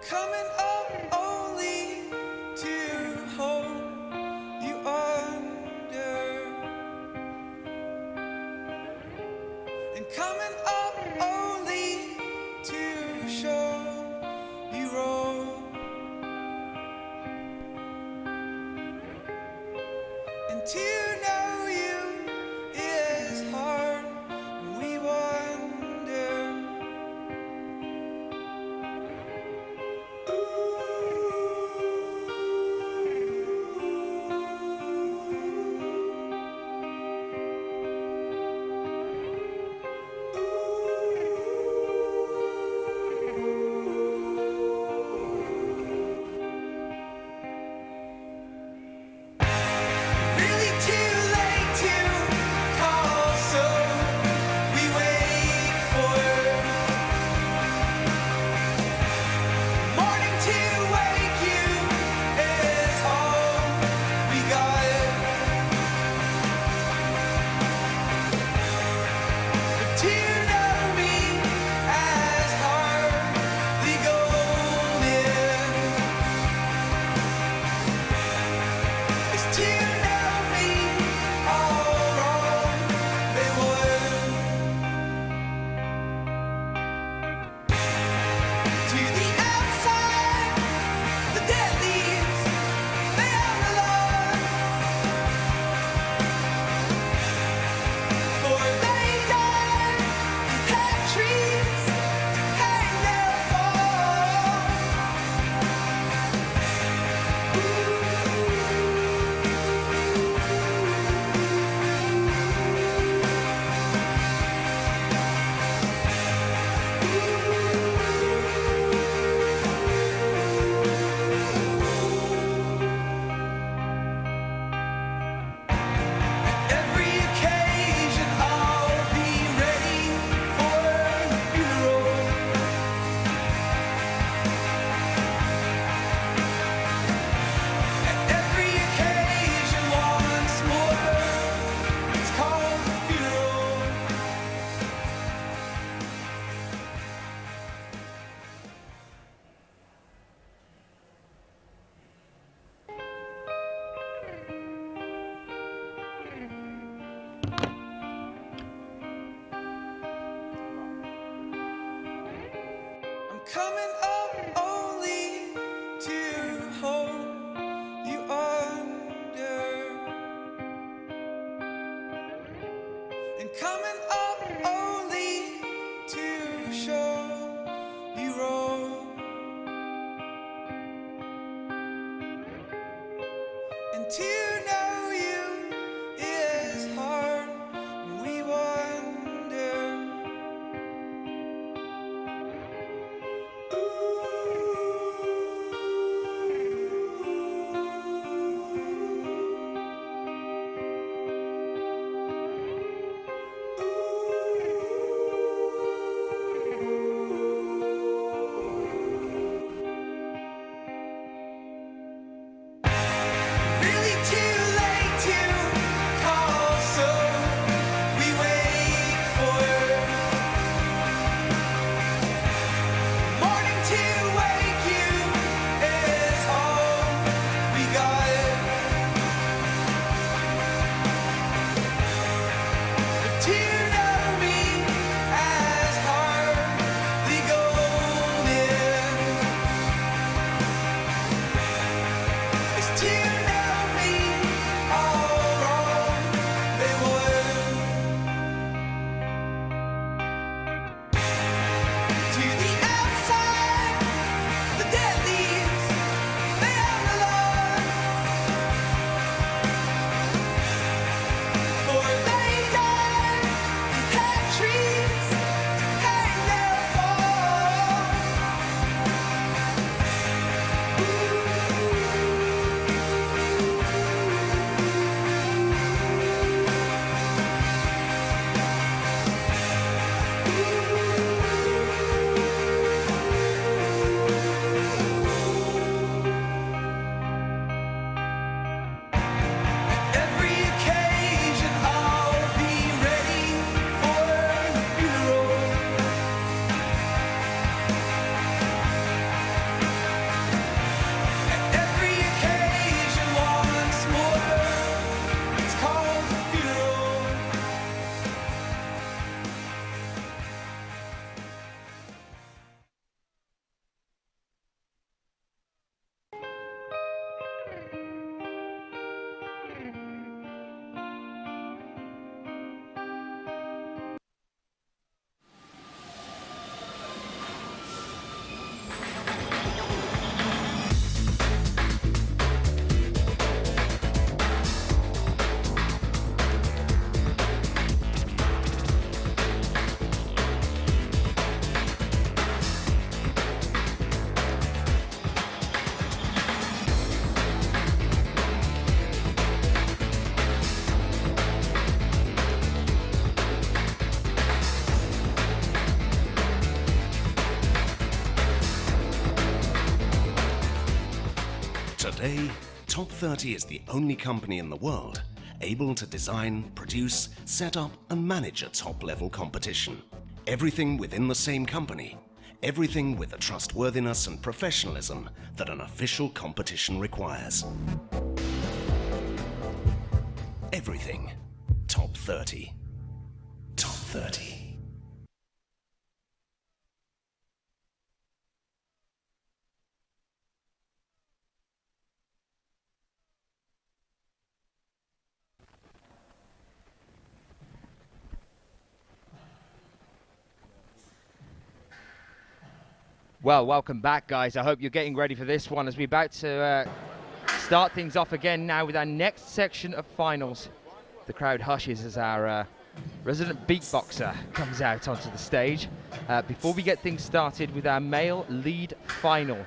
coming up only to hold you under, and coming up only to show you wrong, and to know you is hard, and we wonder. Really too late to call, so we wait for morning to wake you is all we got. But to know me as hardly golden is to know me all wrong. They would to the outside, the dead leaves they are alive, for they die and had trees hang their fall. Every occasion I'll be ready for the funeral. At every occasion once more, it's called the funeral. I'm coming up only to hold you under, and coming up only to show you wrong, and to know you is hard, and we wonder. Ooh. Today, Top 30 is the only company in the world able to design, produce, set up and manage a top-level competition. Everything within the same company. Everything with the trustworthiness and professionalism that an official competition requires. Everything. Top 30. Top 30. Well, welcome back, guys. I hope you're getting ready for this one as we're about to start things off again now with our next section of finals. The crowd hushes as our resident beatboxer comes out onto the stage before we get things started with our male lead final.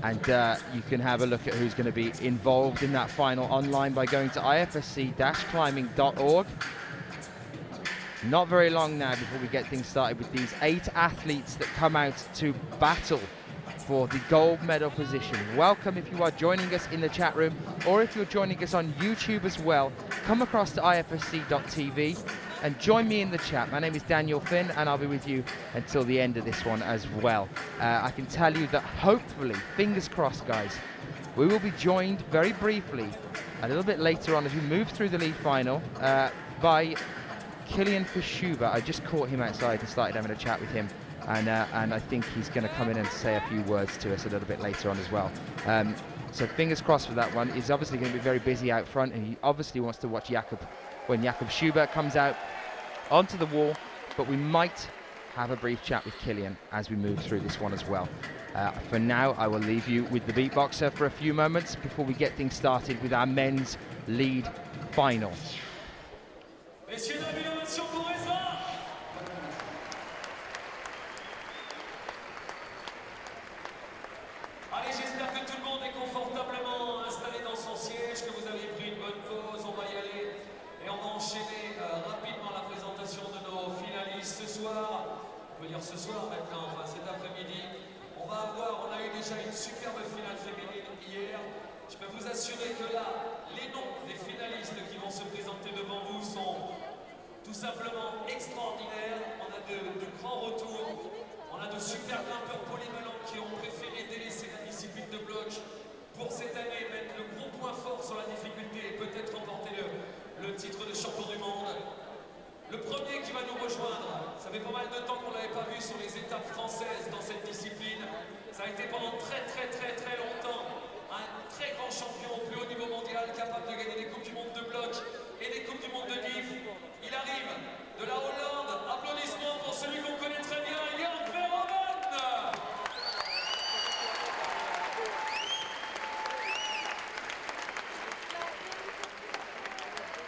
And you can have a look at who's going to be involved in that final online by going to ifsc-climbing.org. Not very long now before we get things started with these 8 athletes that come out to battle for the gold medal position. Welcome if you are joining us in the chat room, or if you're joining us on YouTube as well, come across to ifsc.tv and join me in the chat. My name is Daniel Finn and I'll be with you until the end of this one as well. I can tell you that hopefully, fingers crossed guys, we will be joined very briefly a little bit later on as we move through the league final by Kylian Fischuba. I just caught him outside and started having a chat with him, and I think he's going to come in and say a few words to us a little bit later on as well. So fingers crossed for that one. He's obviously going to be very busy out front, and he obviously wants to watch Jakob when Jakob Schubert comes out onto the wall, but we might have a brief chat with Kylian as we move through this one as well. For now, I will leave you with the beatboxer for a few moments before we get things started with our men's lead final. Messieurs, dames, une ovation pour Reza. Allez, j'espère que tout le monde est confortablement installé dans son siège, que vous avez pris une bonne pause. On va y aller et on va enchaîner rapidement la présentation de nos finalistes ce soir. On peut dire ce soir maintenant, enfin cet après-midi. On a eu déjà une superbe finale féminine hier. Je peux vous assurer que là, les noms des finalistes qui vont se présenter devant vous sont tout simplement extraordinaires. On a de grands retours. On a de super grimpeurs polyvalents qui ont préféré délaisser la discipline de bloc pour cette année, mettre le gros point fort sur la difficulté et peut-être remporter le titre de champion du monde. Le premier qui va nous rejoindre, ça fait pas mal de temps qu'on ne l'avait pas vu sur les étapes françaises dans cette discipline. Ça a été pendant très longtemps un très grand champion au plus haut niveau mondial, capable de gagner des Coupes du Monde de bloc et des Coupes du Monde de diff. Il arrive de la Hollande. Applaudissements pour celui qu'on connaît très bien, Jan Verhoeven.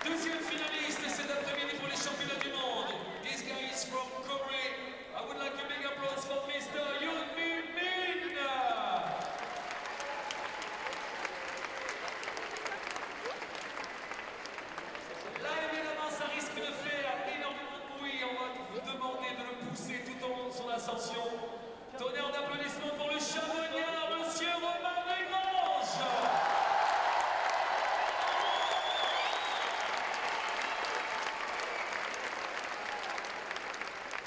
Deuxième finaliste cet après-midi pour les championnats du monde. This guy is from Korea. I would like a big applause for Mr. Yoon Min Min. Là, évidemment, ça risque de faire énormément de bruit. On va vous demander de le pousser tout au long de son ascension. Tonnerre d'applaudissements pour le Chamonniard, Monsieur Romain Desgranges.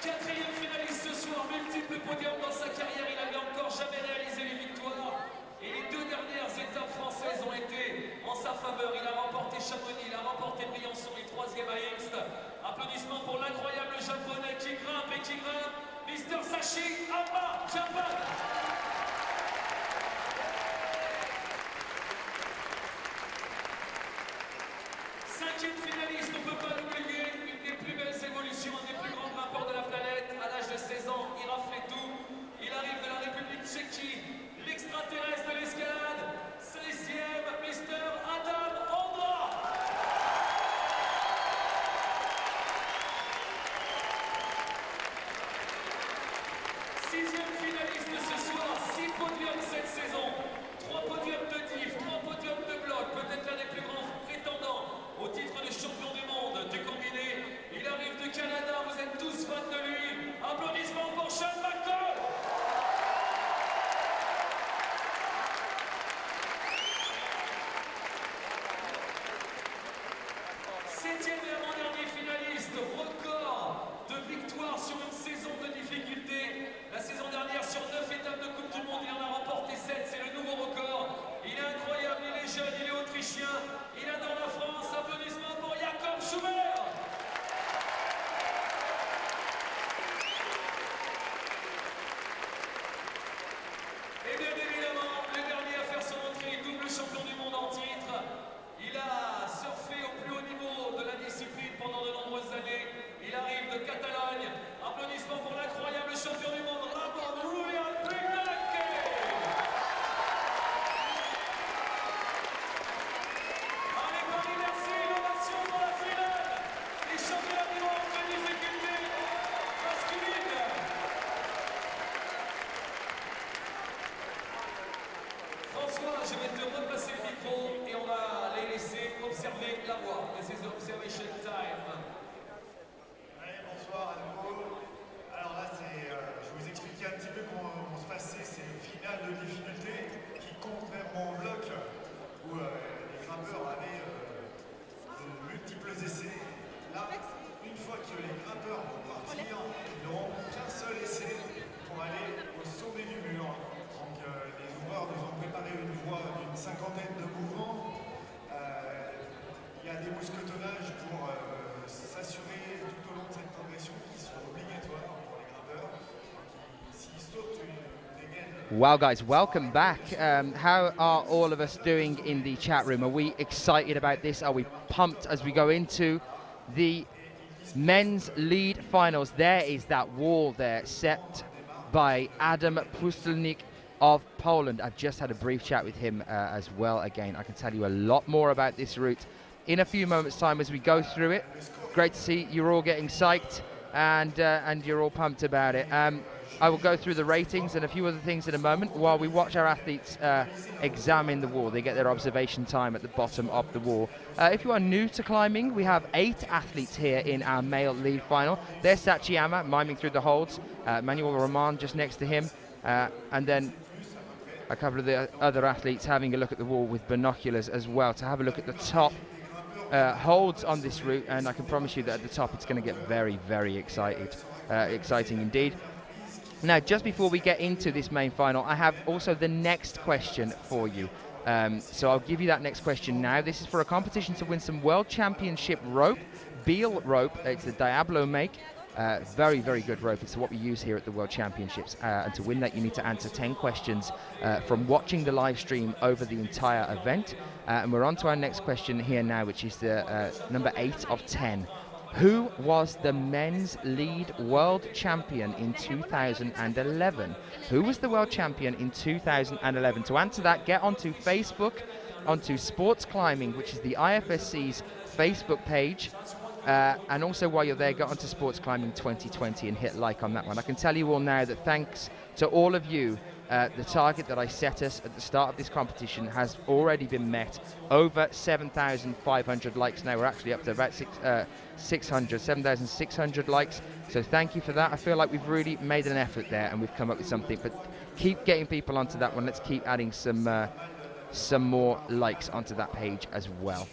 Quatrième finaliste ce soir, multiple podium dans sa carrière, il n'avait encore jamais réalisé les victoires. Et les 2 dernières étapes françaises ont été en sa faveur. Il a remporté Chamonix, il a remporté Briançon et 3e à Hengst. Applaudissements pour l'incroyable japonais qui grimpe, Mr. Sashi Amma, Japan. 5e finaliste, on ne peut pas l'oublier, une des plus belles évolutions, un des plus grands grimpeurs de la planète. À l'âge de 16 ans, il raflait tout. Il arrive de la République tchèque, l'extraterrestre de l'escalade. 16e, Mr. Adam Ondra. 6e finaliste ce soir, 6 podiums cette saison. 3 podiums de diff, 3 podiums de bloc, peut-être l'un des plus grands prétendants au titre de champion du monde du combiné. Il arrive du Canada, vous êtes tous fans de lui. Applaudissements pour Sean McCall. finish in time. Bonsoir à nouveau. Alors là, je vous expliquais un petit peu comment se passait ces finales de difficulté qui, contrairement au bloc où les grimpeurs avaient de multiples essais, là, une fois que les grimpeurs vont partir, ils n'auront qu'un seul essai pour aller au sommet du mur. Donc les ouvreurs nous ont préparé une voie d'une cinquantaine de mouvements. Il y a des mousquetonnages pour s'assurer tout au long de cette progression qui sont obligatoires pour les grimpeurs. S'ils sautent une dégaine. Wow, guys, welcome back. How are all of us doing in the chat room? Are we excited about this? Are we pumped as we go into the men's lead finals? There is that wall there set by Adam Pustelnik of Poland. I've just had a brief chat with him as well. Again, I can tell you a lot more about this route in a few moments' time as we go through it. Great to see you're all getting psyched and you're all pumped about it. I will go through the ratings and a few other things in a moment while we watch our athletes examine the wall. They get their observation time at the bottom of the wall. If you are new to climbing, we have 8 athletes here in our male lead final. There's Sachiyama miming through the holds, Manuel Roman just next to him, and then a couple of the other athletes having a look at the wall with binoculars as well to have a look at the top holds on this route, and I can promise you that at the top it's going to get very, very exciting indeed. Now, just before we get into this main final, I have also the next question for you. So I'll give you that next question now. This is for a competition to win some World Championship rope, Beal rope. It's the Diablo make. Very, very good rope. It's what we use here at the World Championships. And to win that, you need to answer 10 questions from watching the live stream over the entire event. And we're on to our next question here now, which is the number 8 of 10. Who was the men's lead world champion in 2011? Who was the world champion in 2011? To answer that, get onto Facebook, onto Sports Climbing, which is the IFSC's Facebook page. And also while you're there, get onto Sports Climbing 2020 and hit like on that one. I can tell you all now that thanks to all of you, the target that I set us at the start of this competition has already been met. Over 7,500 likes now. We're actually up to about 7,600 likes. So thank you for that. I feel like we've really made an effort there and we've come up with something. But keep getting people onto that one. Let's keep adding some more likes onto that page as well.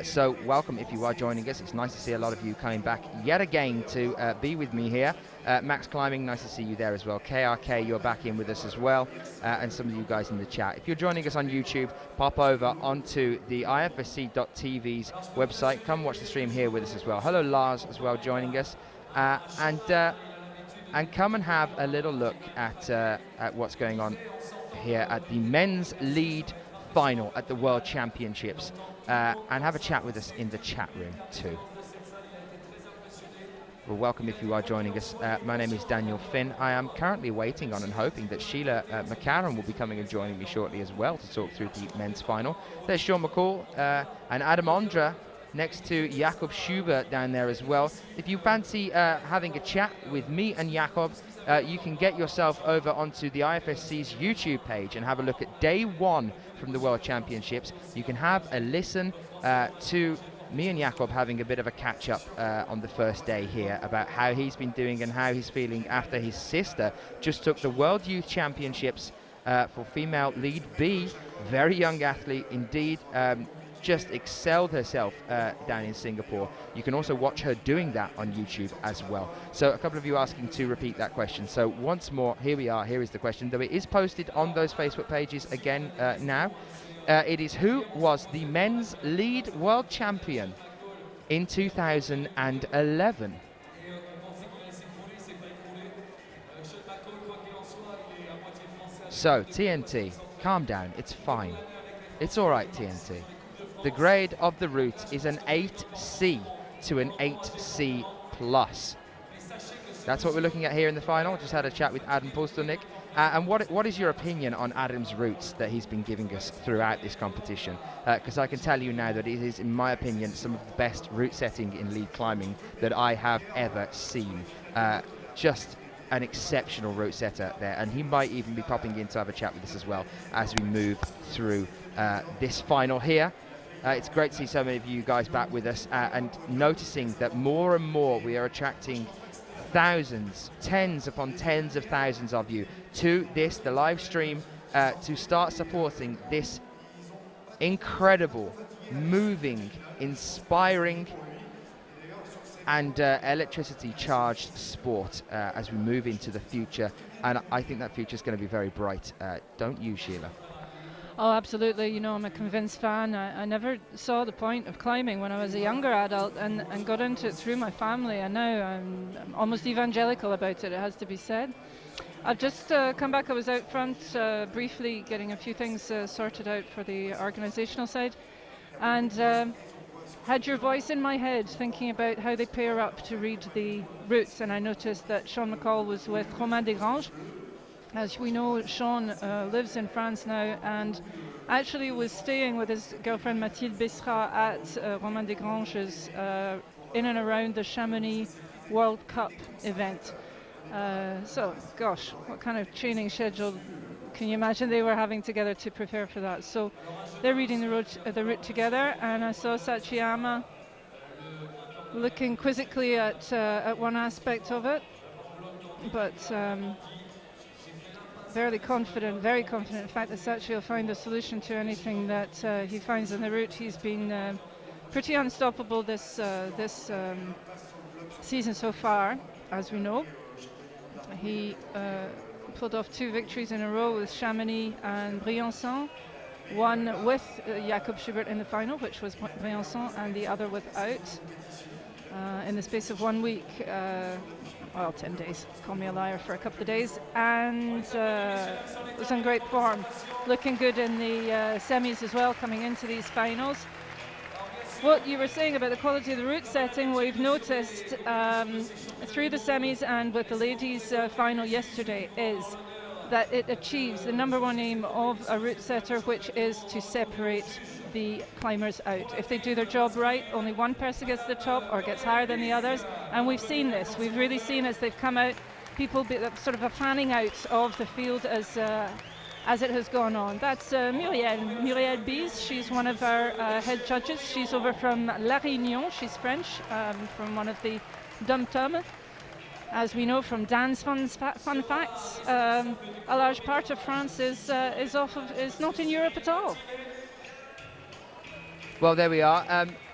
So welcome if you are joining us. It's nice to see a lot of you coming back yet again to be with me here. Max Climbing, nice to see you there as well. KRK, you're back in with us as well. And some of you guys in the chat. If you're joining us on YouTube, pop over onto the IFSC.tv's website. Come watch the stream here with us as well. Hello Lars as well joining us. And come and have a little look at what's going on here at the men's lead final at the World Championships. And have a chat with us in the chat room too. Well, welcome if you are joining us. My name is Daniel Finn. I am currently waiting on and hoping that Sheila McCarron will be coming and joining me shortly as well to talk through the men's final. There's Sean McCall and Adam Ondra next to Jakob Schubert down there as well. If you fancy having a chat with me and Jakob, you can get yourself over onto the IFSC's YouTube page and have a look at day 1 from the World Championships. You can have a listen to me and Jakob having a bit of a catch-up on the first day here about how he's been doing and how he's feeling after his sister just took the World Youth Championships for female lead B. Very young athlete indeed. Just excelled herself down in Singapore. You can also watch her doing that on YouTube as well. So a couple of you asking to repeat that question. So once more, here we are. Here is the question, though it is posted on those Facebook pages again now. It is, who was the men's lead world champion in 2011? So TNT, calm down. It's fine. It's all right, TNT. The grade of the route is an 8C to an 8C+. That's what we're looking at here in the final. Just had a chat with Adam Pustelnik. And what is your opinion on Adam's routes that he's been giving us throughout this competition? Because I can tell you now that it is, in my opinion, some of the best route setting in lead climbing that I have ever seen. Just an exceptional route setter there, and he might even be popping in to have a chat with us as well as we move through this final here. It's great to see so many of you guys back with us and noticing that more and more we are attracting thousands, tens upon tens of thousands of you to this, the live stream, to start supporting this incredible, moving, inspiring and electricity charged sport as we move into the future, and I think that future is going to be very bright, don't you, Sheila? Oh, absolutely. You know, I'm a convinced fan. I never saw the point of climbing when I was a younger adult and got into it through my family, and now I'm almost evangelical about it has to be said. I've just come back. I was out front briefly getting a few things sorted out for the organisational side, and had your voice in my head thinking about how they pair up to read the routes, and I noticed that Sean McCall was with Romain Desgranges. As we know, Sean lives in France now and actually was staying with his girlfriend Mathilde Bessera at Romain Desgranges in and around the Chamonix World Cup event. So, gosh, what kind of training schedule can you imagine they were having together to prepare for that? So they're reading the route together, and I saw Sachiyama looking quizzically at one aspect of it, but very confident in fact that Sachi will find a solution to anything that he finds on the route. He's been pretty unstoppable this season so far, as we know. He pulled off 2 victories in a row with Chamonix and Briançon, one with Jakob Schubert in the final, which was Briançon, and the other without, in the space of 1 week. Well, 10 days, call me a liar for a couple of days, and was in great form, looking good in the semis as well, coming into these finals. What you were saying about the quality of the route setting, we've noticed through the semis and with the ladies final yesterday, is that it achieves the #1 aim of a route setter, which is to separate the climbers out. If they do their job right, only one person gets to the top or gets higher than the others, and we've seen this. We've really seen as they've come out, people sort of a fanning out of the field as it has gone on. That's Muriel Bise. She's one of our head judges. She's over from La Réunion. She's French, from one of the dum-tum. As we know from Dan's fun facts, a large part of France is not in Europe at all. Well, there we are.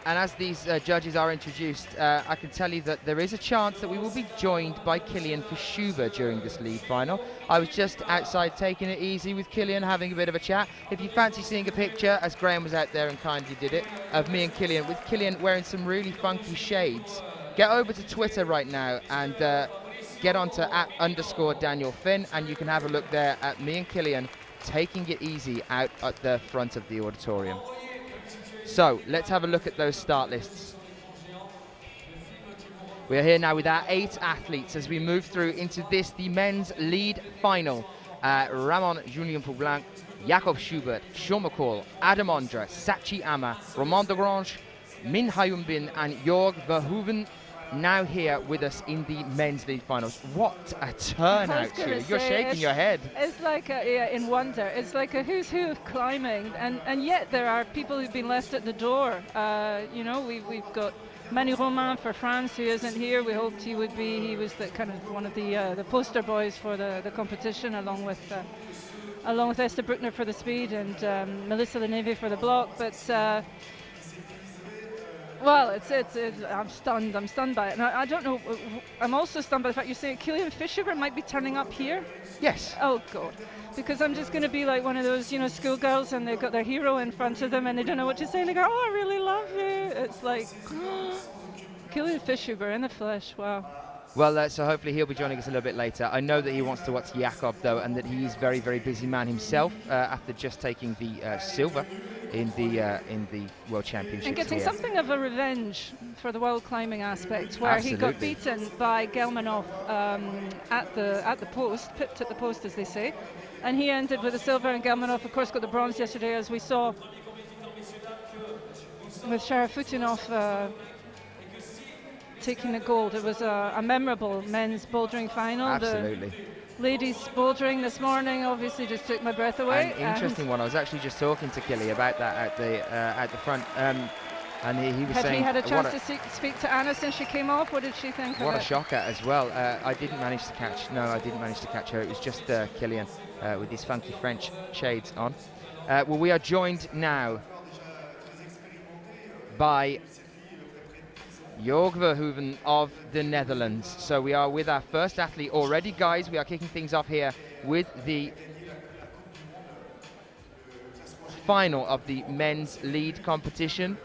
And as these judges are introduced, I can tell you that there is a chance that we will be joined by Kilian Verschuber during this lead final. I was just outside taking it easy with Kilian, having a bit of a chat. If you fancy seeing a picture, as Graham was out there and kindly did it, of me and Kilian, with Kilian wearing some really funky shades, get over to Twitter right now and get onto @_Daniel Finn, and you can have a look there at me and Kilian taking it easy out at the front of the auditorium. So let's have a look at those start lists. We are here now with our 8 athletes as we move through into this, the men's lead final. Ramon Julien Poublanc, Jakob Schubert, Sean McCall, Adam Ondra, Sachi Ama, Romain Desgranges, Min Hyun Bin and Jorg Verhoeven now here with us in the men's lead finals. What a turnout, Sheila. You're shaking your head. It's like in wonder. It's like a who's who of climbing, and yet there are people who've been left at the door. You know, we've got Manu Romain for France, who isn't here. We hoped he would be. He was the kind of one of the poster boys for the competition, along with Esther Bruckner for the speed and Melissa Leneve for the block. But well, it's I'm stunned by it. Now, I don't know, I'm also stunned by the fact you're saying Kilian Verschuber might be turning up here? Yes. Oh, God. Because I'm just going to be like one of those, you know, schoolgirls, and they've got their hero in front of them and they don't know what to say, and they go, oh, I really love you. It's like, Kilian Verschuber in the flesh, wow. Well, so hopefully he'll be joining us a little bit later. I know that he wants to watch Jakob, though, and that he's very, very busy man himself after just taking the silver in the World Championships. And getting something of a revenge for the world climbing aspect, where Absolutely. he got beaten by Gelmanov at the post, pipped at the post, as they say, and he ended with a silver, and Gelmanov, of course, got the bronze yesterday, as we saw with Sharafutinov taking the gold. It was a memorable men's bouldering final. Absolutely. ladies bouldering this morning obviously just took my breath away. An interesting one. I was actually just talking to Killy about that at the front, and he was saying, had a chance to speak to Anna since she came off? What did she think of it? What a shocker as well. I didn't manage to catch her. It was just Killian with his funky French shades on. Well, we are joined now by Jorg Verhoeven of the Netherlands. So we are with our first athlete already, guys. We are kicking things off here with the final of the men's lead competition.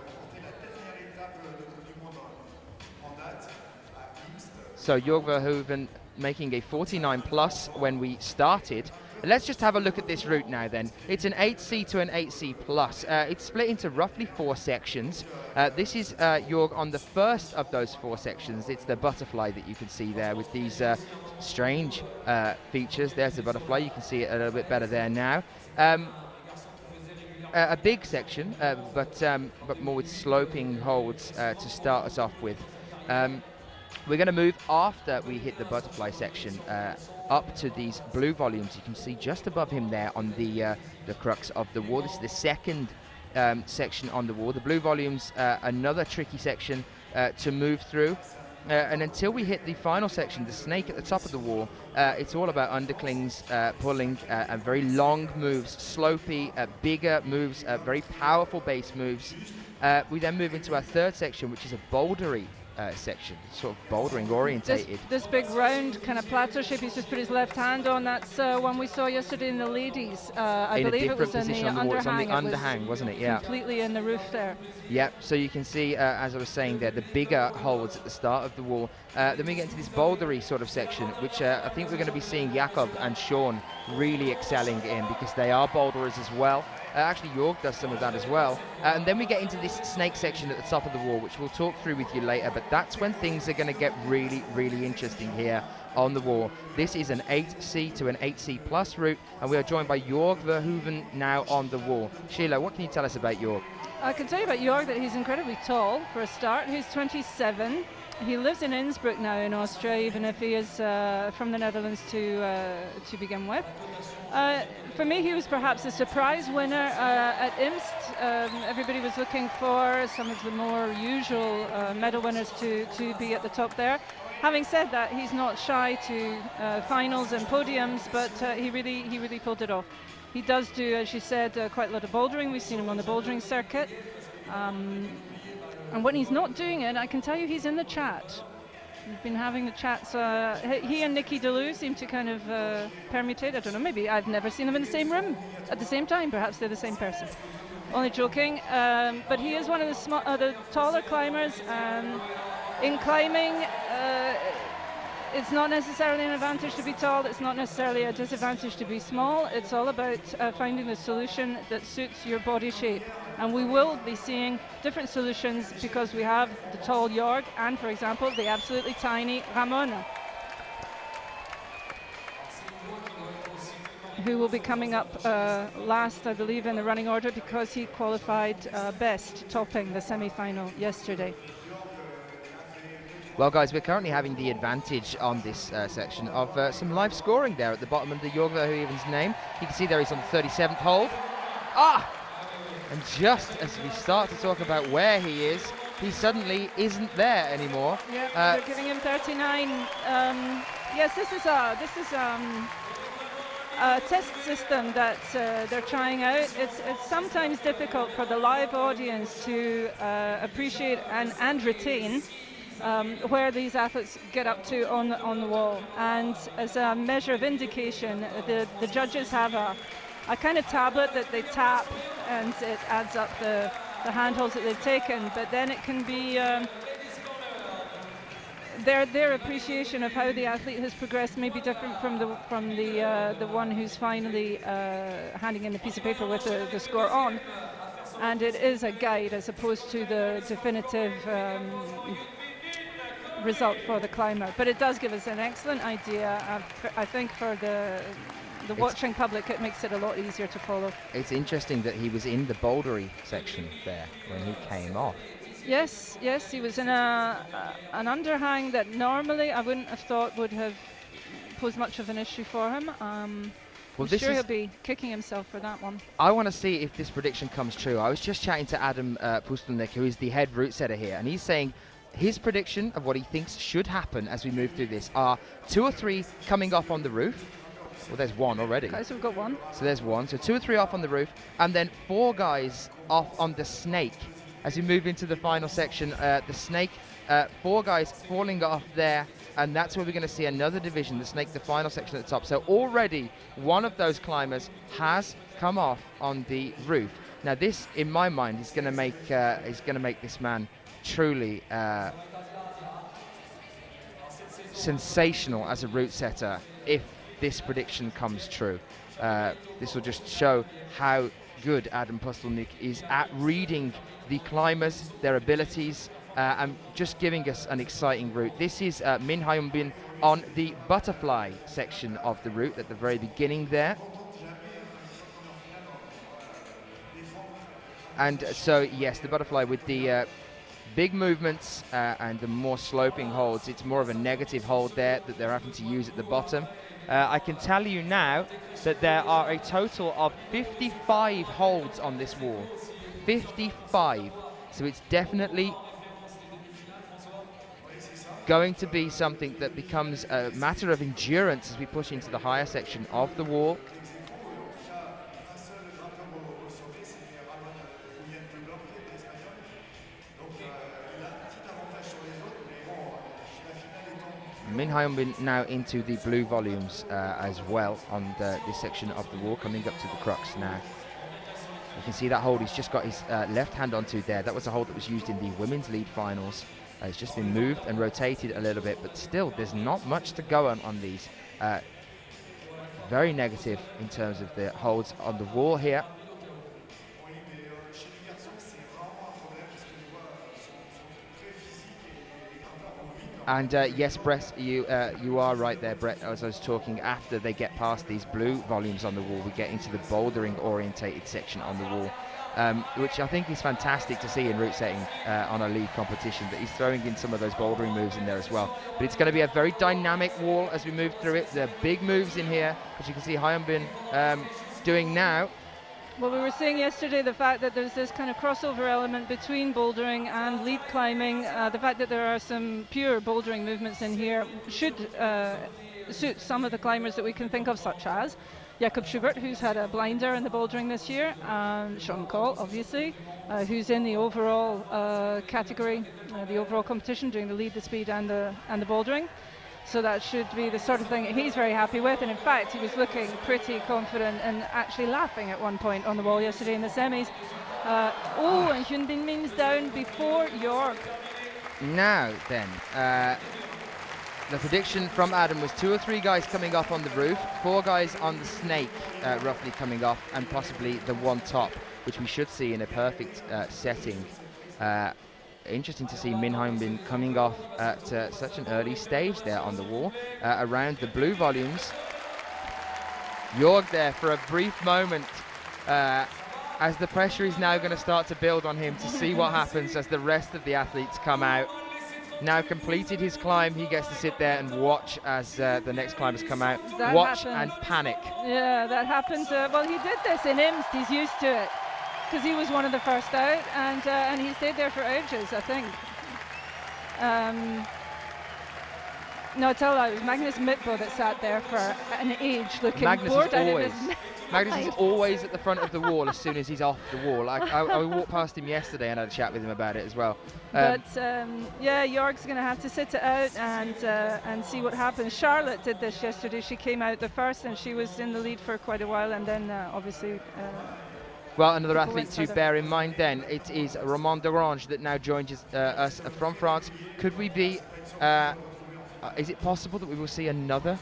So Jorg Verhoeven making a 49 plus when we started. Let's just have a look at this route now then. It's an 8C to an 8C plus. It's split into roughly 4 sections. This is Jorg on the first of those 4 sections. It's the butterfly that you can see there with these strange features. There's the butterfly. You can see it a little bit better there now. A big section, but more with sloping holds to start us off with. We're going to move after we hit the butterfly section up to these blue volumes. You can see just above him there on the crux of the wall. This is the second section on the wall. The blue volumes, another tricky section to move through. And until we hit the final section, the snake at the top of the wall, it's all about underclings, pulling, and very long moves, slopey, bigger moves, very powerful base moves. We then move into our third section, which is a bouldery section, sort of bouldering orientated. This big round kind of plateau shape, he's just put his left hand on. That's one we saw yesterday in the ladies. I believe it was in the underhang. It was on the underhang, wasn't it? Yeah. Completely in the roof there. Yep, so you can see, as I was saying there, the bigger holds at the start of the wall. Then we get into this bouldery sort of section, which I think we're going to be seeing Jakob and Sean really excelling in, because they are boulderers as well. Actually, Jorg does some of that as well. And then we get into this snake section at the top of the wall, which we'll talk through with you later, but that's when things are going to get really, really interesting here on the wall. This is an 8C to an 8C plus route, and we are joined by Jorg Verhoeven now on the wall. Sheila, what can you tell us about Jorg? I can tell you about Jorg that he's incredibly tall for a start. He's 27. He lives in Innsbruck now in Austria, even if he is from the Netherlands to begin with. For me, he was perhaps a surprise winner at Imst. Everybody was looking for some of the more usual medal winners to be at the top there. Having said that, he's not shy to finals and podiums, but he really pulled it off. He does do, as you said, quite a lot of bouldering. We've seen him on the bouldering circuit. And when he's not doing it, I can tell you he's in the chat. We've been having the chats. He and Nikki Delou seem to kind of permutate. I don't know, maybe I've never seen them in the same room at the same time. Perhaps they're the same person. Only joking. But he is one of the taller climbers. In climbing, it's not necessarily an advantage to be tall. It's not necessarily a disadvantage to be small. It's all about finding the solution that suits your body shape. And we will be seeing different solutions because we have the tall Jorg and, for example, the absolutely tiny Ramona, who will be coming up last, I believe, in the running order because he qualified best, topping the semi-final yesterday. Well, guys, we're currently having the advantage on this section of some live scoring there at the bottom under Jorg Verhoeven's name. You can see there he's on the 37th hold. And just as we start to talk about where he is, he suddenly isn't there anymore. Yeah, they're giving him 39. Yes, this is a test system that they're trying out. It's sometimes difficult for the live audience to appreciate and retain where these athletes get up to on the wall. And as a measure of indication, the judges have a kind of tablet that they tap, and it adds up the handholds that they've taken. But then it can be their appreciation of how the athlete has progressed may be different from the one who's finally handing in the piece of paper with the score on. And it is a guide as opposed to the definitive result for the climber. But it does give us an excellent idea. I think for the watching public, it makes it a lot easier to follow. It's interesting that he was in the bouldery section there when he came off. Yes, he was in an underhang that normally I wouldn't have thought would have pose much of an issue for him. Well, I'm sure he'll be kicking himself for that one. I want to see if this prediction comes true. I was just chatting to Adam Pustelnik, who is the head route setter here, and he's saying his prediction of what he thinks should happen as we move through this are 2 or 3 coming off on the roof. Well, there's 1 already. Okay, so we've got 1. So there's 1. So 2 or 3 off on the roof, and then 4 guys off on the snake. As we move into the final section, the snake, 4 guys falling off there, and that's where we're going to see another division, the snake, the final section at the top. So already one of those climbers has come off on the roof. Now this, in my mind, is going to make this man truly sensational as a route setter if this prediction comes true. This will just show how good Adam Pustelnik is at reading the climbers, their abilities, and just giving us an exciting route. This is Min Hyun-bin on the butterfly section of the route at the very beginning there. And so, yes, the butterfly with the big movements and the more sloping holds. It's more of a negative hold there that they're having to use at the bottom. I can tell you now that there are a total of 55 holds on this wall. 55. So it's definitely going to be something that becomes a matter of endurance as we push into the higher section of the wall. Min Hyun-bin now into the blue volumes as well on this section of the wall, coming up to the crux now. You can see that hold he's just got his left hand onto there. That was a hold that was used in the women's lead finals. It's just been moved and rotated a little bit, but still there's not much to go on these. Very negative in terms of the holds on the wall here. And yes, Brett, you are right there, Brett. As I was talking, after they get past these blue volumes on the wall, we get into the bouldering orientated section on the wall, which I think is fantastic to see in route setting on a league competition, that he's throwing in some of those bouldering moves in there as well. But it's going to be a very dynamic wall as we move through it. There are big moves in here, as you can see Hyun-bin doing now. Well, we were saying yesterday the fact that there's this kind of crossover element between bouldering and lead climbing. The fact that there are some pure bouldering movements in here should suit some of the climbers that we can think of, such as Jakob Schubert, who's had a blinder in the bouldering this year, Sean Cole, obviously, who's in the overall category, the overall competition, doing the lead, the speed, and the bouldering. So that should be the sort of thing that he's very happy with, and in fact he was looking pretty confident and actually laughing at one point on the wall yesterday in the semis. And Hyun-bin Min's down before York. Now then, the prediction from Adam was 2 or 3 guys coming off on the roof, 4 guys on the snake roughly coming off, and possibly the one top, which we should see in a perfect setting. Interesting to see Min Hyun-bin coming off at such an early stage there on the wall around the blue volumes. Jorg there for a brief moment as the pressure is now going to start to build on him to see what happens as the rest of the athletes come out. Now completed his climb, he gets to sit there and watch as the next climbers come out. That watch happens. And panic. Yeah, that happens. Well, he did this in IMS, he's used to it, because he was one of the first out, and he stayed there for ages, I think. No, tell that, it was Magnus Mitbo that sat there for an age looking bored out of his Magnus is always at the front of the wall as soon as he's off the wall. I walked past him yesterday and had a chat with him about it as well. But yeah, Jorg's going to have to sit it out and see what happens. Charlotte did this yesterday. She came out the first and she was in the lead for quite a while, and then obviously... well, another athlete to bear in mind then, it is Romain Derange that now joins us from France. Could we be... is it possible that we will see another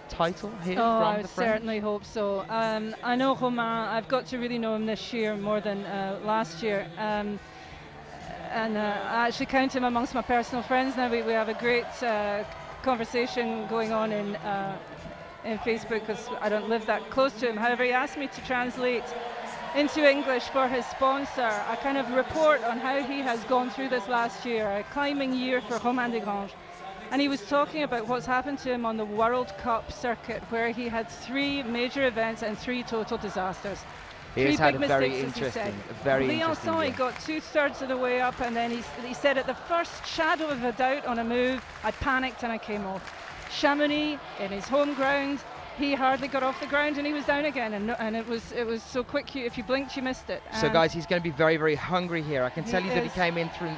title here from I the French? certainly hope so. I know Romain, I've got to really know him this year more than last year. And I actually count him amongst my personal friends now. We have a great conversation going on in Facebook, because I don't live that close to him. However, he asked me to translate into English for his sponsor a kind of report on how he has gone through this last year, a climbing year for Romain Desgranges. And he was talking about what's happened to him on the World Cup circuit, where he had 3 major events and 3 total disasters. He has had a very interesting, Briançon, he got 2/3 of the way up, and then he said at the first shadow of a doubt on a move, I panicked and I came off. Chamonix, in his home ground, he hardly got off the ground and he was down again, and it was so quick, if you blinked you missed it. So guys, he's going to be very, very hungry here. I can tell you that he came in through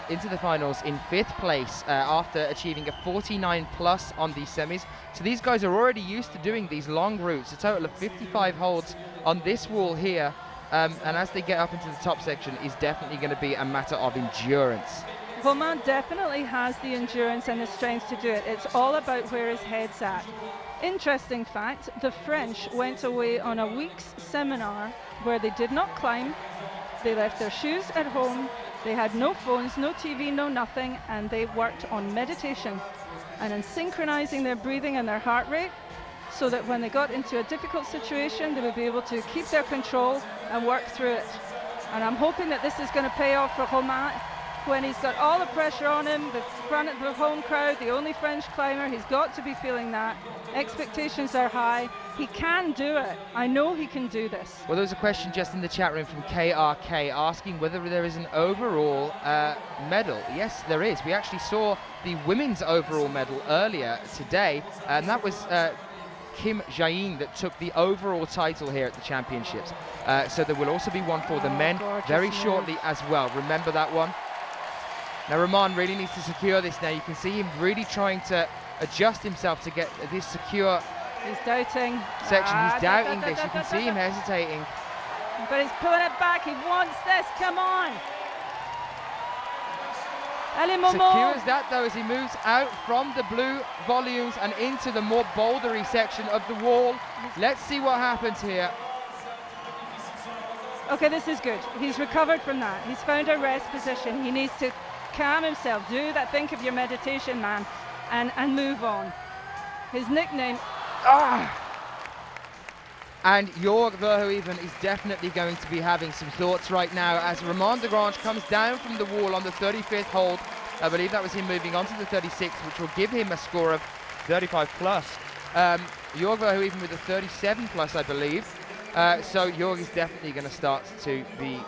into the finals in 5th place after achieving a 49 plus on these semis. So these guys are already used to doing these long routes, a total of 55 holds on this wall here, and as they get up into the top section, is definitely going to be a matter of endurance. Romain definitely has the endurance and the strength to do it. It's all about where his head's at. Interesting fact, the French went away on a week's seminar where they did not climb, they left their shoes at home, they had no phones, no TV, no nothing, and they worked on meditation and on synchronizing their breathing and their heart rate, so that when they got into a difficult situation, they would be able to keep their control and work through it. And I'm hoping that this is going to pay off for Romain when he's got all the pressure on him, the front of the home crowd, the only French climber. He's got to be feeling that. Expectations are high. He can do it. I know he can do this. Well, there was a question just in the chat room from KRK asking whether there is an overall medal. Yes, there is. We actually saw the women's overall medal earlier today, and that was Kim Jain that took the overall title here at the championships. So there will also be one for the men very shortly as well. Remember that one. Now Romain really needs to secure this now. You can see him really trying to adjust himself to get this secure He's doubting. section. He's doubting this. You can see him hesitating. But he's pulling it back. He wants this. Come on. Allez, Momo. Secures that though as he moves out from the blue volumes and into the more bouldery section of the wall. Let's see what happens here. Okay, this is good. He's recovered from that. He's found a rest position. He needs to calm himself. Do that. Think of your meditation, man, and move on. His nickname. And Jorg Verhoeven is definitely going to be having some thoughts right now as Romain Desgrange comes down from the wall on the 35th hold. I believe that was him moving on to the 36th, which will give him a score of 35 plus. Jorg Verhoeven with a 37 plus, I believe. So Jorg is definitely going to start to be,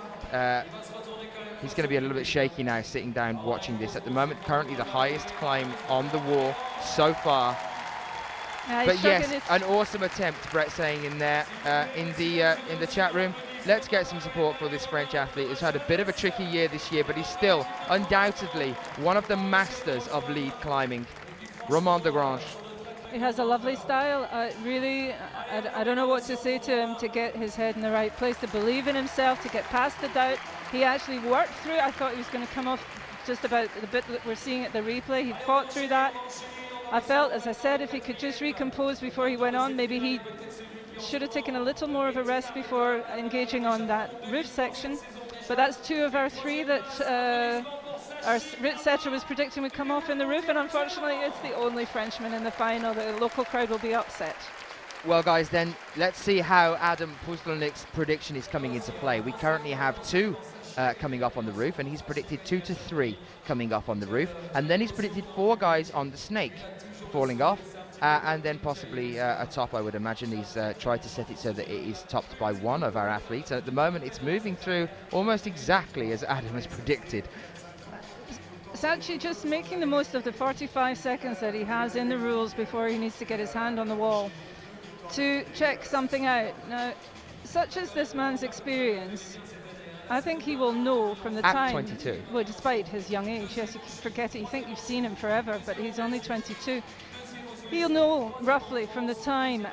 he's going to be a little bit shaky now sitting down watching this. At the moment, currently the highest climb on the wall so far. But yes, an awesome attempt, Brett saying in there, in the chat room. Let's get some support for this French athlete who's had a bit of a tricky year this year, but he's still undoubtedly one of the masters of lead climbing. Romain Desgrange. He has a lovely style. Really, I don't know what to say to him to get his head in the right place, to believe in himself, to get past the doubt. He actually worked through it. I thought he was going to come off just about the bit that we're seeing at the replay. He fought through that. I felt, as I said, if he could just recompose before he went on, maybe he should have taken a little more of a rest before engaging on that roof section. But that's 2 of our 3 that our route setter was predicting would come off in the roof, and unfortunately it's the only Frenchman in the final. The local crowd will be upset. Well guys, then let's see how Adam Pustelnik's prediction is coming into play. We currently have 2 coming off on the roof, and he's predicted 2 to 3 coming off on the roof, and then he's predicted 4 guys on the snake falling off, and then possibly a top. I would imagine he's tried to set it so that it is topped by 1 of our athletes, and at the moment it's moving through almost exactly as Adam has predicted. It's actually just making the most of the 45 seconds that he has in the rules before he needs to get his hand on the wall to check something out. Now, such as this man's experience, I think he will know from the time. 22. Well, despite his young age, yes, you forget it. You think you've seen him forever, but he's only 22. He'll know roughly from the time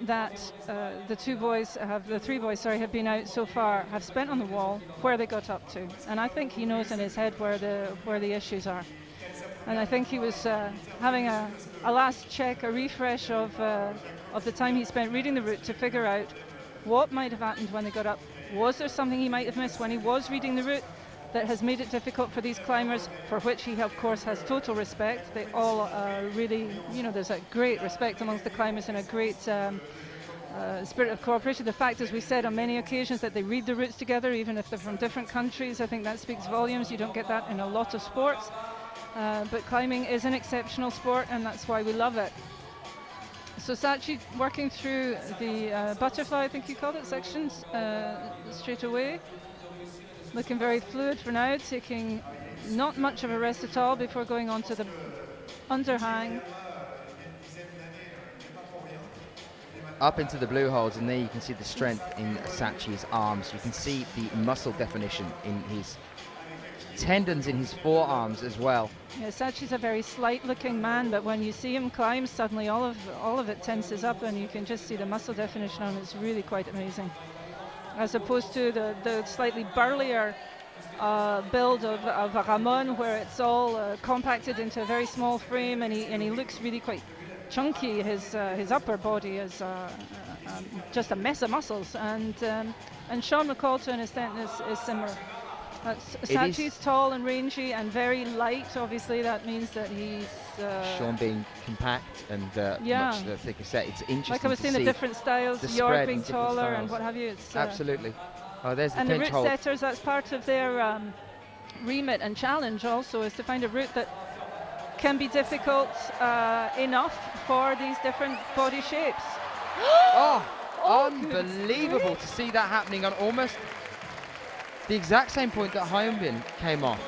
that the 3 boys have been out so far, have spent on the wall, where they got up to, and I think he knows in his head where the issues are. And I think he was having a last check, a refresh of the time he spent reading the route to figure out what might have happened when they got up. Was there something he might have missed when he was reading the route that has made it difficult for these climbers, for which he of course has total respect. They all really, there's a great respect amongst the climbers and a great spirit of cooperation. The fact, as we said on many occasions, that they read the routes together, even if they're from different countries, I think that speaks volumes. You don't get that in a lot of sports. but climbing is an exceptional sport, and that's why we love it. So Sachi working through the butterfly, I think you called it, sections straight away. Looking very fluid for now, taking not much of a rest at all before going on to the underhang. Up into the blue holds, and there you can see the strength in Sachi's arms. You can see the muscle definition in his tendons in his forearms as well. Yeah, Sachi's a very slight looking man, but when you see him climb, suddenly all of it tenses up, and you can just see the muscle definition on it. It's really quite amazing. As opposed to the slightly burlier build of Ramon, where it's all compacted into a very small frame, and he looks really quite chunky. His upper body is just a mess of muscles, and Sean McCall to an extent is similar. Sachi's tall and rangy and very light. Obviously, that means that he's Sean being compact and much thicker set. It's interesting. Like I was saying, the different styles. Jörg being taller and what have you. It's, absolutely. Oh, there's the and the pinch route hold. setters. That's part of their remit and challenge. Also, is to find a route that can be difficult enough for these different body shapes. Oh, unbelievable to see that happening on almost the exact same point that Hyunbin came off.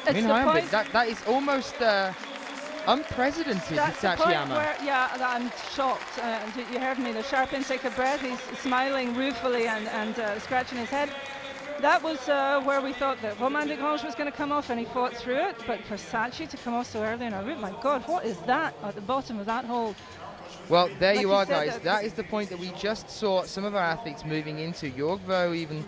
It's the point that is almost unprecedented with Sachiyama. Yeah, I'm shocked. You heard me, the sharp intake of breath. He's smiling ruefully and scratching his head. That was where we thought that Romain Desgranges was going to come off, and he fought through it. But for Sachi to come off so early in a route, my God, what is that at the bottom of that hole? Well, there like you are, said, guys. That is the point that we just saw some of our athletes moving into. Jörg Vo even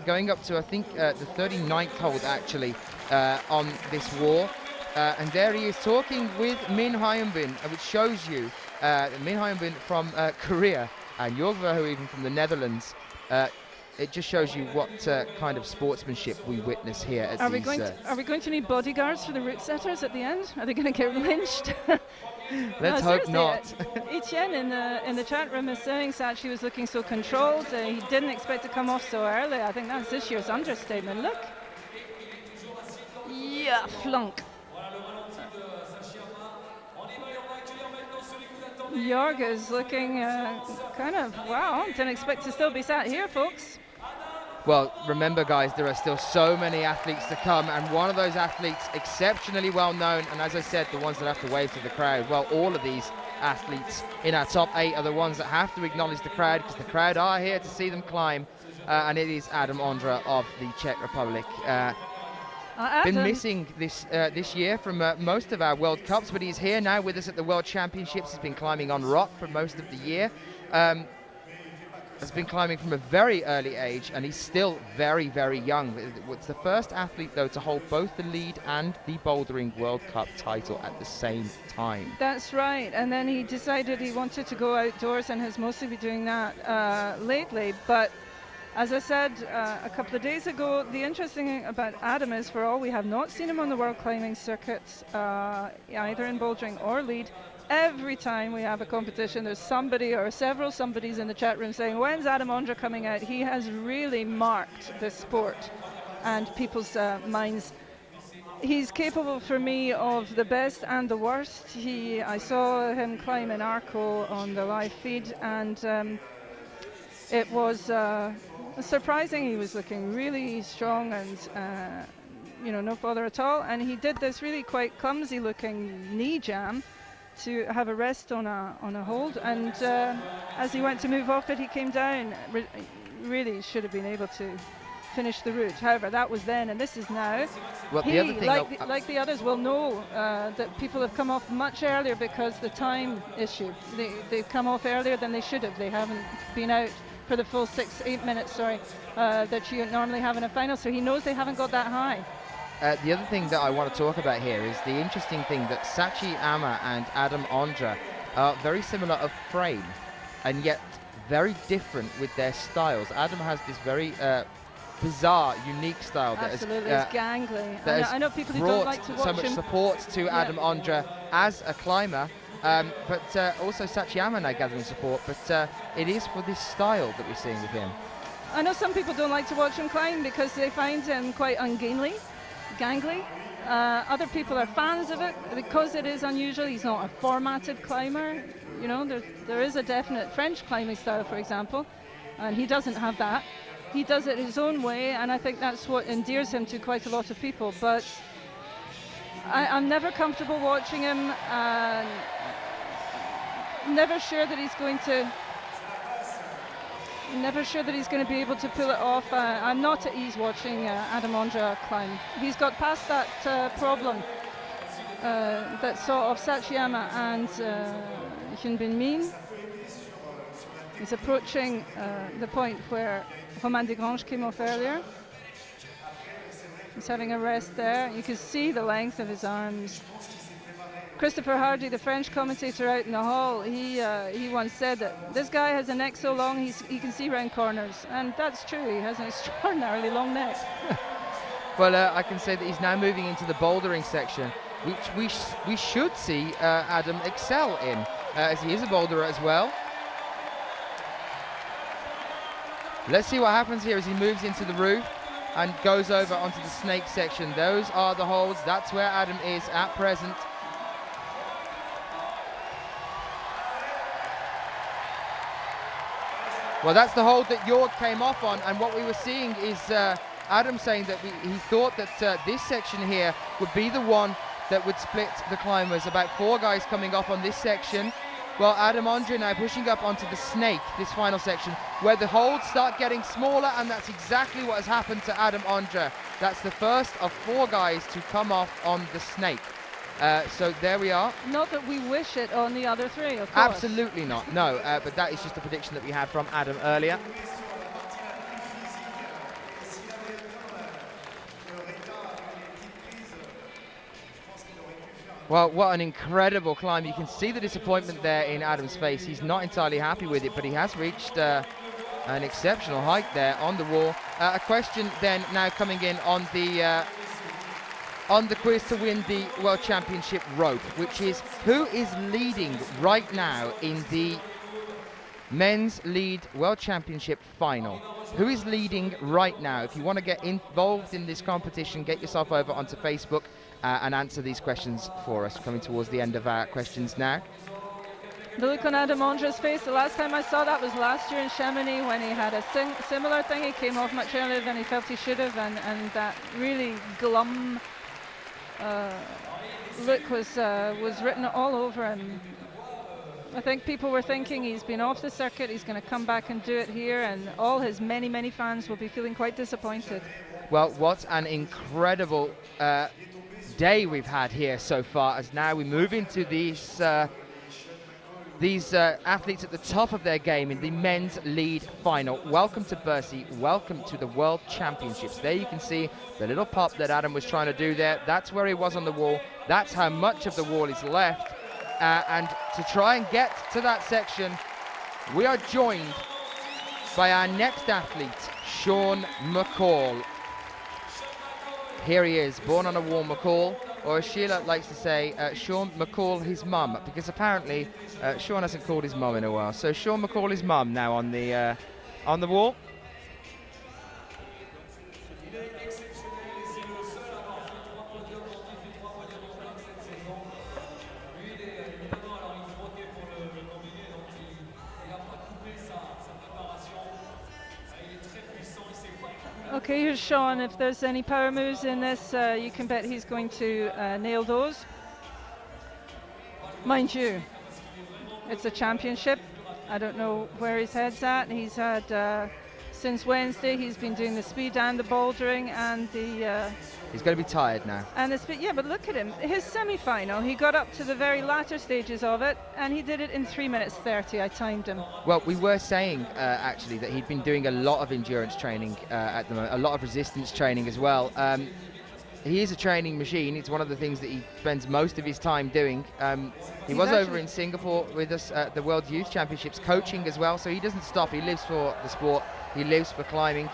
going up to, I think, the 39th hold, actually, on this wall. And there he is talking with Min Hyunbin, which shows you Min Hyunbin from Korea and Jörg Vo even from the Netherlands. It just shows you what kind of sportsmanship we witness here at are we going to need bodyguards for the route setters at the end? Are they going to get lynched? Let's hope not. Etienne in the chat room is saying Sachi was looking so controlled. He didn't expect to come off so early. I think that's this year's understatement. Look. Yeah, flunk. Jörg is looking kind of, wow, didn't expect to still be sat here, folks. Well, remember, guys, there are still so many athletes to come, and one of those athletes exceptionally well known, and as I said, the ones that have to wave to the crowd. Well, all of these athletes in our top 8 are the ones that have to acknowledge the crowd, because the crowd are here to see them climb, and it is Adam Ondra of the Czech Republic. Been missing this year from most of our World Cups, but he's here now with us at the World Championships. He's been climbing on rock for most of the year. Has been climbing from a very early age, and he's still very, very young. It's the first athlete, though, to hold both the lead and the bouldering World Cup title at the same time. That's right, and then he decided he wanted to go outdoors and has mostly been doing that lately. But as I said a couple of days ago, the interesting thing about Adam is, for all we have not seen him on the world climbing circuits, either in bouldering or lead, every time we have a competition, there's somebody or several somebodies in the chat room saying, when's Adam Ondra coming out? He has really marked this sport and people's minds. He's capable, for me, of the best and the worst. I saw him climb in Arco on the live feed, and it was surprising. He was looking really strong and no bother at all. And he did this really quite clumsy looking knee jam to have a rest on a hold, and as he went to move off it, he came down. Really should have been able to finish the route. However, that was then, and this is now. Well, he, the other thing like the others, will know that people have come off much earlier because the time issue. They've come off earlier than they should have. They haven't been out for the full 8 minutes, that you normally have in a final, so he knows they haven't got that high. The other thing that I want to talk about here is the interesting thing that Sachiyama and Adam Ondra are very similar of frame, and yet very different with their styles. Adam has this very bizarre, unique style that absolutely is gangly. That I know people who don't like to watch so much him. Support to Adam Ondra as a climber, but also Sachiyama now gathering support. But it is for this style that we're seeing with him. I know some people don't like to watch him climb because they find him quite ungainly. gangly. Other people are fans of it because it is unusual. He's not a formatted climber. You know, there is a definite French climbing style, for example, and he doesn't have that. He does it his own way, and I think that's what endears him to quite a lot of people. But I'm never comfortable watching him. Never sure that he's going to. Never sure that he's going to be able to pull it off. I'm not at ease watching Adam Ondra climb. He's got past that problem that saw off Sachiyama and Hyun-Bin Min. He's approaching the point where Romain Desgranges came off earlier. He's having a rest there. You can see the length of his arms. Christopher Hardy, the French commentator out in the hall, he once said that this guy has a neck so long he can see round corners, and that's true. He has an extraordinarily long neck. Well, I can say that he's now moving into the bouldering section, which we should see Adam excel in, as he is a boulderer as well. Let's see what happens here as he moves into the roof and goes over onto the snake section. Those are the holds. That's where Adam is at present. Well, that's the hold that Jörg came off on, and what we were seeing is Adam saying that he thought that this section here would be the one that would split the climbers. About 4 guys coming off on this section. Well, Adam Ondra now pushing up onto the snake, this final section, where the holds start getting smaller, and that's exactly what has happened to Adam Ondra. That's the first of 4 guys to come off on the snake. So there we are. Not that we wish it on the other 3, of course. Absolutely not, no. But that is just a prediction that we had from Adam earlier. Well, what an incredible climb. You can see the disappointment there in Adam's face. He's not entirely happy with it, but he has reached an exceptional height there on the wall. A question then now coming in on the quiz to win the World Championship rope, which is who is leading right now in the men's lead World Championship final. Who is leading right now? If you want to get involved in this competition, get yourself over onto Facebook and answer these questions for us. Coming towards the end of our questions now. The look on Adam Ondra's face, the last time I saw that was last year in Chamonix when he had a similar thing. He came off much earlier than he felt he should have, and that really glum look was written all over him. I think people were thinking he's been off the circuit, he's going to come back and do it here, and all his many fans will be feeling quite disappointed. Well, what an incredible day we've had here so far, as now we move into these athletes at the top of their game in the men's lead final. Welcome to Bercy, welcome to the World Championships. There you can see the little pop that Adam was trying to do there. That's where he was on the wall. That's how much of the wall is left. And to try and get to that section, we are joined by our next athlete, Sean McCall. Here he is, born on a wall, McCall, or as Sheila likes to say, Sean McCall his mum, because apparently Sean hasn't called his mum in a while. So Sean McCall his mum now on the wall. Okay, here's Sean. If there's any power moves in this, you can bet he's going to nail those. Mind you, it's a championship. I don't know where his head's at. He's had, since Wednesday, he's been doing the speed and the bouldering and the... He's going to be tired now. And the speed, yeah, but look at him. His semi-final, he got up to the very latter stages of it, and he did it in 3 minutes 30. I timed him. Well, we were saying, actually, that he'd been doing a lot of endurance training at the moment, a lot of resistance training as well. He is a training machine. It's one of the things that he spends most of his time doing. He was over in Singapore with us at the World Youth Championships coaching as well, so he doesn't stop. He lives for the sport. He lives for climbing.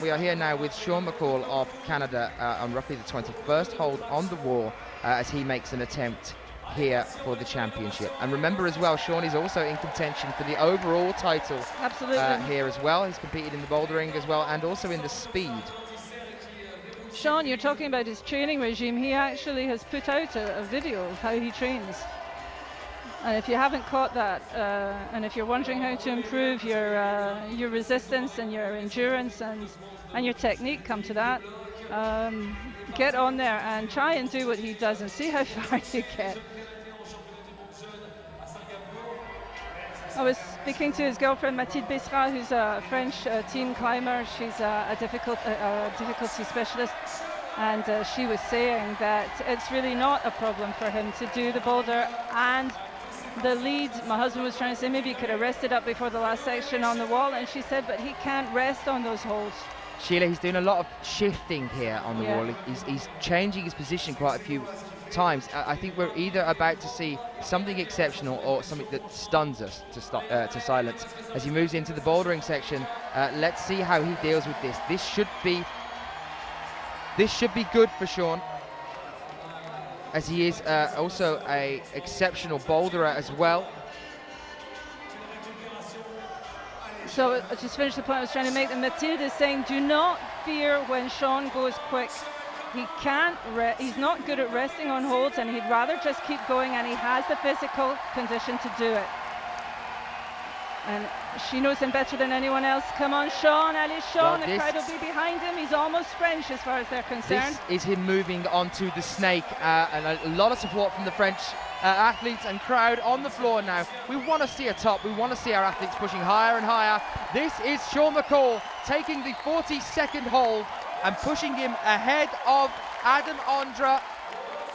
We are here now with Sean McCall of Canada on roughly the 21st hold on the wall as he makes an attempt here for the championship. And remember as well, Sean is also in contention for the overall title. Absolutely. Here as well. He's competed in the bouldering as well and also in the speed. Sean, you're talking about his training regime. He actually has put out a video of how he trains. And if you haven't caught that, and if you're wondering how to improve your resistance and your endurance and your technique, come to that. Get on there and try and do what he does and see how far you get. I was speaking to his girlfriend Mathilde Bessera, who's a French teen climber. She's a difficulty specialist, and she was saying that it's really not a problem for him to do the boulder and the lead. My husband was trying to say maybe he could have rested up before the last section on the wall, and she said, but he can't rest on those holds. Sheila, he's doing a lot of shifting here on the wall. He's changing his position quite a few times. I think we're either about to see something exceptional or something that stuns us to silence as he moves into the bouldering section. Let's see how he deals with this. This should be good for Sean, as he is also a exceptional boulderer as well. So I just finished the point I was trying to make. And Mathilde is saying, do not fear when Sean goes quick. He can't, he's not good at resting on holds, and he'd rather just keep going, and he has the physical condition to do it. And she knows him better than anyone else. Come on, Sean, allez, Sean, the crowd will be behind him. He's almost French as far as they're concerned. This is him moving onto the snake, and a lot of support from the French athletes and crowd on the floor now. We want to see a top. We want to see our athletes pushing higher and higher. This is Sean McCall taking the 42nd hold and pushing him ahead of Adam Ondra.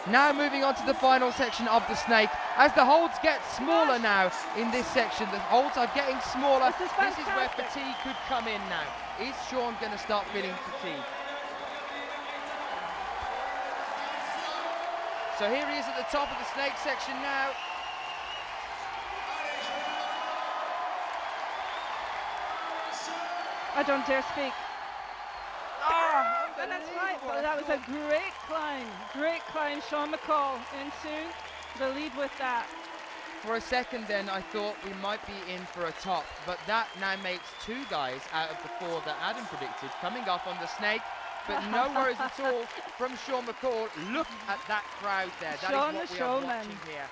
Now moving on to the final section of the snake. As the holds get smaller now in this section, the holds are getting smaller. This is where fatigue could come in now. Is Sean going to start feeling fatigue? So here he is at the top of the snake section now. I don't dare speak. And that's right. That was a great climb, Sean McCall into the lead with that. For a second then I thought we might be in for a top, but that now makes two guys out of the four that Adam predicted coming off on the snake. But no worries at all from Sean McCall. Look at that crowd there. That Sean is what we are watching here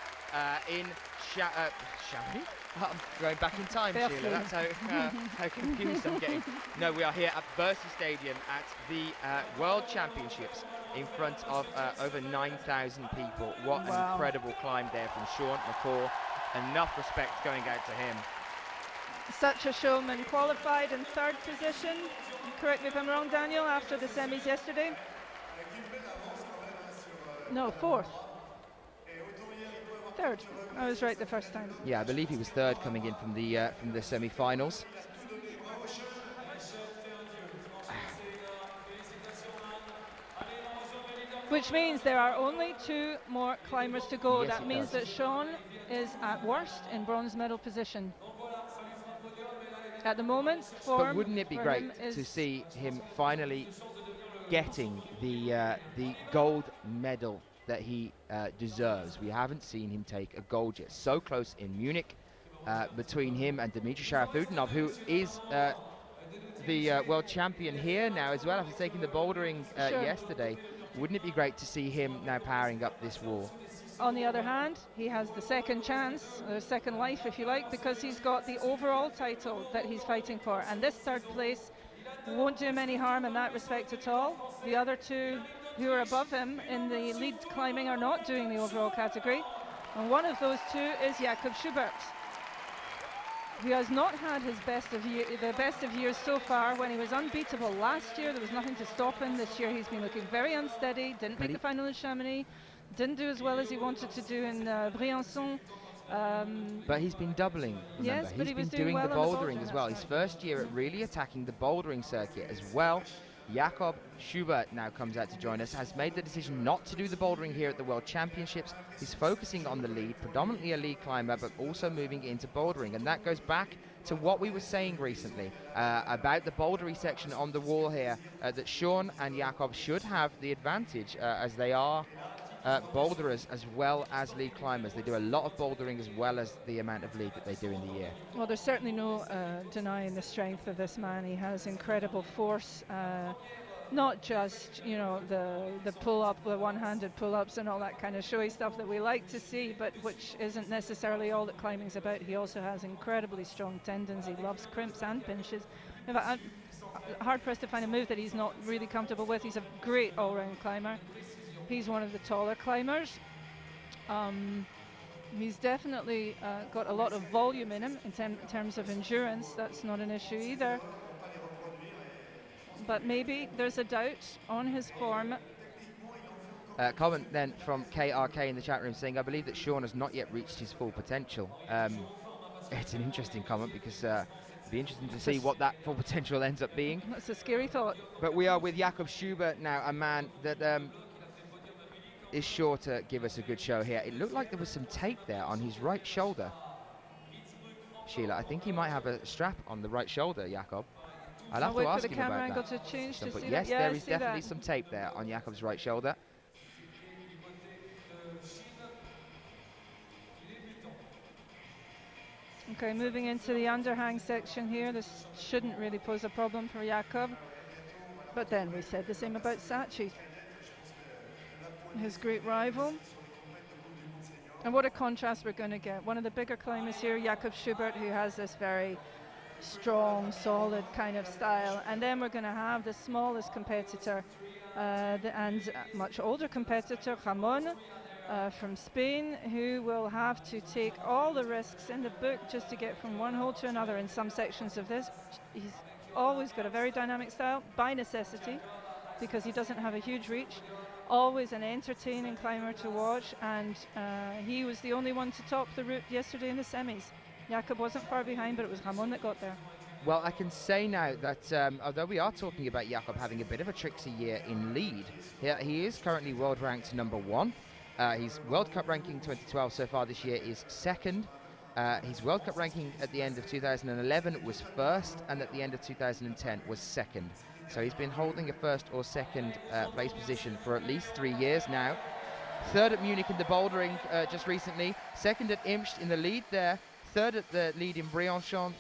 in Chamonix. I'm going back in time, Sheila. That's how confused I'm getting. No, we are here at Bercy Stadium at the World Championships in front of over 9,000 people. What an incredible climb there from Sean McCall. Enough respect going out to him. Such a showman. Qualified in third position. Correct me if I'm wrong, Daniel, after the semis yesterday. No, fourth. Third. I was right the first time. Yeah, I believe he was third coming in from the semi-finals. Which means there are only two more climbers to go. Yes, that means that Sean is at worst in bronze medal position. At the moment, but wouldn't it be great to see him finally getting the gold medal that he deserves? We haven't seen him take a gold yet. So close in Munich between him and Dmitry Sharafutdinov, who is the world champion here now as well after taking the bouldering yesterday. Wouldn't it be great to see him now powering up this wall? On the other hand, he has the second chance, or second life if you like, because he's got the overall title that he's fighting for, and this third place won't do him any harm in that respect at all. The other two who are above him in the lead climbing are not doing the overall category, and one of those two is Jakob Schubert, who has not had his the best of years so far. When he was unbeatable last year, there was nothing to stop him. This year he's been looking very unsteady, didn't make the final in Chamonix, didn't do as well as he wanted to do in Briançon. But he's been doubling, remember. Yes, but he's he was been doing well the bouldering as well. His first year at really attacking the bouldering circuit as well. Jakob Schubert now comes out to join us, has made the decision not to do the bouldering here at the World Championships. He's focusing on the lead, predominantly a lead climber, but also moving into bouldering. And that goes back to what we were saying recently about the bouldery section on the wall here, that Sean and Jakob should have the advantage as they are boulderers as well as lead climbers. They do a lot of bouldering as well as the amount of lead that they do in the year. Well, there's certainly no denying the strength of this man. He has incredible force. not just, you know, the pull-up, the one-handed pull-ups and all that kind of showy stuff that we like to see, but which isn't necessarily all that climbing's about. He also has incredibly strong tendons. He loves crimps and pinches. In fact, I'm hard-pressed to find a move that he's not really comfortable with. He's a great all-round climber. He's one of the taller climbers. He's definitely got a lot of volume in him in terms of endurance. That's not an issue either. But maybe there's a doubt on his form. Comment then from KRK in the chat room saying, I believe that Sean has not yet reached his full potential. It's an interesting comment because it'd be interesting to see what that full potential ends up being. That's a scary thought. But we are with Jakob Schubert now, a man that is sure to give us a good show here. It looked like there was some tape there on his right shoulder. Sheila, I think he might have a strap on the right shoulder, Jakob. I'll have to ask him about that. Wait for the camera angle to change to see yes, that. there is definitely some tape there on Jakob's right shoulder. Okay, moving into the underhang section here. This shouldn't really pose a problem for Jakob. But then we said the same about Sachi, his great rival. And what a contrast we're going to get. One of the bigger climbers here, Jakob Schubert, who has this very strong, solid kind of style. And then we're going to have the smallest competitor and much older competitor, Ramon, from Spain, who will have to take all the risks in the book just to get from one hole to another in some sections of this. He's always got a very dynamic style, by necessity, because he doesn't have a huge reach. Always an entertaining climber to watch, and he was the only one to top the route yesterday in the semis. Jakob wasn't far behind, but it was Ramon that got there. Well, I can say now that although we are talking about Jakob having a bit of a tricksy year in lead, he is currently world ranked #1. His World Cup ranking 2012 so far this year is 2nd. His World Cup ranking at the end of 2011 was 1st, and at the end of 2010 was 2nd. So he's been holding a 1st or 2nd place position for at least 3 years now. 3rd at Munich in the bouldering just recently. 2nd at Imst in the lead there. 3rd at the lead in Briançon.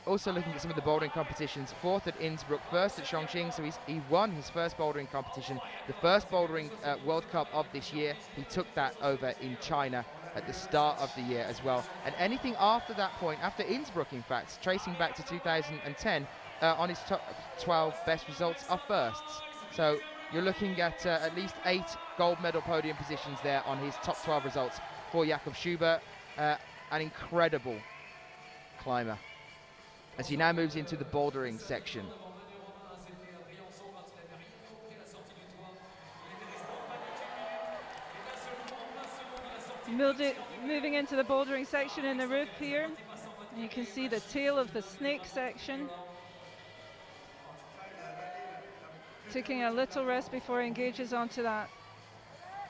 Also looking at some of the bouldering competitions. 4th at Innsbruck, 1st at Chongqing. So he won his first bouldering competition. The first bouldering World Cup of this year. He took that over in China at the start of the year as well. And anything after that point, after Innsbruck in fact, tracing back to 2010, on his top 12 best results are firsts. So you're looking at least 8 gold medal podium positions there on his top 12 results for Jakob Schubert. An incredible climber as he now moves into the bouldering section. Moving into the bouldering section in the roof here, and you can see the tail of the snake section. Taking a little rest before he engages onto that.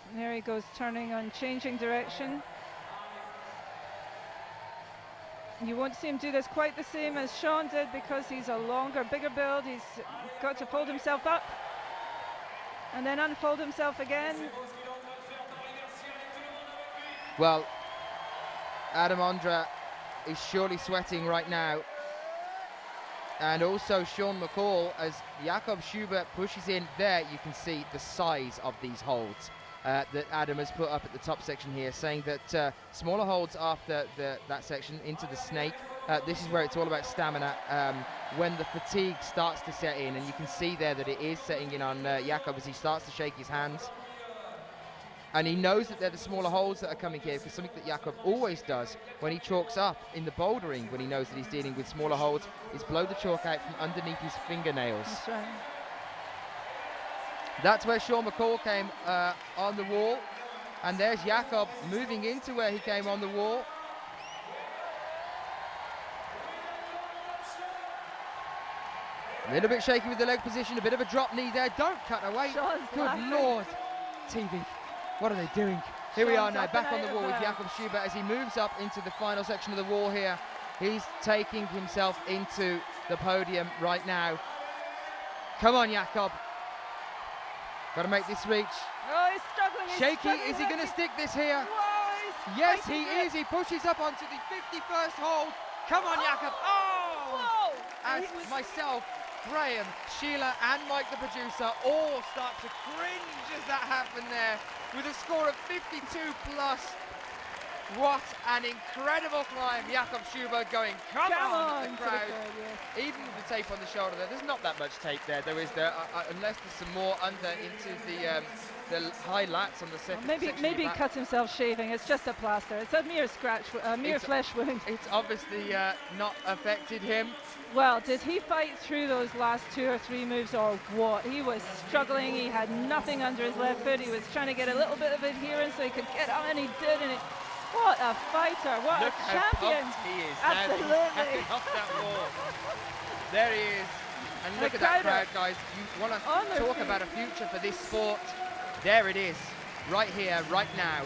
And there he goes, turning and changing direction. You won't see him do this quite the same as Sean did because he's a longer, bigger build. He's got to fold himself up and then unfold himself again. Well, Adam Ondra is surely sweating right now. And also Sean McCall, as Jakob Schubert pushes in there, you can see the size of these holds that Adam has put up at the top section here, saying that smaller holds after that section into the snake. This is where it's all about stamina when the fatigue starts to set in, and you can see there that it is setting in on Jakob as he starts to shake his hands. And he knows that they're the smaller holds that are coming here, because something that Jakob always does when he chalks up in the bouldering, when he knows that he's dealing with smaller holds, is blow the chalk out from underneath his fingernails. That's right. That's where Sean McCall came on the wall. And there's Jakob moving into where he came on the wall. A little bit shaky with the leg position, a bit of a drop knee there. Don't cut away. Sean's Good laughing. Lord. TV, what are they doing? Here we are now, back on the wall with Jakob Schubert as he moves up into the final section of the wall here. He's taking himself into the podium right now. Come on, Jakob. Got to make this reach. Oh, he's struggling. Shaky, is he going to stick this here? Whoa, Yes, he is. He pushes up onto the 51st hold. Come on, Jakob. Oh! Whoa! As myself, Graham, Sheila and Mike the producer all start to cringe as that happened there with a score of 52 plus. What an incredible climb. Jakob Schubert going, come on, the crowd. Even with the tape on the shoulder there's not that much tape there, though, is there? Unless there's some more under into the high lats on the second maybe he cut himself shaving. It's just a plaster. It's a mere scratch, a mere flesh wound. It's obviously not affected him. Well, did he fight through those last 2 or 3 moves or what? He was struggling. He had nothing under his left foot. He was trying to get a little bit of adherence so he could get on, and he did. And what a fighter! What Look a champion! How he is. Absolutely. Off that wall. There he is. And look at that crowd, guys. You want to talk about a future for this sport? There it is, right here, right now.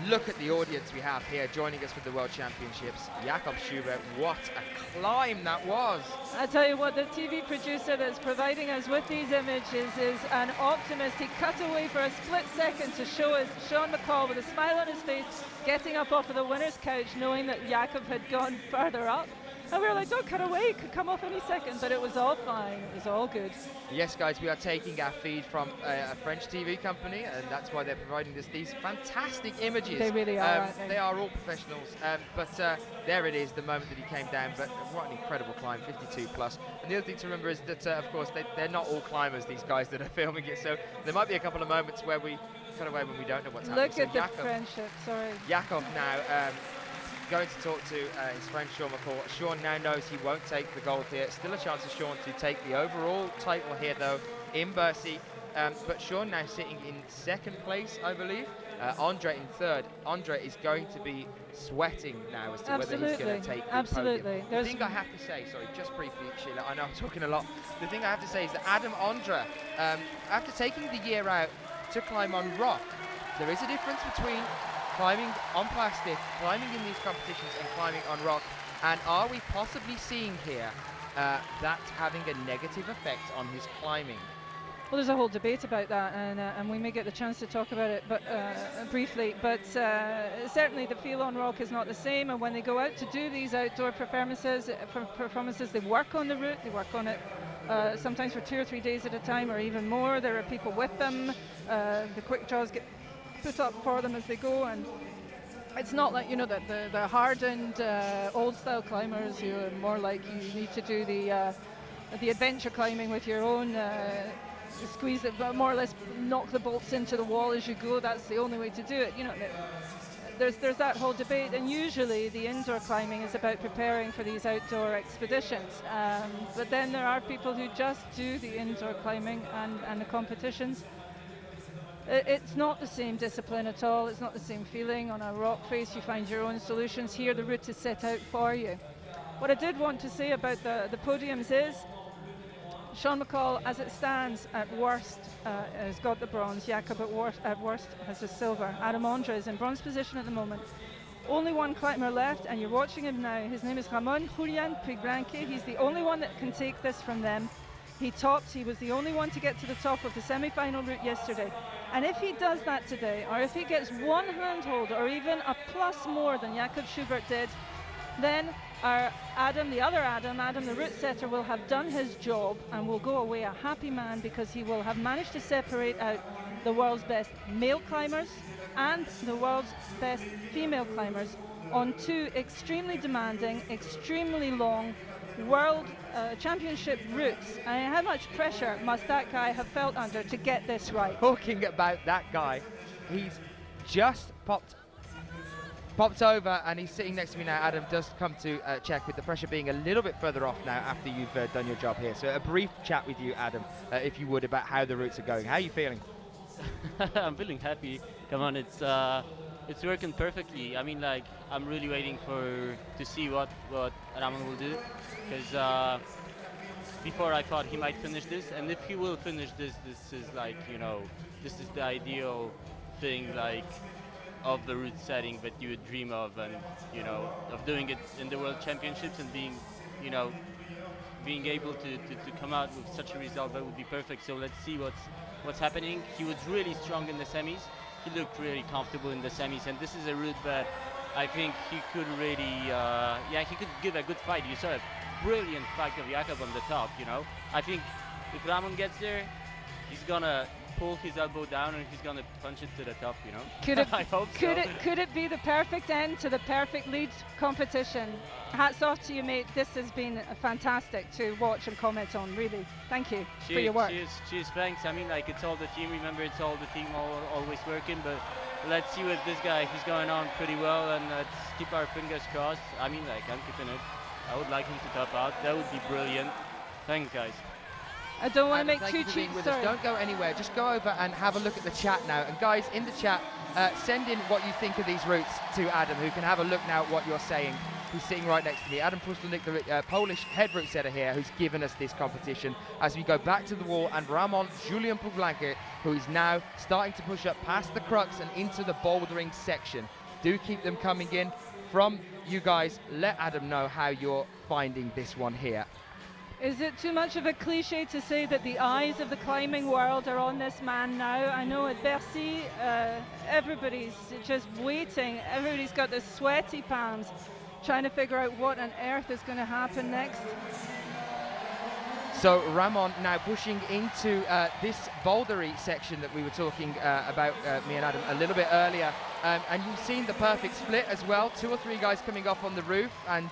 Look at the audience we have here joining us for the World Championships. Jakob Schubert, what a climb that was. I tell you what, the TV producer that's providing us with these images is an optimist. He cut away for a split second to show us Sean McCall with a smile on his face, getting up off of the winner's couch, knowing that Jakob had gone further up. And we were like, don't cut away, it could come off any second, but it was all fine, it was all good. Yes, guys, we are taking our feed from a French TV company, and that's why they're providing us these fantastic images. They really are, aren't they? They are all professionals, but there it is, the moment that he came down, but what an incredible climb, 52 plus. And the other thing to remember is that, of course, they're not all climbers, these guys that are filming it, so there might be a couple of moments where we cut away when we don't know what's happening. Look at the friendship, sorry. Jakob now, going to talk to his friend Sean McCall. Sean now knows he won't take the gold here. Still a chance for Sean to take the overall title here, though, in Bercy. But Sean now sitting in second place, I believe. Andre in third. Andre is going to be sweating now as to whether he's going to take the podium. The thing I have to say, sorry, just briefly, Sheila, I know I'm talking a lot. The thing I have to say is that Adam Ondra, after taking the year out to climb on rock, there is a difference between climbing on plastic, climbing in these competitions and climbing on rock. And are we possibly seeing here that having a negative effect on his climbing? Well, there's a whole debate about that, and we may get the chance to talk about it but briefly, but certainly the feel on rock is not the same, and when they go out to do these outdoor performances, they work on the route, they work on it sometimes for 2 or 3 days at a time or even more. There are people with them, the quick draws get put up for them as they go, and it's not like, you know, that the hardened old style climbers who are more like you need to do the adventure climbing with your own squeeze it, but more or less knock the bolts into the wall as you go. That's the only way to do it, you know. There's that whole debate, and usually the indoor climbing is about preparing for these outdoor expeditions, but then there are people who just do the indoor climbing and the competitions. It's not the same discipline at all. It's not the same feeling. On a rock face you find your own solutions. Here the route is set out for you. What I did want to say about the podiums is Sean McCall, as it stands, at worst has got the bronze. Jakob at worst has the silver. Adam Ondra is in bronze position at the moment. Only one climber left, and you're watching him now. His name is Ramon Julian Pigranque. He's the only one that can take this from them. He was the only one to get to the top of the semi-final route yesterday. And if he does that today, or if he gets one handhold or even a plus more than Jakob Schubert did, then our Adam, the other Adam the route setter, will have done his job and will go away a happy man, because he will have managed to separate out the world's best male climbers and the world's best female climbers on 2 extremely demanding, extremely long World Championship routes. And how much pressure must that guy have felt under to get this right? Talking about that guy, he's just popped over and he's sitting next to me now. Adam does come to check, with the pressure being a little bit further off now after you've done your job here. So a brief chat with you, Adam, if you would, about how the routes are going. How are you feeling? I'm feeling happy. Come on, it's working perfectly. I mean, like, I'm really waiting to see what Ramon will do, because before I thought he might finish this, and if he will finish this is like, you know, this is the ideal thing, like, of the route setting that you would dream of, and, you know, of doing it in the World Championships and being, you know, being able to come out with such a result. That would be perfect. So let's see what's happening. He was really strong in the semis. He looked really comfortable in the semis, and this is a route that I think he could really, he could give a good fight. You saw it. brilliant fight of Jakob on the top, you know. I think if Ramon gets there, he's gonna pull his elbow down and he's gonna punch it to the top, you know. Could it, I hope could so. could it be the perfect end to the perfect lead competition? Hats off to you, mate. This has been fantastic to watch and comment on, really. Thank you for your work. Cheers, thanks. I mean, like, it's all the team. Remember, it's all the team always working, but let's see with this guy. He's going on pretty well, and let's keep our fingers crossed. I mean, like, I'm keeping it. I would like him to top out. That would be brilliant. Thanks, guys. I don't want to make Thank too you for being cheap. with us. Don't go anywhere. Just go over and have a look at the chat now. And guys, in the chat, send in what you think of these routes to Adam, who can have a look now at what you're saying. He's sitting right next to me. Adam Pustelnik, the Polish head route setter here, who's given us this competition. As we go back to the wall, and Ramon Julian Puglanke, who is now starting to push up past the crux and into the bouldering section. Do keep them coming in. From you guys, let Adam know how you're finding this one here. Is it too much of a cliche to say that the eyes of the climbing world are on this man now? I know at Bercy, everybody's just waiting. Everybody's got their sweaty palms, trying to figure out what on earth is going to happen next. So Ramon now pushing into this bouldery section that we were talking about, me and Adam, a little bit earlier. And you've seen the perfect split as well. 2 or 3 guys coming off on the roof, and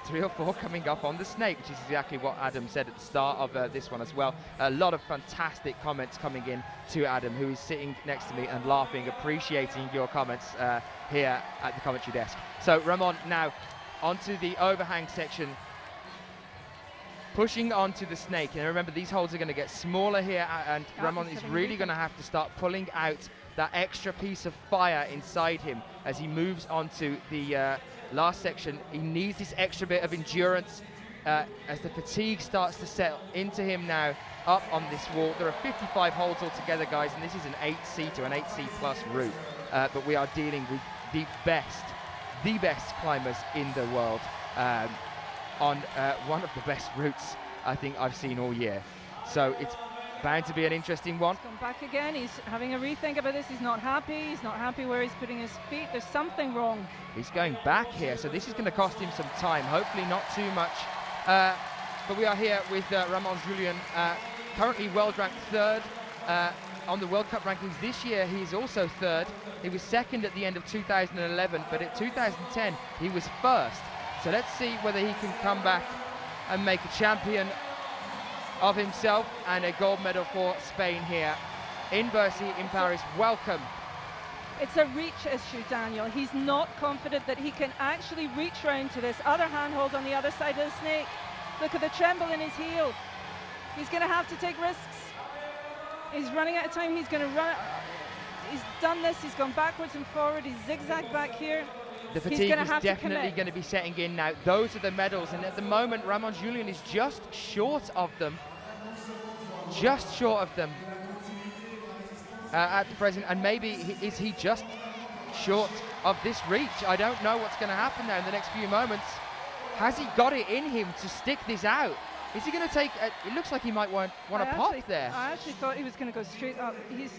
3 or 4 coming up on the snake, which is exactly what Adam said at the start of this one as well. A lot of fantastic comments coming in to Adam, who is sitting next to me and laughing, appreciating your comments here at the commentary desk. So Ramon now onto the overhang section, pushing onto the snake. And remember, these holes are going to get smaller here, and Ramon is really going to have to start pulling out that extra piece of fire inside him as he moves onto the last section. He needs this extra bit of endurance as the fatigue starts to settle into him now up on this wall. There are 55 holes altogether, guys, and this is an 8C to an 8C plus route. But we are dealing with the best climbers in the world on one of the best routes I think I've seen all year. So it's bound to be an interesting one. He's gone back again. He's having a rethink about this. He's not happy. He's not happy where he's putting his feet. There's something wrong. He's going back here, so this is going to cost him some time. Hopefully not too much. But we are here with Ramon Julian, currently world ranked 3rd on the World Cup rankings this year. He's also 3rd. He was 2nd at the end of 2011, but at 2010 he was 1st. So let's see whether he can come back and make a champion of himself and a gold medal for Spain here in Bercy in Paris. Welcome. It's a reach issue, Daniel. He's not confident that he can actually reach round to this other handhold on the other side of the snake. Look at the tremble in his heel. He's going to have to take risks. He's running out of time. He's going to run. He's done this. He's gone backwards and forward. He's zigzagged back here. The fatigue is definitely going to be setting in now. Those are the medals, and at the moment Ramon Julian is just short of them. Just short of them at the present, and maybe is he just short of this reach? I don't know what's going to happen now in the next few moments. Has he got it in him to stick this out? Is he going to take it looks like he might want to pop there. I actually thought he was going to go straight up. He's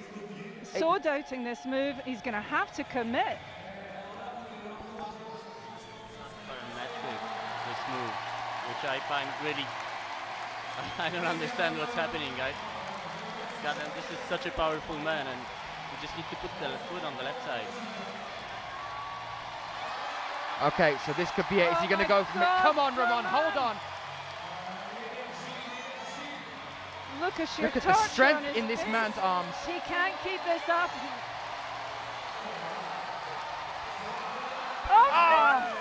so doubting this move. He's going to have to commit. This move, which I find really, I don't understand what's happening, guys. God, and this is such a powerful man, and you just need to put the foot on the left side. Okay, so this could be it. Is he going to go from it? Come on, Ramon, hold on. Look at the strength in this man's arms. He can't keep this up. Oh!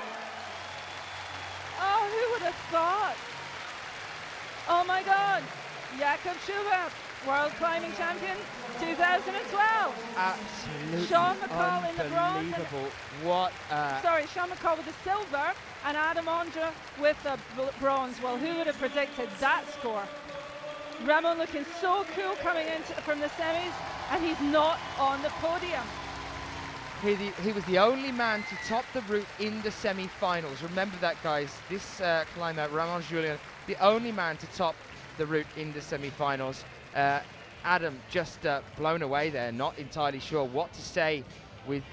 Oh, who would have thought? Oh my God, Jakob Schubert, world climbing champion 2012. Absolutely Sean McCall in the bronze. What? Sorry, Sean McCall with the silver and Adam Ondra with the bronze. Well, who would have predicted that score? Ramon looking so cool coming in from the semis, and he's not on the podium. He was the only man to top the route in the semi-finals. Remember that, guys. This climber, Ramon Julian, the only man to top the route in the semi-finals. Adam just blown away there, not entirely sure what to say with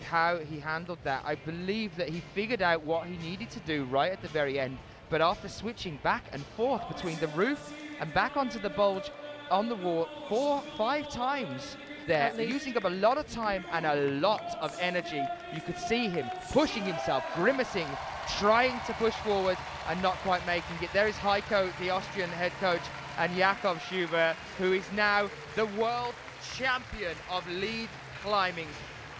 how he handled that. I believe that he figured out what he needed to do right at the very end but after switching back and forth between the roof and back onto the bulge on the wall 4-5 times there, using up a lot of time and a lot of energy. You could see him pushing himself, grimacing, trying to push forward and not quite making it. There is Heiko, the Austrian head coach, and Jakob Schubert, who is now the world champion of lead climbing.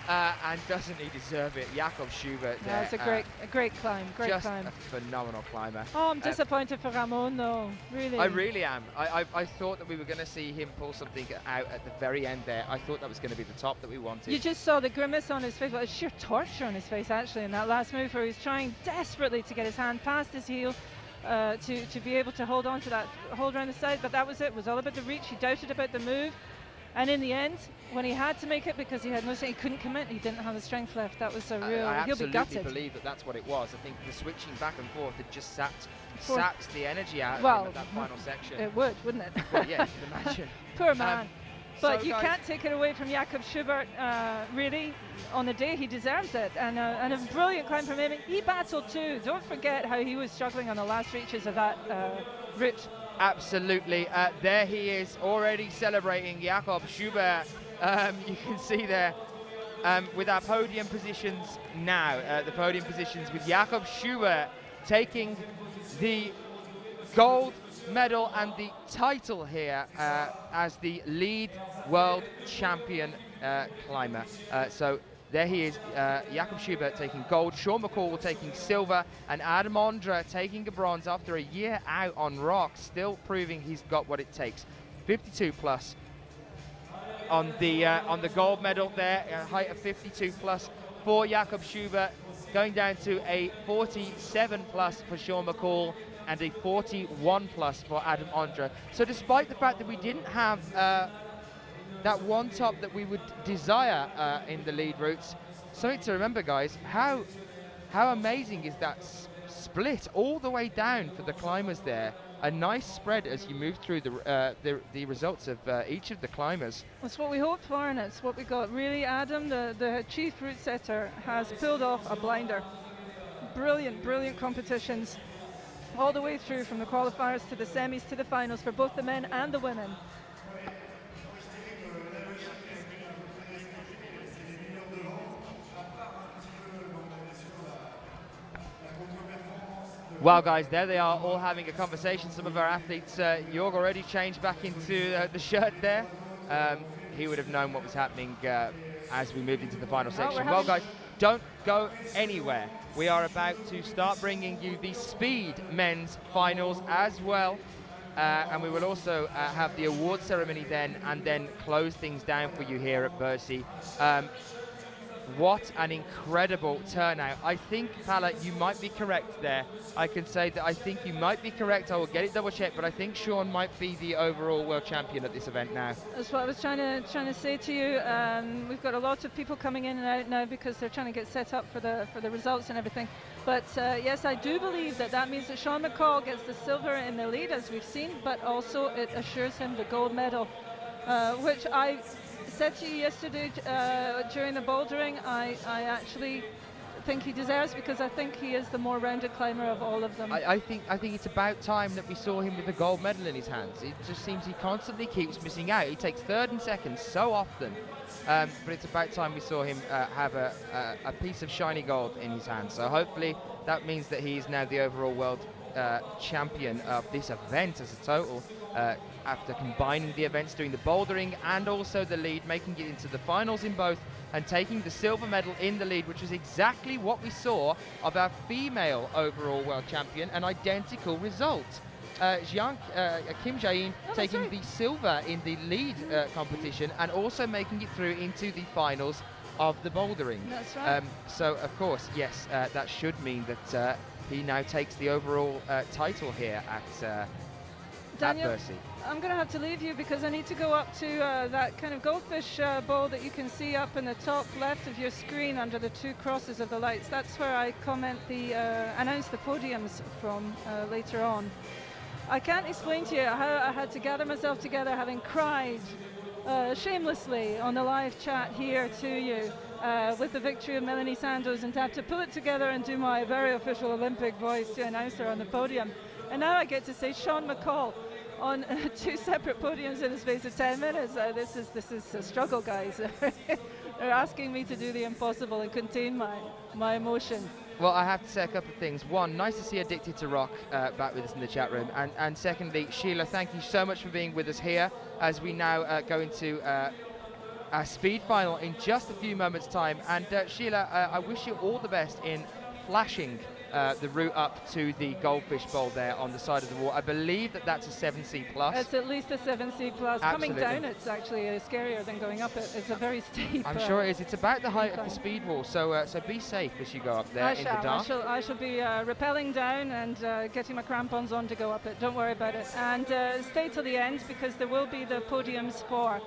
And doesn't he deserve it? Jakob Schubert there. That's a great climb, just climb. a phenomenal climber. Oh, I'm disappointed for Ramon though, really. I really am. I thought that we were going to see him pull something out at the very end there. I thought that was going to be the top that we wanted. You just saw the grimace on his face, well, sheer torture on his face actually in that last move where he was trying desperately to get his hand past his heel to be able to hold on to that hold around the side, but that was it. It was all about the reach. He doubted about the move. And in the end, when he had to make it because he had no strength, he couldn't commit, he didn't have the strength left. That was a real, he'll be gutted. I absolutely believe that that's what it was. I think the switching back and forth had just sapped the energy out of that final section. It would, wouldn't it? Well, yeah, you can imagine. Poor man. But so you can't take it away from Jakob Schubert, really. On the day, he deserves it. And a brilliant climb from him. He battled too. Don't forget how he was struggling on the last reaches of that route. Absolutely. There he is, already celebrating, Jakob Schubert. You can see there with our podium positions now, the podium positions with Jakob Schubert taking the gold medal and the title here as the lead world champion climber. So there he is, Jakob Schubert taking gold, Sean McCall taking silver, and Adam Ondra taking a bronze after a year out on rock, still proving he's got what it takes. 52 plus on the gold medal there, a height of 52 plus for Jakob Schubert, going down to a 47 plus for Sean McCall and a 41 plus for Adam Ondra. So despite the fact that we didn't have that one top that we would desire in the lead routes, something to remember, guys, how amazing is that split all the way down for the climbers there. A nice spread as you move through the results of each of the climbers. That's what we hoped for, and it's what we got. Really, Adam, the chief route setter, has pulled off a blinder. Brilliant competitions all the way through, from the qualifiers to the semis to the finals for both the men and the women. Well, guys, there they are, all having a conversation. Some of our athletes, Jorg already changed back into the shirt there. He would have known what was happening as we moved into the final section. Well, guys, don't go anywhere. We are about to start bringing you the speed men's finals as well. And we will also have the award ceremony then, and then close things down for you here at Bercy. What an incredible turnout. I think, Pala, you might be correct there. I can say that I think you might be correct. I will get it double checked, but I think Sean might be the overall world champion at this event now. That's what I was trying to say to you. We've got a lot of people coming in and out now because they're trying to get set up for the results and everything. But yes, I do believe that means that Sean McCall gets the silver in the lead, as we've seen, but also it assures him the gold medal, which I said to you yesterday during the bouldering, I actually think he deserves, because I think he is the more rounded climber of all of them. I think it's about time that we saw him with the gold medal in his hands. It just seems he constantly keeps missing out. He takes third and second so often, but it's about time we saw him have a piece of shiny gold in his hands. So hopefully that means that he is now the overall world champion of this event as a total, after combining the events, doing the bouldering and also the lead, making it into the finals in both and taking the silver medal in the lead, which was exactly what we saw of our female overall world champion, an identical result. Kim Jae-in taking the silver in the lead competition and also making it through into the finals of the bouldering. That's right. So of course, yes, that should mean that he now takes the overall title here at Daniel, Bercy. I'm going to have to leave you because I need to go up to that kind of goldfish bowl that you can see up in the top left of your screen under the two crosses of the lights. That's where I announce the podiums from later on. I can't explain to you how I had to gather myself together, having cried shamelessly on the live chat here to you with the victory of Melanie Sandoz, and to have to pull it together and do my very official Olympic voice to announce her on the podium. And now I get to say Sean McCall on 2 separate podiums in the space of 10 minutes. This is a struggle, guys. They're asking me to do the impossible and contain my emotion. Well, I have to say a couple of things. One, nice to see Addicted to Rock back with us in the chat room. And secondly, Sheila, thank you so much for being with us here as we now go into our speed final in just a few moments' time. And Sheila, I wish you all the best in flashing the route up to the Goldfish Bowl there on the side of the wall. I believe that's a 7C plus. It's at least a 7C plus. Absolutely. Coming down, it's actually scarier than going up it. It's a very steep. I'm sure it is. It's about the height of the speed wall, so be safe as you go up there in the dark. I shall be rappelling down and getting my crampons on to go up it. Don't worry about it. And stay till the end, because there will be the podiums for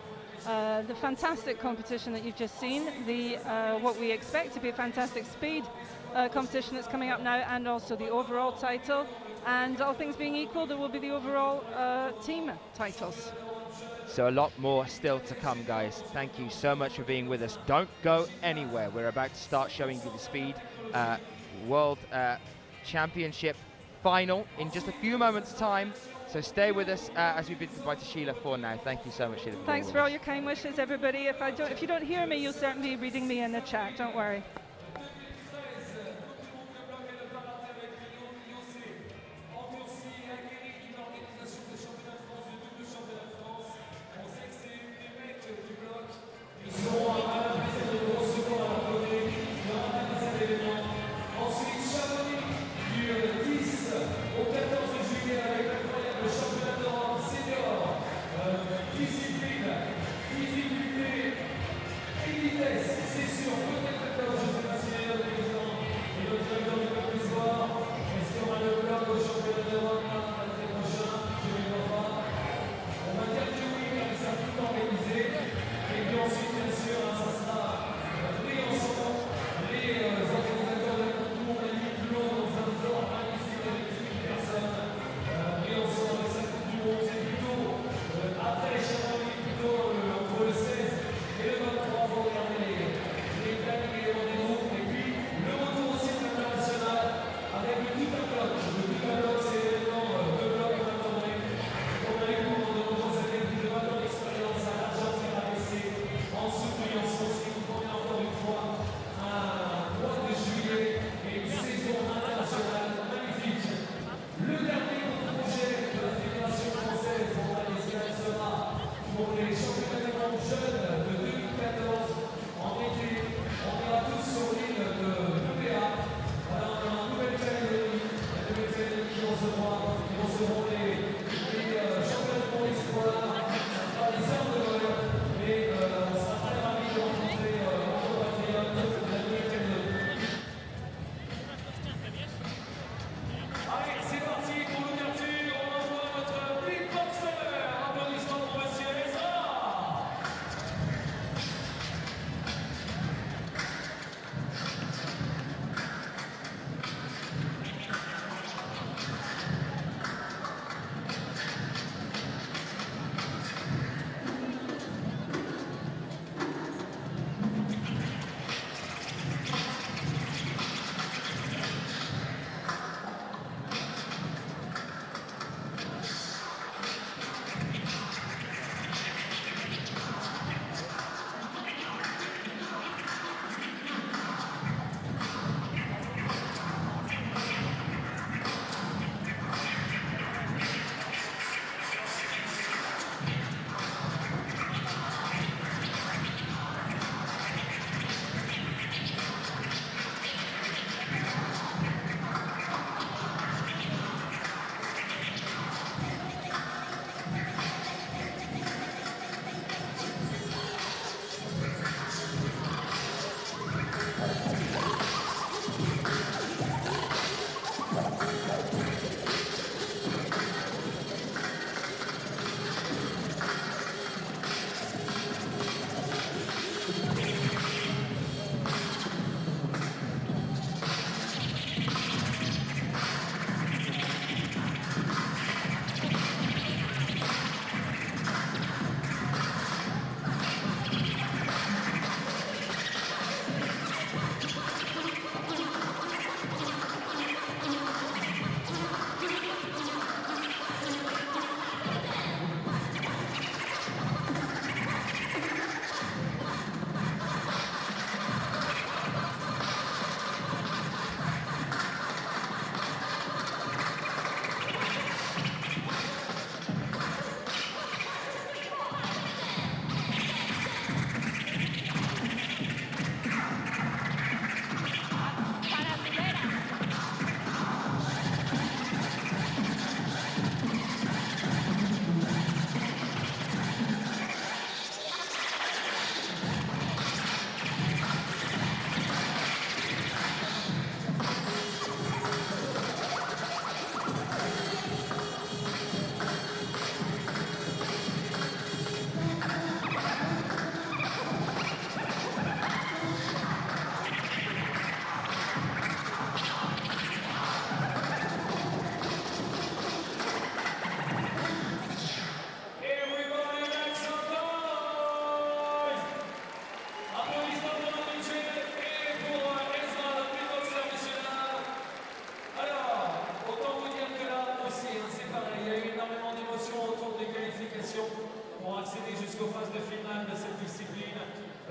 the fantastic competition that you've just seen, the what we expect to be a fantastic speed competition that's coming up now, and also the overall title. And all things being equal, there will be the overall team titles. So a lot more still to come, guys. Thank you so much for being with us. Don't go anywhere. We're about to start showing you the speed World Championship final in just a few moments' time. So stay with us as we bid goodbye to Sheila for now. Thank you so much, Sheila. Thanks for all your kind wishes, everybody. If you don't hear me, you'll certainly be reading me in the chat. Don't worry. C'est sûr, peut-être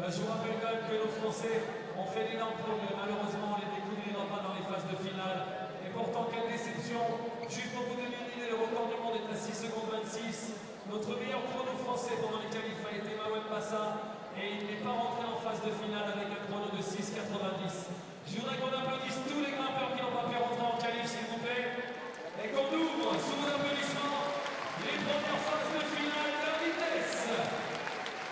Je vous rappelle quand même que nos Français ont fait d'énormes progrès. Malheureusement, on ne les découvrira pas dans les phases de finale. Et pourtant, quelle déception. Juste pour vous donner une idée, le record du monde est à 6 secondes 26. Notre meilleur chrono français pendant les qualifs a été Mawem Bassa. Et il n'est pas rentré en phase de finale avec un chrono de 6,90. Je voudrais qu'on applaudisse tous les grimpeurs qui n'ont pas pu rentrer en qualif, s'il vous plaît. Et qu'on ouvre, sous vos applaudissements, les premières phases de finale de la vitesse.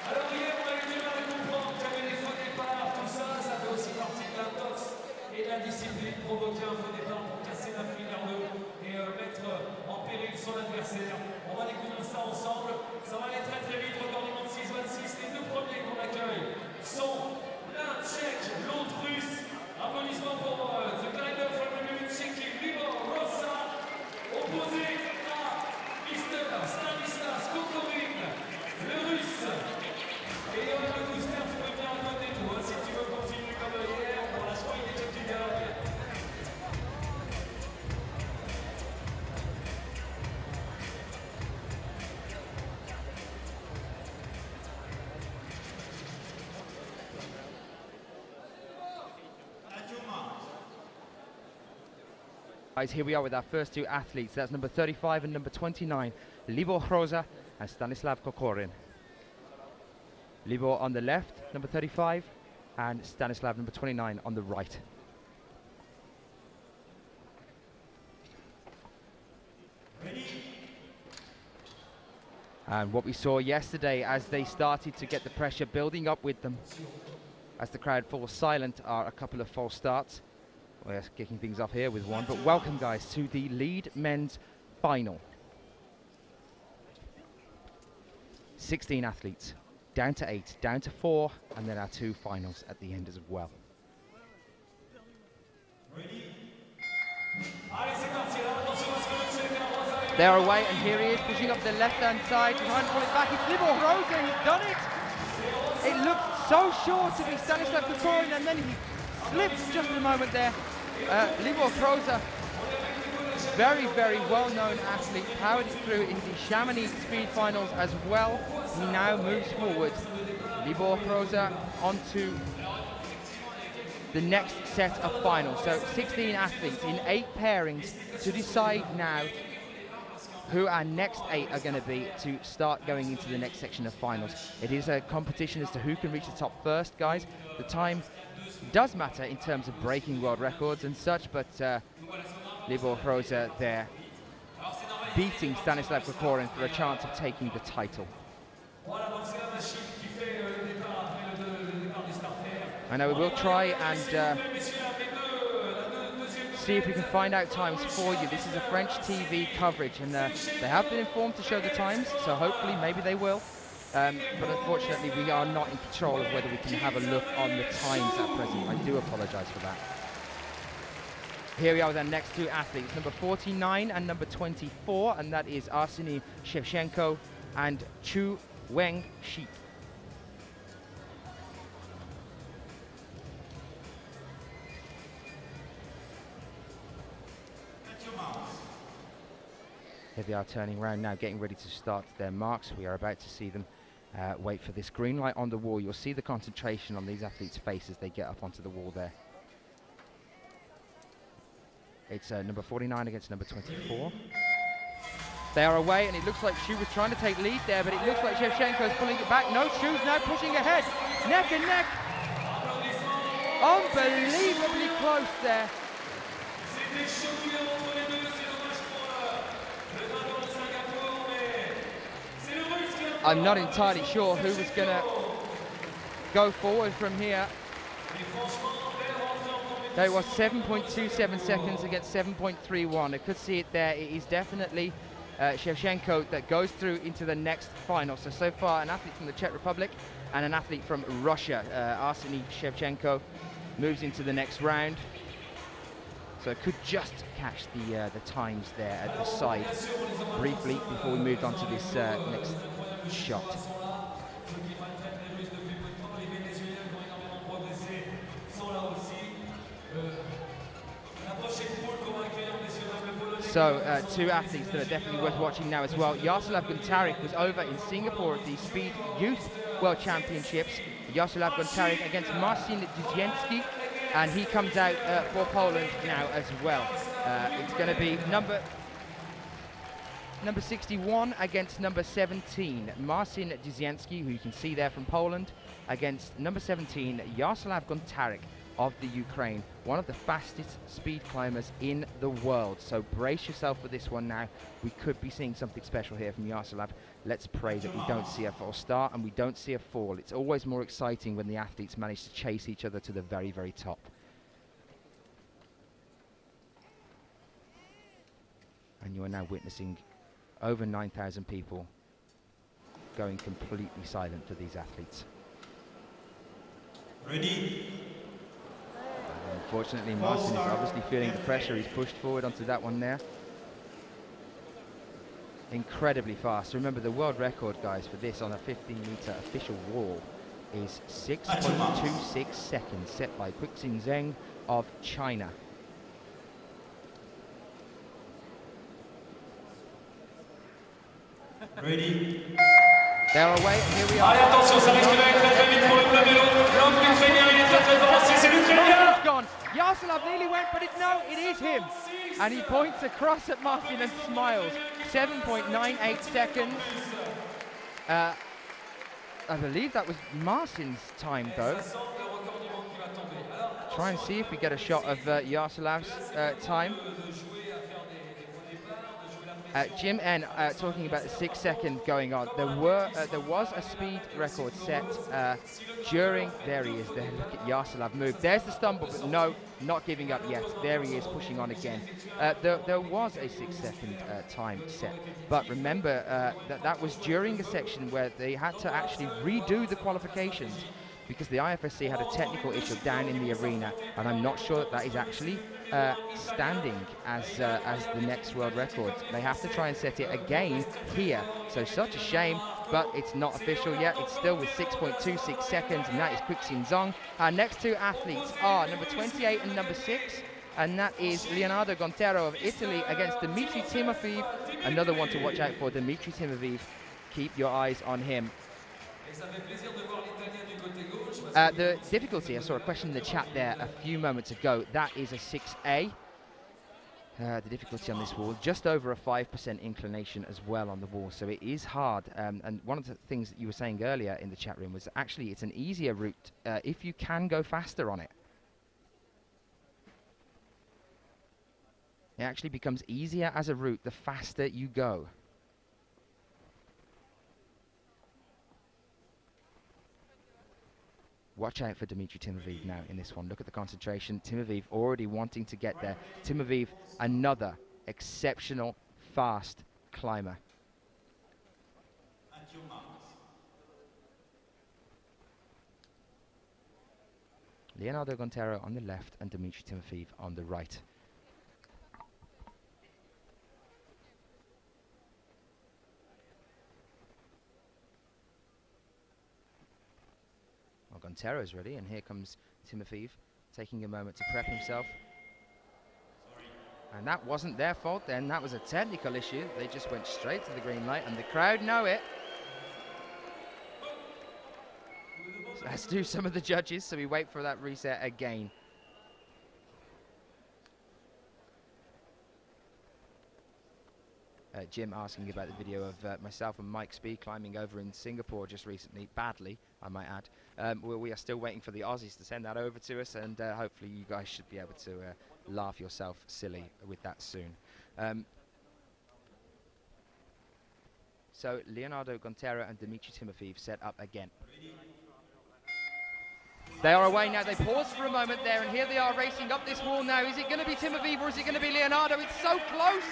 Alors hier, on a eu du mal à comprendre qu'il y avait des faux départs, tout ça, ça fait aussi partie de la boxe et de la discipline. Provoquer un faux départ pour casser la file nerveuse et mettre en péril son adversaire. On va découvrir ça ensemble. Ça va aller très très vite. Record du monde 6,26. Les deux premiers qu'on accueille sont l'un tchèque, l'autre russe. Applaudissements pour The Glider from the Republic Tchèque, Libor Rosa, opposé à Mr. Stanislas Kokorin, le russe. Et le booster, tu peux venir à côté de toi si tu veux continuer comme hier. Bon, là, je crois qu'il est déjà plus tard. Guys, here we are with our first two athletes. That's number 35 and number 29, Libor Hroza and Stanislav Kokorin. Libor on the left, number 35, and Stanislav, number 29, on the right. And what we saw yesterday as they started to get the pressure building up with them, as the crowd falls silent, are a couple of false starts. We're kicking things off here with one, but welcome guys to the lead men's final. 16 athletes, down to 8, down to 4, and then our 2 finals at the end as well. They're away, and here he is pushing up the left-hand side, trying to pull it back. It's Libor Hroza, he's done it! It looked so sure to be Stanislav Kokorin, and then he slipped just a moment there. Libor Hroza, very, very well-known athlete, powered it through in the Chamonix Speed Finals as well. He now moves forward. Libor Hroza onto the next set of finals. So 16 athletes in 8 pairings to decide now who our next 8 are going to be to start going into the next section of finals. It is a competition as to who can reach the top first, guys. The time does matter in terms of breaking world records and such, but Libor Hroza there beating Stanislav Kokorin for a chance of taking the title. I know we will try and see if we can find out times for you. This is a French TV coverage, and they have been informed to show the times, so hopefully maybe they will. But unfortunately we are not in control of whether we can have a look on the times at present. I do apologise for that. Here we are with our next 2 athletes, number 49 and number 24, and that is Arseny Shevchenko and Chu Weng-Shi. Here they are turning around now, getting ready to start their marks. We are about to see them wait for this green light on the wall. You'll see the concentration on these athletes' faces as they get up onto the wall there. It's number 49 against number 24. They are away, and it looks like Shu was trying to take lead there, but it looks like Shevchenko is pulling it back. No, Shu's now pushing ahead. Neck and neck. Unbelievably close there. I'm not entirely sure who was going to go forward from here. There was 7.27 seconds against 7.31. I could see it there. It is definitely Shevchenko that goes through into the next final. So far, an athlete from the Czech Republic and an athlete from Russia. Arseny Shevchenko moves into the next round. So it could just catch the times there at the side briefly before we moved on to this next shot. So 2 athletes that are definitely worth watching now as well. Yaroslav Guntarik was over in Singapore at the Speed Youth World Championships. Jaroslav Gontarek against Marcin Dudzienski, and he comes out for Poland now as well. It's going to be number 61 against number 17, Marcin Dudzienski, who you can see there from Poland, against number 17, Jaroslav Gontarek of the Ukraine, one of the fastest speed climbers in the world. So brace yourself for this one now. We could be seeing something special here from Jaroslav. Let's pray that we don't see a false start and we don't see a fall. It's always more exciting when the athletes manage to chase each other to the very, very top. And you are now witnessing over 9,000 people going completely silent for these athletes. Ready? Unfortunately, Marcin is obviously feeling the pressure. He's pushed forward onto that one there. Incredibly fast. Remember, the world record, guys, for this on a 15-meter official wall is 6.26 seconds, set by Quixin Zheng of China. Ready? They're away, and here we are. Allez, attention, ça risque d'aller très très vite pour le club vélo. L'homme ukrainien, il est très très fort aussi, c'est l'Ukrainien. It's gone. Jaroslav nearly went, but no, it is him. And he points across at Marcin and smiles. 7.98 seconds. I believe that was Marcin's time, though. Try and see if we get a shot of Jaroslav's time. Jim N talking about the 6 second going on. There was a speed record set during. There he is. There, look at Jaroslav move. There's the stumble, but no, not giving up yet. There he is, pushing on again. There was a 6 second time set, but remember that was during a section where they had to actually redo the qualifications because the IFSC had a technical issue down in the arena, and I'm not sure that is actually standing as the next world record. They have to try and set it again here. So such a shame, but it's not official yet. It's still with 6.26 seconds, and that is Quixin Zheng. Our next two athletes are number 28 and number 6, and that is Leonardo Gontero of Italy against Dmitry Timofeev. Another one to watch out for, Dmitry Timofeev. Keep your eyes on him. The difficulty, I saw a question in the chat there a few moments ago, that is a 6A. The difficulty on this wall, just over a 5% inclination as well on the wall, so it is hard. And one of the things that you were saying earlier in the chat room was actually it's an easier route if you can go faster on it. It actually becomes easier as a route the faster you go. Watch out for Dmitry Timofeev now in this one. Look at the concentration. Timofeev already wanting to get there. Timofeev, another exceptional fast climber. Leonardo Gontero on the left and Dmitry Timofeev on the right. Gontero's ready, and here comes Timofeev taking a moment to prep himself. And that wasn't their fault then, that was a technical issue. They just went straight to the green light, and the crowd know it. So let's do some of the judges, so we wait for that reset again. Jim asking about the video of myself and Mike Speed climbing over in Singapore just recently, badly, I might add. We are still waiting for the Aussies to send that over to us, and hopefully you guys should be able to laugh yourself silly with that soon. So Leonardo Gontero and Dmitry Timofeev set up again. They are away now. They pause for a moment there, and here they are racing up this wall now. Is it going to be Timofeev or is it going to be Leonardo? It's so close.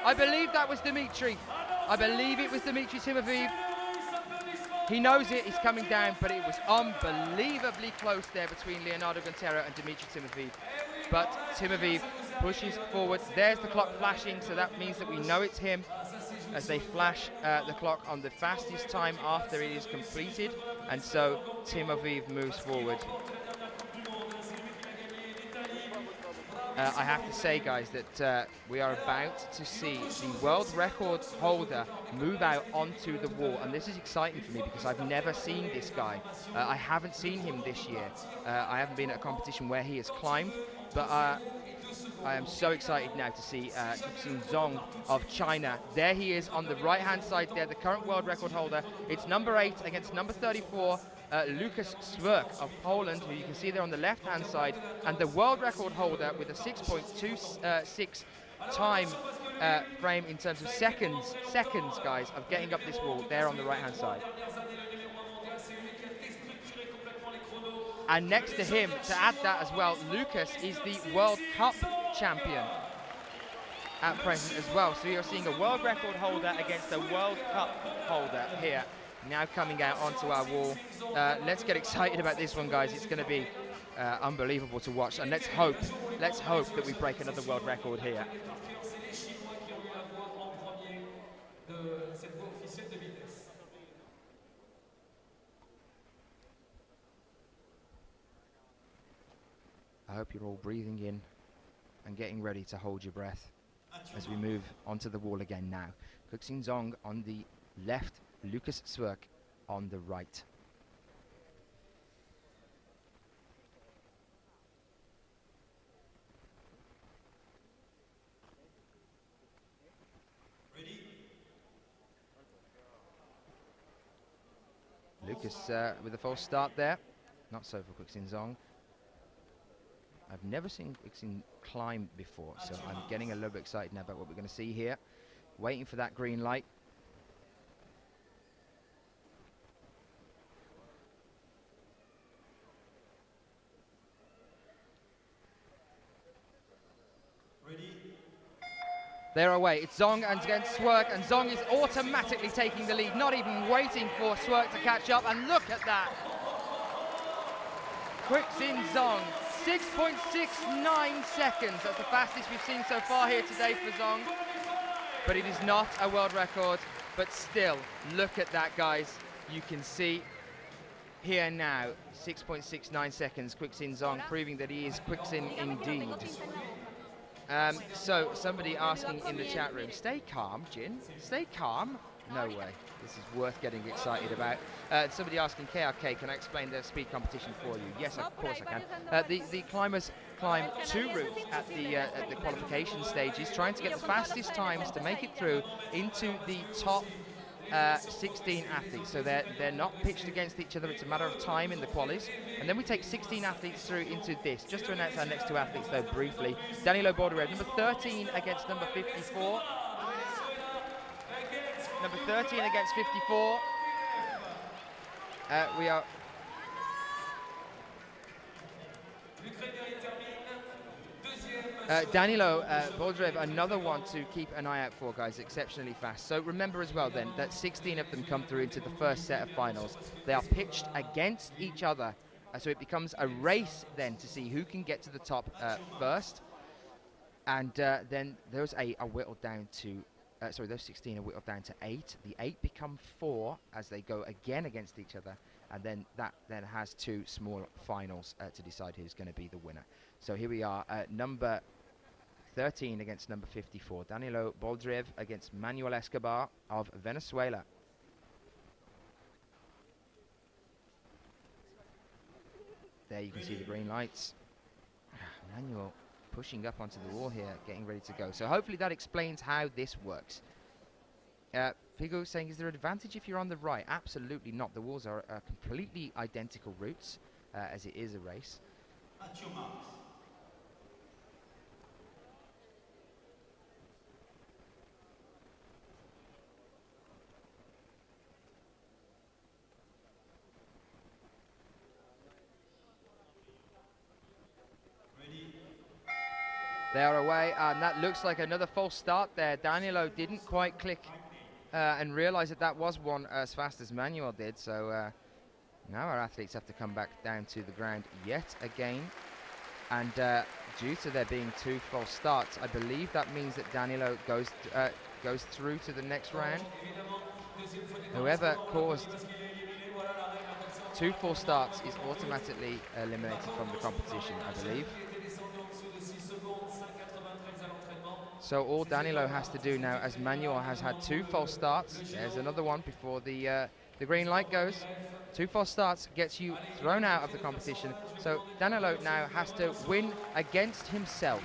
I believe that was Dmitry. I believe it was Dmitry Timofeev. He knows it, he's coming down, but it was unbelievably close there between Leonardo Gontero and Dmitry Timofeev. But Timofeev pushes forward. There's the clock flashing, so that means that we know it's him as they flash the clock on the fastest time after it is completed. And so Timofeev moves forward. I have to say, guys, that we are about to see the world record holder move out onto the wall, and this is exciting for me because I've never seen this guy. I haven't seen him this year. I haven't been at a competition where he has climbed, but I am so excited now to see Quixin Zong of China. There he is on the right-hand side there, the current world record holder. It's number 8 against number 34, Lukas Swerk of Poland, who you can see there on the left-hand side, and the world record holder with a 6.26 time frame in terms of seconds, guys, of getting up this wall there on the right-hand side. And next to him, to add that as well, Lucas is the World Cup champion at present as well. So you're seeing a world record holder against a World Cup holder here, now coming out onto our wall. Let's get excited about this one, guys. It's going to be unbelievable to watch, and let's hope that we break another world record here. I hope you're all breathing in and getting ready to hold your breath as we move onto the wall again now. Quixin Zong on the left, Lukas Swerk on the right. Lucas with a false start there. Not so for Quixin Zong. I've never seen Quixin climb before, so I'm getting a little bit excited now about what we're going to see here. Waiting for that green light. They're away. It's Zong and against Swerk, and Zong is automatically taking the lead, not even waiting for Swerk to catch up, and look at that. Quixin Zong, 6.69 seconds. That's the fastest we've seen so far here today for Zong. But it is not a world record, but still, look at that, guys. You can see here now, 6.69 seconds, Quixin Zong, proving that he is Quixin indeed. So, somebody asking in the chat room, stay calm, Jin, stay calm. No way, this is worth getting excited about. Somebody asking, KRK, can I explain the speed competition for you? Yes, of course I can. The climbers climb 2 routes at the qualification stages, trying to get the fastest times to make it through into the top 16 athletes. So they're not pitched against each other, it's a matter of time in the qualies. And then we take 16 athletes through into this. Just to announce our next 2 athletes though briefly. Danilo Borderev, number 13 against number 54. Number 13 against 54. We are... Danilo Borderev, another one to keep an eye out for, guys, exceptionally fast. So remember as well then that 16 of them come through into the first set of finals. They are pitched against each other, so it becomes a race then to see who can get to the top first. And then those 8 are whittled down to, those 16 are whittled down to 8. The 8 become 4 as they go again against each other. And then that then has 2 small finals to decide who's going to be the winner. So here we are, number 13 against number 54. Danilo Borderev against Manuel Escobar of Venezuela. There you can see the green lights. Manuel pushing up onto the wall here, getting ready to go. So hopefully that explains how this works. Figo saying, is there an advantage if you're on the right? Absolutely not. The walls are completely identical routes, as it is a race. They are away, and that looks like another false start there. Danilo didn't quite click and realize that that was one as fast as Manuel did, so now our athletes have to come back down to the ground yet again. And due to there being 2 false starts, I believe that means that Danilo goes through to the next round. Whoever caused 2 false starts is automatically eliminated from the competition, I believe. So all Danilo has to do now, as Manuel has had 2 false starts, there's another one before the green light goes. 2 false starts gets you thrown out of the competition. So Danilo now has to win against himself.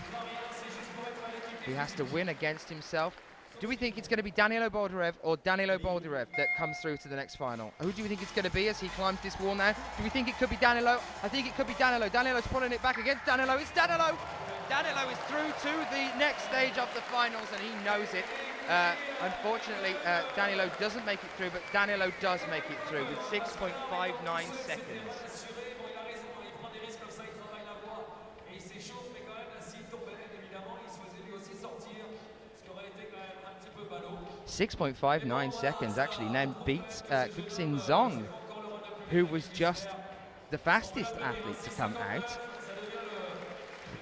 He has to win against himself. Do we think it's going to be Danilo Boldyrev or Danilo Boldyrev that comes through to the next final? Who do we think it's going to be as he climbs this wall now? Do we think it could be Danilo? I think it could be Danilo. Danilo's pulling it back against Danilo. It's Danilo! Danilo is through to the next stage of the finals, and he knows it. Unfortunately, Danilo doesn't make it through, but Danilo does make it through with 6.59 seconds. Et il s'échauffe, mais quand même, s'il tombait, évidemment, il se faisait lui aussi sortir, ce qui aurait été quand même un petit peu ballot. 6.59 seconds actually now beats Kuxin Zong, who was just the fastest athlete to come out.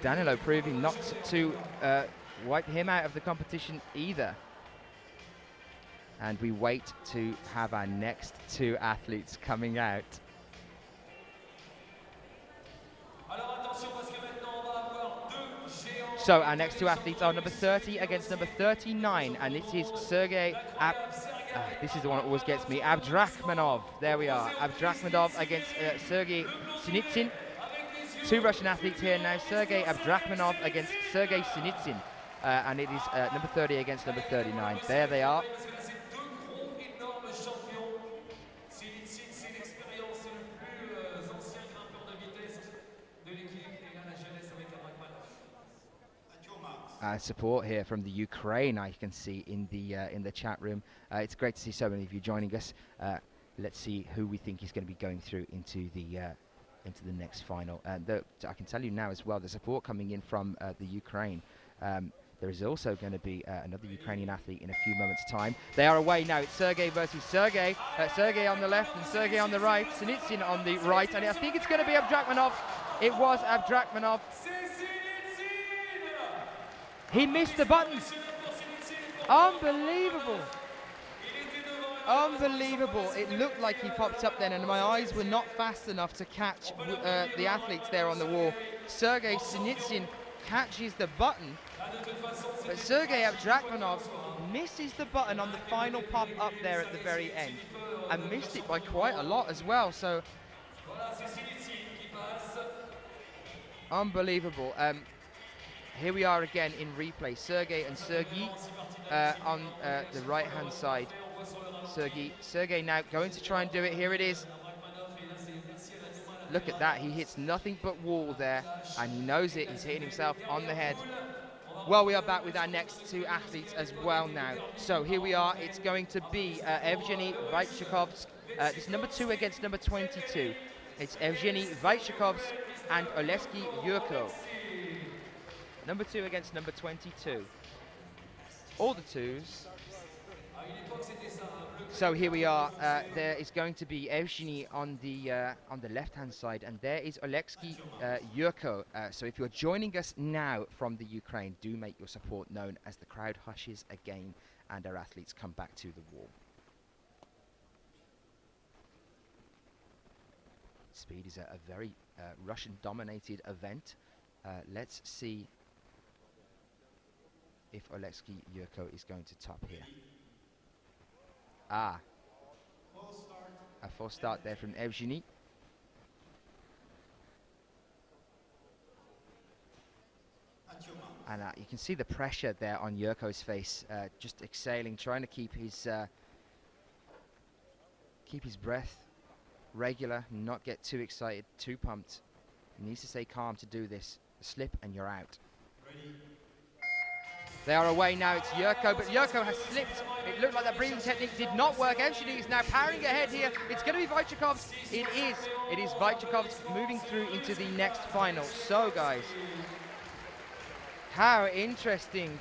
Danilo proving not to wipe him out of the competition either. And we wait to have our next 2 athletes coming out. So our next 2 athletes are number 30 against number 39, and this is Sergey this is the one that always gets me, Abdrakhmanov. There we are, Abdrakhmanov against Sergey Sinitsyn. 2 Russian athletes here now, Sergey Abdrakhmanov against Sergey Sinitsyn, and it is number 30 against number 39. There they are. Support here from the Ukraine, I can see in the chat room. It's great to see so many of you joining us. Let's see who we think is going to be going through into the next final. I can tell you now as well, the support coming in from the Ukraine. There is also going to be another Ukrainian athlete in a few moments' time. They are away now. It's Sergey versus Sergey. Sergey on the left and Sergey on the right. Sinitsyn on the right, and I think it's going to be Abdrakhmanov. It was Abdrakhmanov. He missed the button. Unbelievable. Unbelievable. It looked like he popped up then, and my eyes were not fast enough to catch the athletes there on the wall. Sergey Sinitsyn catches the button, but Sergey Abdrakhmanov misses the button on the final pop up there at the very end, and missed it by quite a lot as well. So unbelievable. Here we are again in replay. Sergey and Sergey on the right-hand side. Sergey now going to try and do it. Here it is. Look at that. He hits nothing but wall there, and he knows it. He's hitting himself on the head. Well, we are back with our next 2 athletes as well now. So here we are. It's going to be Evgeny Vaitchekovsk. It's number 2 against number 22. It's Evgeny Vaitchekovsk and Oleksiy Yurko. Number 2 against number 22. All the 2s. So here we are. There is going to be Evgeny on the left-hand side, and there is Oleksiy Yurko. So if you're joining us now from the Ukraine, do make your support known as the crowd hushes again and our athletes come back to the wall. Speed is a very Russian-dominated event. Let's see if Oleksiy Yurko is going to top here. A false start there from Evgeny. And you can see the pressure there on Yurko's face, just exhaling, trying to keep his breath regular, not get too excited, too pumped. He needs to stay calm to do this. A slip and you're out. They are away now. It's Yurko, but Yurko has slipped. It looked like that breathing technique did not work. Evgeny is now powering ahead here. It's going to be Vaitchekovsk. It is. It is Vaitchekovsk moving through into the next final. So, guys, how interesting.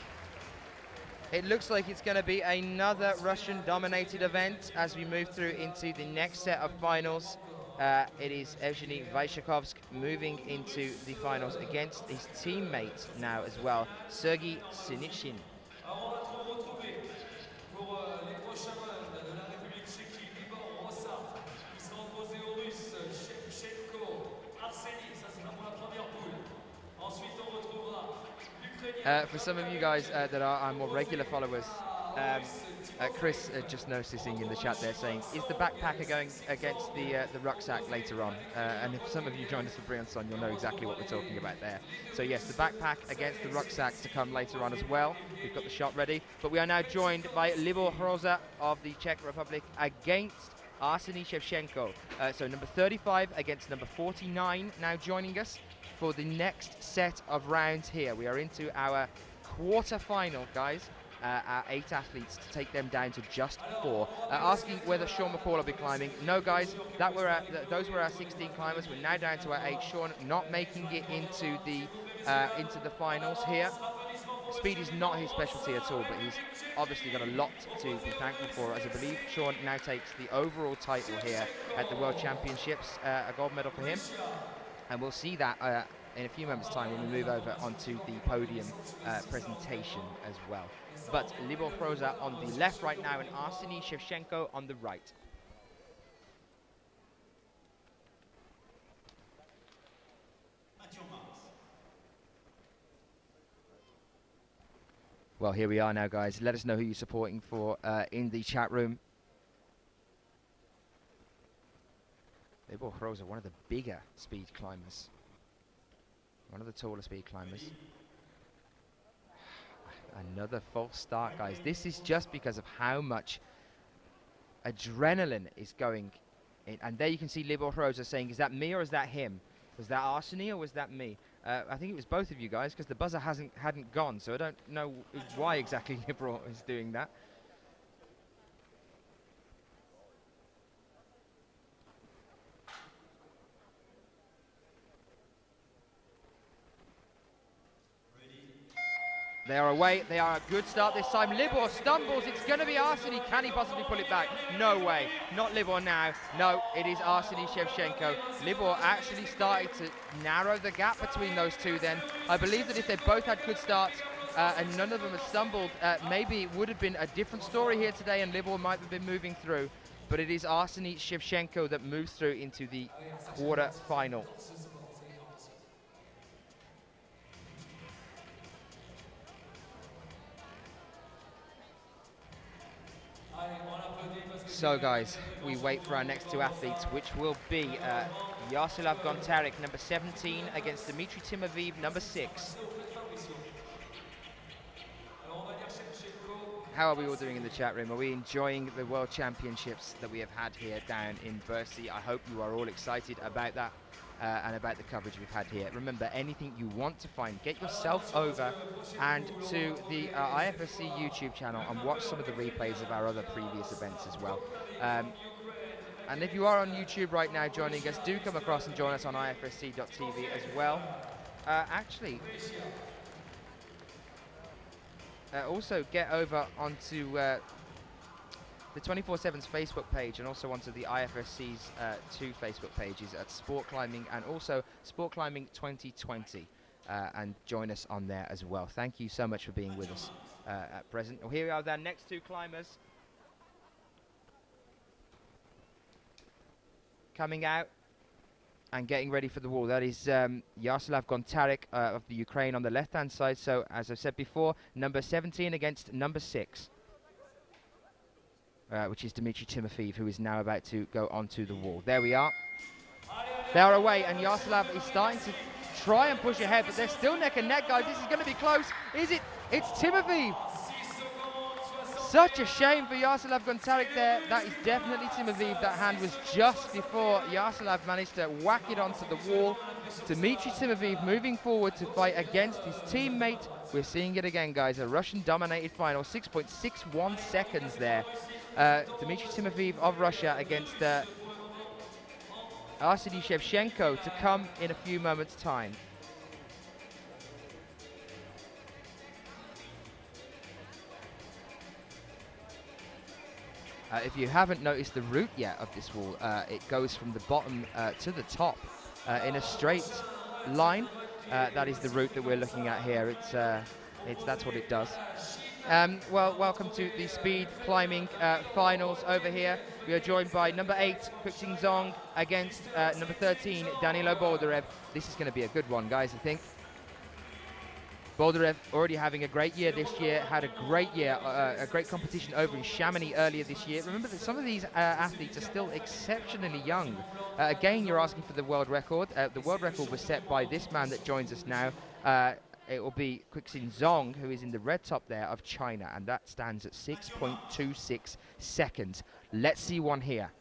It looks like it's going to be another Russian-dominated event as we move through into the next set of finals. It is Evgeny Vaitchekovsk moving into the finals against his teammate now as well, Sergey Sinitsyn. For some of you guys that are more regular followers, Chris just noticing in the chat there saying, is the backpacker going against the rucksack later on? And if some of you joined us for Briançon, you'll know exactly what we're talking about there. So yes, the backpack against the rucksack to come later on as well. We've got the shot ready. But we are now joined by Libor Hroza of the Czech Republic against Arseny Shevchenko. So number 35 against number 49 now joining us for the next set of rounds here. We are into our quarter-final, guys. Our 8 athletes to take them down to just 4. Asking whether Sean McCall will be climbing. No, guys, those were our 16 climbers. We're now down to our 8. Sean not making it into the finals here. Speed is not his specialty at all, but he's obviously got a lot to be thankful for, as I believe Sean now takes the overall title here at the World Championships, a gold medal for him. And we'll see that in a few moments' time when we move over onto the podium presentation as well. But Libor Hroza on the left right now and Arseny Shevchenko on the right. Well, here we are now, guys. Let us know who you're supporting for in the chat room. Libor Hroza, one of the bigger speed climbers. One of the taller speed climbers. Another false start, guys. This is just because of how much adrenaline is going in. And there you can see Libor Hroza saying, is that me or is that him? Was that Arseny or was that me? I think it was both of you guys, because the buzzer hadn't gone, so I don't know why exactly Libor is doing that. They are away. They are a good start this time. Libor stumbles. It's going to be Arseny. Can he possibly pull it back? No way. Not Libor now. No, it is Arseny Shevchenko. Libor actually started to narrow the gap between those two then. I believe that if they both had good starts and none of them had stumbled, maybe it would have been a different story here today and Libor might have been moving through. But it is Arseny Shevchenko that moves through into the quarter final. So guys, we wait for our next 2 athletes, which will be Yaroslav Gontarek, number 17, against Dmitry Timofeev, number 6. How are we all doing in the chat room? Are we enjoying the World Championships that we have had here down in Bercy? I hope you are all excited about that and about the coverage we've had here. Remember, anything you want to find, get yourself over and to the IFSC YouTube channel and watch some of the replays of our other previous events as well. And if you are on YouTube right now joining us, do come across and join us on ifsc.tv as well. Also get over onto the 24/7's Facebook page and also onto the IFSC's 2 Facebook pages at Sport Climbing and also Sport Climbing 2020 and join us on there as well. Thank you so much for being with us at present. Well, here we are, our next 2 climbers coming out and getting ready for the wall. That is Yaroslav Gontarek of the Ukraine on the left-hand side. So, as I've said before, number 17 against number 6, which is Dmitry Timofeev, who is now about to go onto the wall. There we are. They are away, and Yaroslav is starting to try and push ahead, but they're still neck and neck, guys. This is going to be close. Is it? It's Timofeev. Such a shame for Yaroslav Gontarek there. That is definitely Timofeev. That hand was just before Yaroslav managed to whack it onto the wall. Dmitry Timofeev moving forward to fight against his teammate. We're seeing it again, guys. A Russian-dominated final. 6.61 seconds there. Dmitry Timofeev of Russia against Arseny Shevchenko to come in a few moments' time. If you haven't noticed the route yet of this wall, it goes from the bottom to the top in a straight line. That is the route that we're looking at here. That's what it does. Well, welcome to the speed climbing finals over here. We are joined by number 8, Kwixing Zong, against number 13, Danilo Boldarev. This is going to be a good one, guys, I think. Boldarev already having a great year this year, had a great year, a great competition over in Chamonix earlier this year. Remember that some of these athletes are still exceptionally young. Again, you're asking for the world record. The world record was set by this man that joins us now. It will be Quixin Zong, who is in the red top there of China, and that stands at 6.26 seconds. Let's see one here.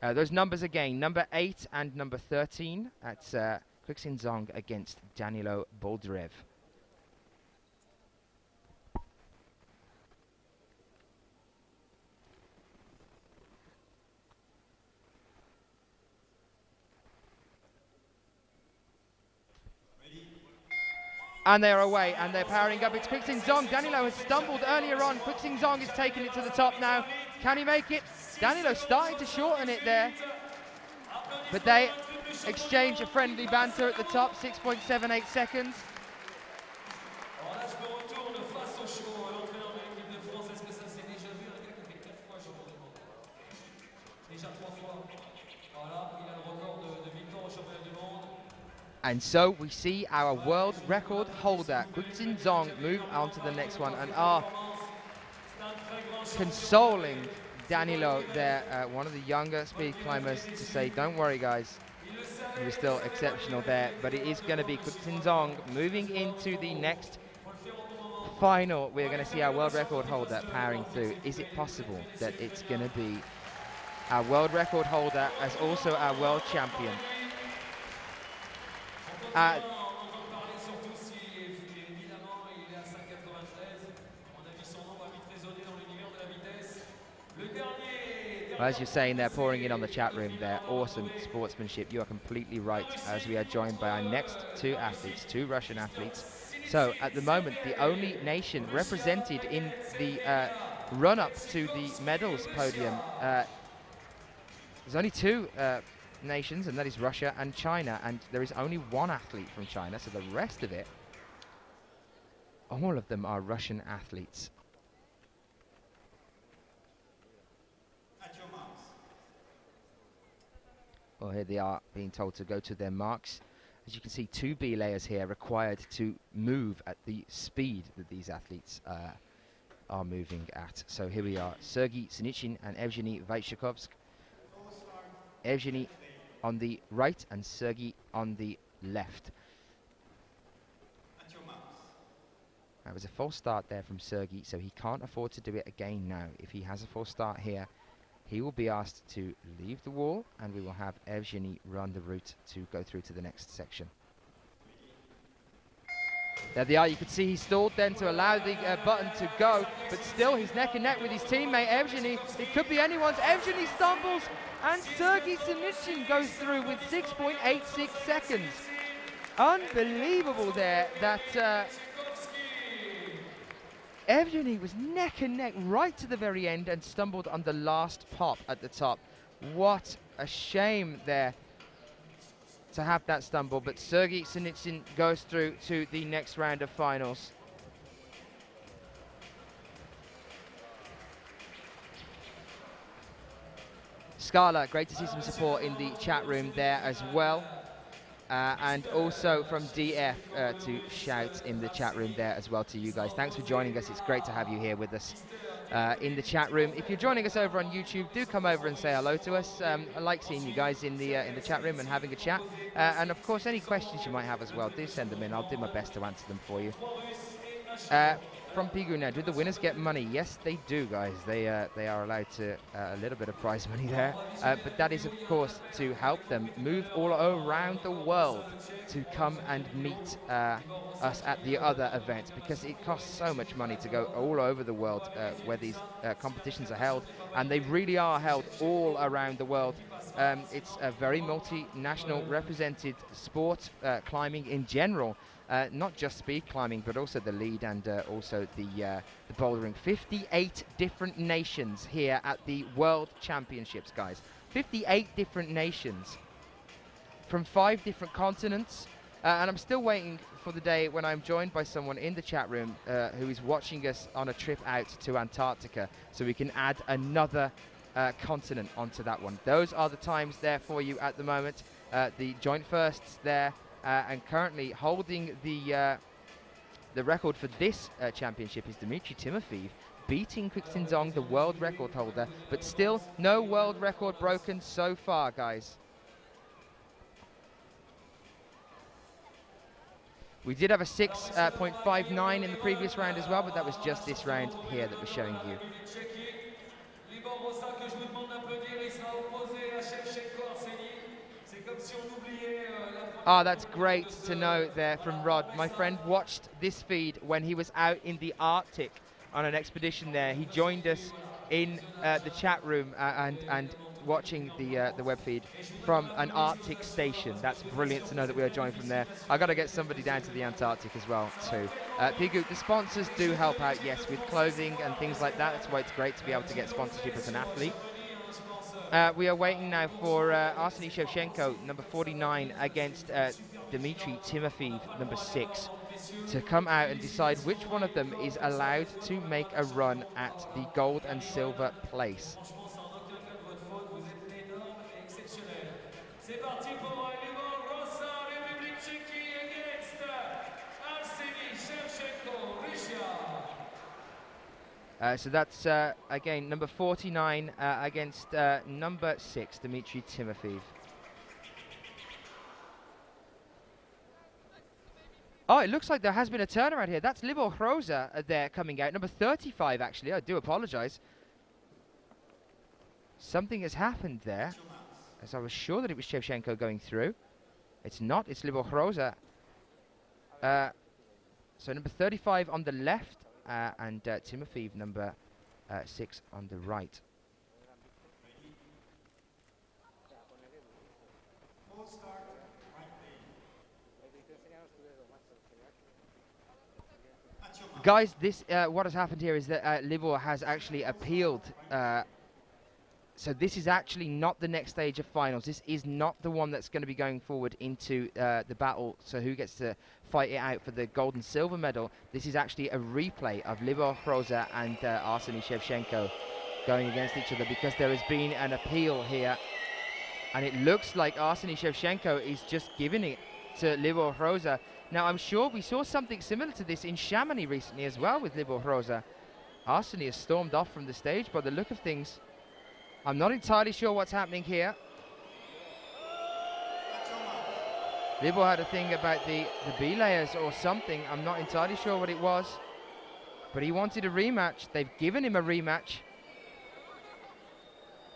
Those numbers again, number 8 and number 13. That's Quixin Zong against Danilo Boldarev. And they're away, and they're powering up. It's Quixin Zong. Danilo has stumbled earlier on. Quixin Zong is taking it to the top now. Can he make it? Danilo starting to shorten it there. But they exchange a friendly banter at the top, 6.78 seconds. And so we see our world record holder, Quixin Zong, move on to the next one and are consoling Danilo there, one of the younger speed climbers, to say, don't worry guys, he was still exceptional there. But it is going to be Quixin Zong moving into the next final. We're going to see our world record holder powering through. Is it possible that it's going to be our world record holder as also our world champion? As you're saying, they're pouring in on the chat room there. Awesome sportsmanship. You are completely right, as we are joined by our next two athletes, two Russian athletes. So at the moment, the only nation represented in the run-up to the medals podium, there's only two nations, and that is Russia and China, and there is only one athlete from China, so the rest of it, all of them are Russian athletes. Well, here they are being told to go to their marks. As you can see, two belayers here required to move at the speed that these athletes are moving at. So here we are, Sergei Sinichin and Evgeny Vaitchekovsk. Evgeny on the right and Sergei on the left. That was a false start there from Sergei, so he can't afford to do it again now. If he has a false start here, he will be asked to leave the wall, and we will have Evgeny run the route to go through to the next section. There they are. You could see he stalled then to allow the button to go, but still he's neck and neck with his teammate Evgeny. It could be anyone's. Evgeny stumbles, and Sergei Sinichin goes through with 6.86 seconds. Unbelievable there that Evgeny was neck and neck right to the very end and stumbled on the last pop at the top. What a shame there to have that stumble, but Sergei Sinichin goes through to the next round of finals. Scala, great to see some support in the chat room there as well. And also from DF to shout in the chat room there as well to you guys. Thanks for joining us. It's great to have you here with us in the chat room. If you're joining us over on YouTube, do come over and say hello to us. I like seeing you guys in the chat room and having a chat. And of course, any questions you might have as well, do send them in. I'll do my best to answer them for you. From Piguna, do the winners get money? Yes, they do, guys. They are allowed to a little bit of prize money there, but that is, of course, to help them move all around the world to come and meet us at the other events, because it costs so much money to go all over the world where these competitions are held, and they really are held all around the world. It's a very multinational represented sport, climbing in general. Not just speed climbing, but also the lead and also the bouldering. 58 different nations here at the World Championships, guys. 58 different nations from 5 different continents. And I'm still waiting for the day when I'm joined by someone in the chat room who is watching us on a trip out to Antarctica, so we can add another continent onto that one. Those are the times there for you at the moment. The joint firsts there. And currently holding the the record for this championship is Dmitry Timofeev beating Quixinzong, the world record holder, but still no world record broken so far, guys. We did have a 6.59 in the previous round as well, but that was just this round here that we're showing you. Ah, that's great to know there from Rod. My friend watched this feed when he was out in the Arctic on an expedition there. He joined us in the chat room and watching the web feed from an Arctic station. That's brilliant to know that we are joined from there. I got to get somebody down to the Antarctic as well too. Pigu, the sponsors do help out, yes, with clothing and things like that. That's why it's great to be able to get sponsorship as an athlete. We are waiting now for Arseny Shevchenko, number 49, against Dmitry Timofeev, number 6, to come out and decide which one of them is allowed to make a run at the gold and silver place. So that's, again, number 49 against number 6, Dmitry Timofeev. Oh, it looks like there has been a turnaround here. That's Libor Hroza there coming out. Number 35, actually. I do apologize. Something has happened there, as I was sure that it was Shevchenko going through. It's not. It's Libor Hroza. So number 35 on the left. And Timofeev, number 6 on the right. Guys, this what has happened here is that Libor has actually appealed. So this is actually not the next stage of finals. This is not the one that's going to be going forward into the battle. So who gets to fight it out for the gold and silver medal? This is actually a replay of Libor Hroza and Arseny Shevchenko going against each other, because there has been an appeal here. And it looks like Arseny Shevchenko is just giving it to Libor Hroza. Now, I'm sure we saw something similar to this in Chamonix recently as well with Libor Hroza. Arseny has stormed off from the stage by the look of things. I'm not entirely sure what's happening here. Libor had a thing about the B layers or something. I'm not entirely sure what it was. But he wanted a rematch. They've given him a rematch.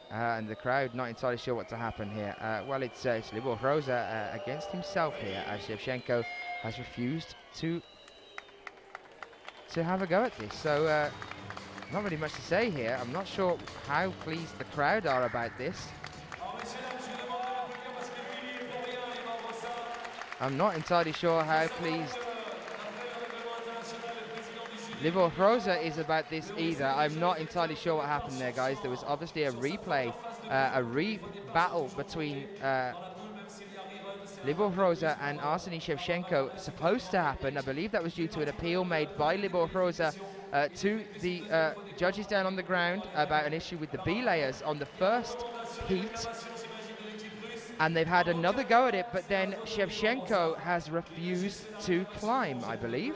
And the crowd not entirely sure what to happen here. Well, it's Libor Hroza against himself here, as Shevchenko has refused to have a go at this. So not really much to say here. I'm not sure how pleased the crowd are about this. I'm not entirely sure how pleased Libor Hroza is about this either. I'm not entirely sure what happened there, guys. There was obviously a replay, a re-battle between Libor Hroza and Arseny Shevchenko supposed to happen. I believe that was due to an appeal made by Libor Hroza to the judges down on the ground about an issue with the B layers on the first heat. And they've had another go at it, but then Shevchenko has refused to climb, I believe.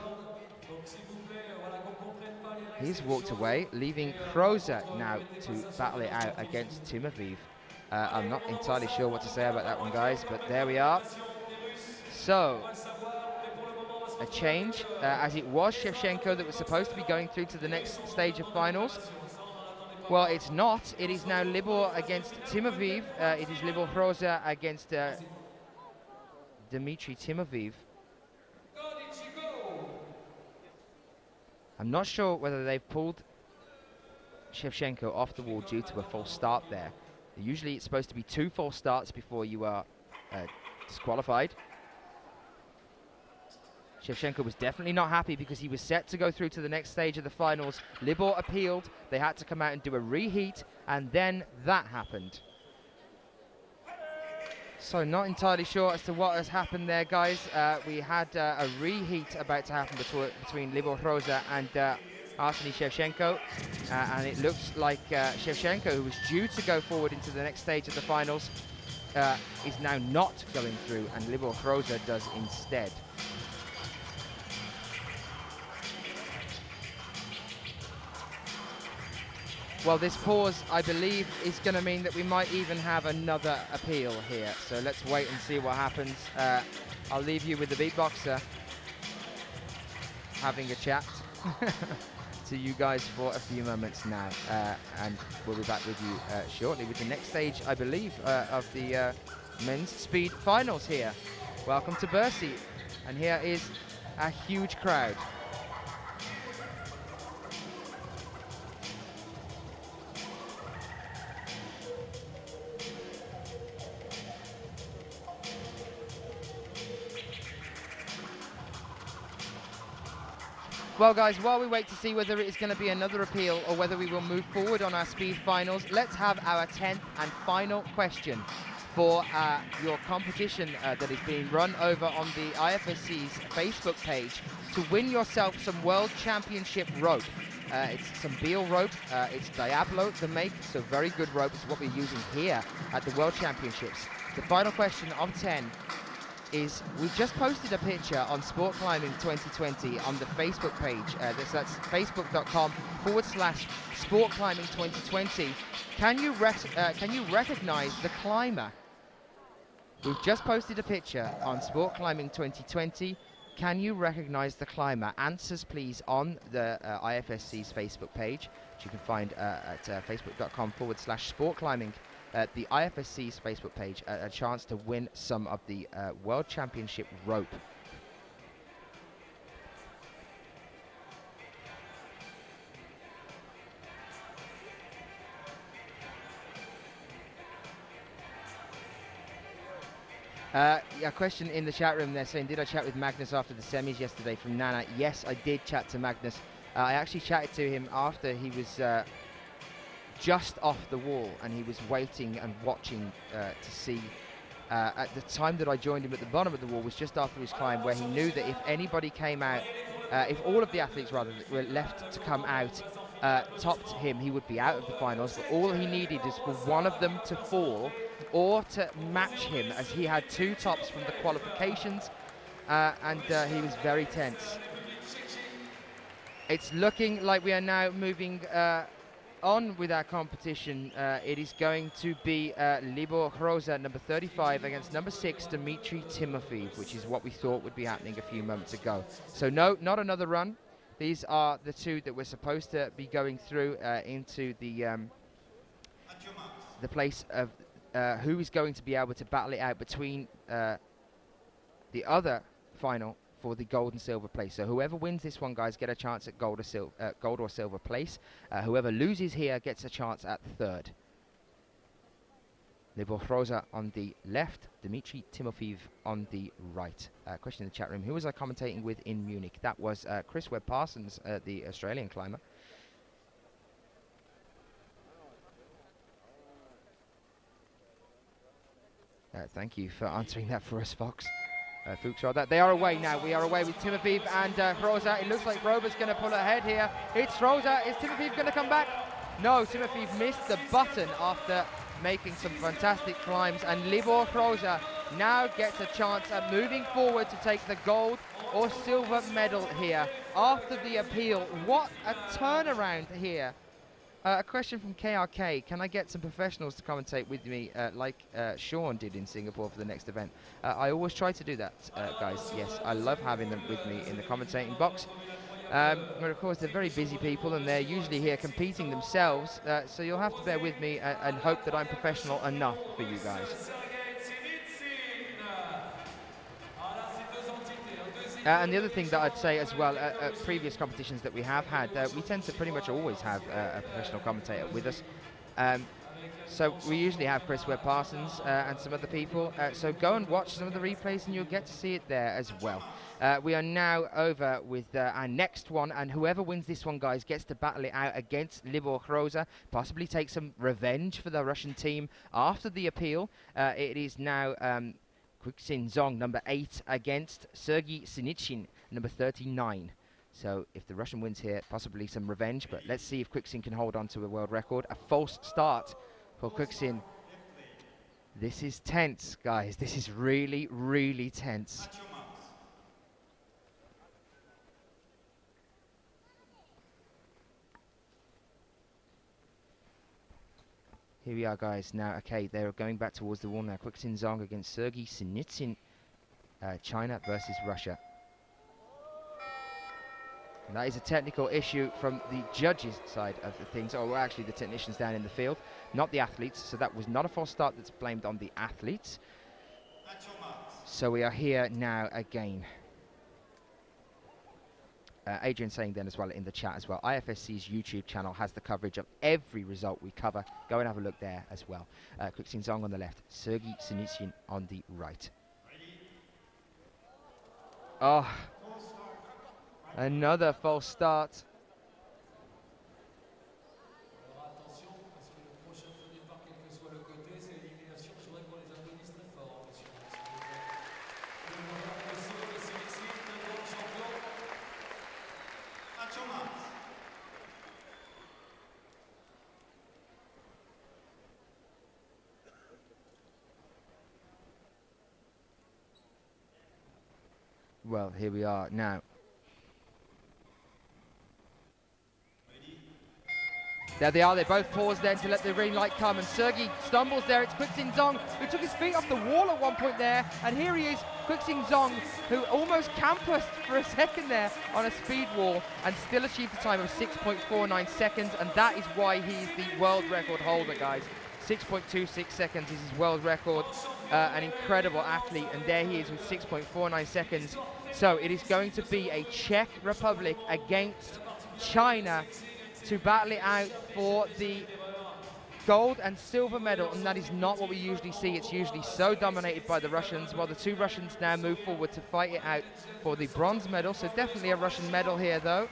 He's walked away, leaving Hroza now to battle it out against Timofeev. I'm not entirely sure what to say about that one, guys, but there we are. So, a change, as it was Shevchenko that was supposed to be going through to the next stage of finals. Well, it's not. It is now Libor against Timofeev. It is Libor Hroza against Dmitry Timofeev. I'm not sure whether they've pulled Shevchenko off the wall due to a false start there. Usually it's supposed to be 2 false starts before you are disqualified. Shevchenko was definitely not happy because he was set to go through to the next stage of the finals. Libor appealed. They had to come out and do a reheat, and then that happened. So not entirely sure as to what has happened there, guys. We had a reheat about to happen between Libor Hroza and Arseny Shevchenko. And it looks like Shevchenko, who was due to go forward into the next stage of the finals, is now not going through, and Libor Hroza does instead. Well, this pause, I believe, is going to mean that we might even have another appeal here. So let's wait and see what happens. I'll leave you with the beatboxer having a chat to you guys for a few moments now. And we'll be back with you shortly with the next stage, I believe, of the men's speed finals here. Welcome to Bercy. And here is a huge crowd. Well, guys, while we wait to see whether it is going to be another appeal or whether we will move forward on our speed finals, let's have our 10th and final question for your competition that is being run over on the IFSC's Facebook page to win yourself some World Championship rope. It's some Beal rope, it's Diablo, the make, so very good rope. It's what we're using here at the World Championships. The final question of 10 is, we've just posted a picture on Sport Climbing 2020 on the Facebook page. That's facebook.com/Sport Climbing 2020. Can you recognize the climber? We've just posted a picture on Sport Climbing 2020. Can you recognize the climber? Answers, please, on the IFSC's Facebook page, which you can find at facebook.com/Sport Climbing. The IFSC's Facebook page, a chance to win some of the World Championship rope. A question in the chat room there saying, did I chat with Magnus after the semis yesterday, from Nana? Yes, I did chat to Magnus. I actually chatted to him after he was just off the wall, and he was waiting and watching to see. At the time that I joined him at the bottom of the wall was just after his climb, where he knew that if anybody came out, if all of the athletes rather were left to come out, topped him, he would be out of the finals. But all he needed is for one of them to fall or to match him, as he had 2 tops from the qualifications, and he was very tense. It's looking like we are now moving on with our competition. It is going to be Libor Hroza, number 35, against number 6, Dmitry Timofeev, which is what we thought would be happening a few moments ago. So no, not another run. These are the 2 that we're supposed to be going through into the place of who is going to be able to battle it out between the other final for the gold and silver place. So whoever wins this one, guys, get a chance at gold or silver place. Whoever loses here gets a chance at 3rd. Libor Hroza on the left, Dmitry Timofeev on the right. Question in the chat room, who was I commentating with in Munich? That was Chris Webb-Parsons, the Australian climber. Thank you for answering that for us, Fox. Fuchs, they are away now. We are away with Timofeev and Hroza. It looks like Roba's going to pull ahead here. It's Hroza. Is Timofeev going to come back? No, Timofeev missed the button after making some fantastic climbs. And Libor Hroza now gets a chance at moving forward to take the gold or silver medal here after the appeal. What a turnaround here. A question from KRK. Can I get some professionals to commentate with me like Sean did in Singapore for the next event? I always try to do that, guys. Yes, I love having them with me in the commentating box. But of course, they're very busy people, and they're usually here competing themselves. So you'll have to bear with me and hope that I'm professional enough for you guys. And the other thing that I'd say as well, at previous competitions that we have had, we tend to pretty much always have a professional commentator with us. So we usually have Chris Webb-Parsons and some other people. So go and watch some of the replays and you'll get to see it there as well. We are now over with our next one, and whoever wins this one, guys, gets to battle it out against Libor Hroza, possibly take some revenge for the Russian team after the appeal. It is now Kwixin Zong, number 8, against Sergei Sinitsyn, number 39. So if the Russian wins here, possibly some revenge, but let's see if Kwixin can hold on to a world record. A false start for Kwixin. This is tense, guys. This is really, really tense. Here we are, guys. Now, okay, they're going back towards the wall now. Quixin Zong against Sergei Sinitsyn. China versus Russia. And that is a technical issue from the judges' side of the things, or actually the technicians down in the field, not the athletes. So that was not a false start that's blamed on the athletes. So we are here now again. Adrian saying then as well in the chat as well, IFSC's YouTube channel has the coverage of every result we cover. Go and have a look there as well. Quixin Zong on the left, Sergei Sinitsyn on the right. Oh, another false start. Well, here we are now. There they are, they both pause then to let the green light come, and Sergei stumbles there. It's Quixin Zong who took his feet off the wall at one point there, and here he is, Quixin Zong, who almost campused for a second there on a speed wall and still achieved a time of 6.49 seconds, and that is why he is the world record holder, guys. 6.26 seconds is his world record. An incredible athlete, and there he is with 6.49 seconds. So it is going to be a Czech Republic against China to battle it out for the gold and silver medal, and that is not what we usually see. It's usually so dominated by the Russians, while the two Russians now move forward to fight it out for the bronze medal. So definitely a Russian medal here, though.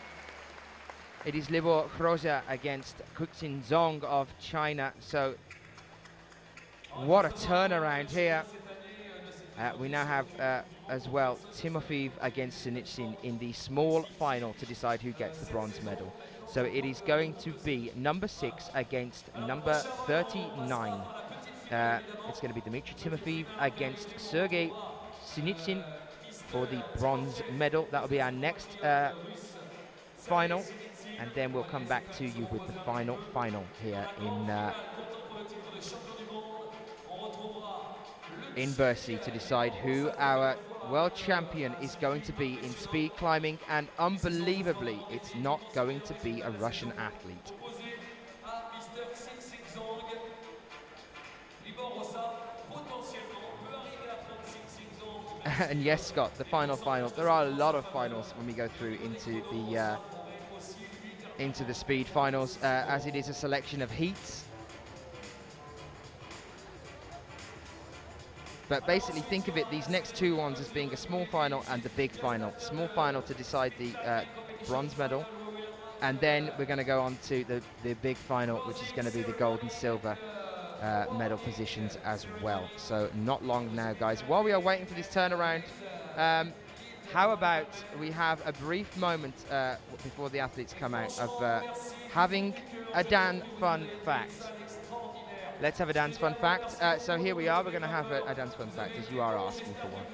It is Libor Kroza against Quixin Zong of China. So what a turnaround here. We now have as well Timofeev against Sinitsyn in the small final to decide who gets the bronze medal. So it is going to be number 6 against number 39. It's going to be Dmitry Timofeev against Sergei Sinitsyn for the bronze medal. That will be our next final, and then we'll come back to you with the final here in Bercy to decide who our world champion is going to be in speed climbing, and unbelievably it's not going to be a Russian athlete. And yes, Scott, the final. There are a lot of finals when we go through into the speed finals, as it is a selection of heats. But basically think of it, these next two ones as being a small final and the big final. Small final to decide the bronze medal, and then we're going to go on to the big final, which is going to be the gold and silver medal positions as well. So not long now, guys. While we are waiting for this turnaround, how about we have a brief moment before the athletes come out of having a Dan fun fact. Let's have a dance fun fact. So here we are, we're going to have a dance fun fact, as you are asking for one.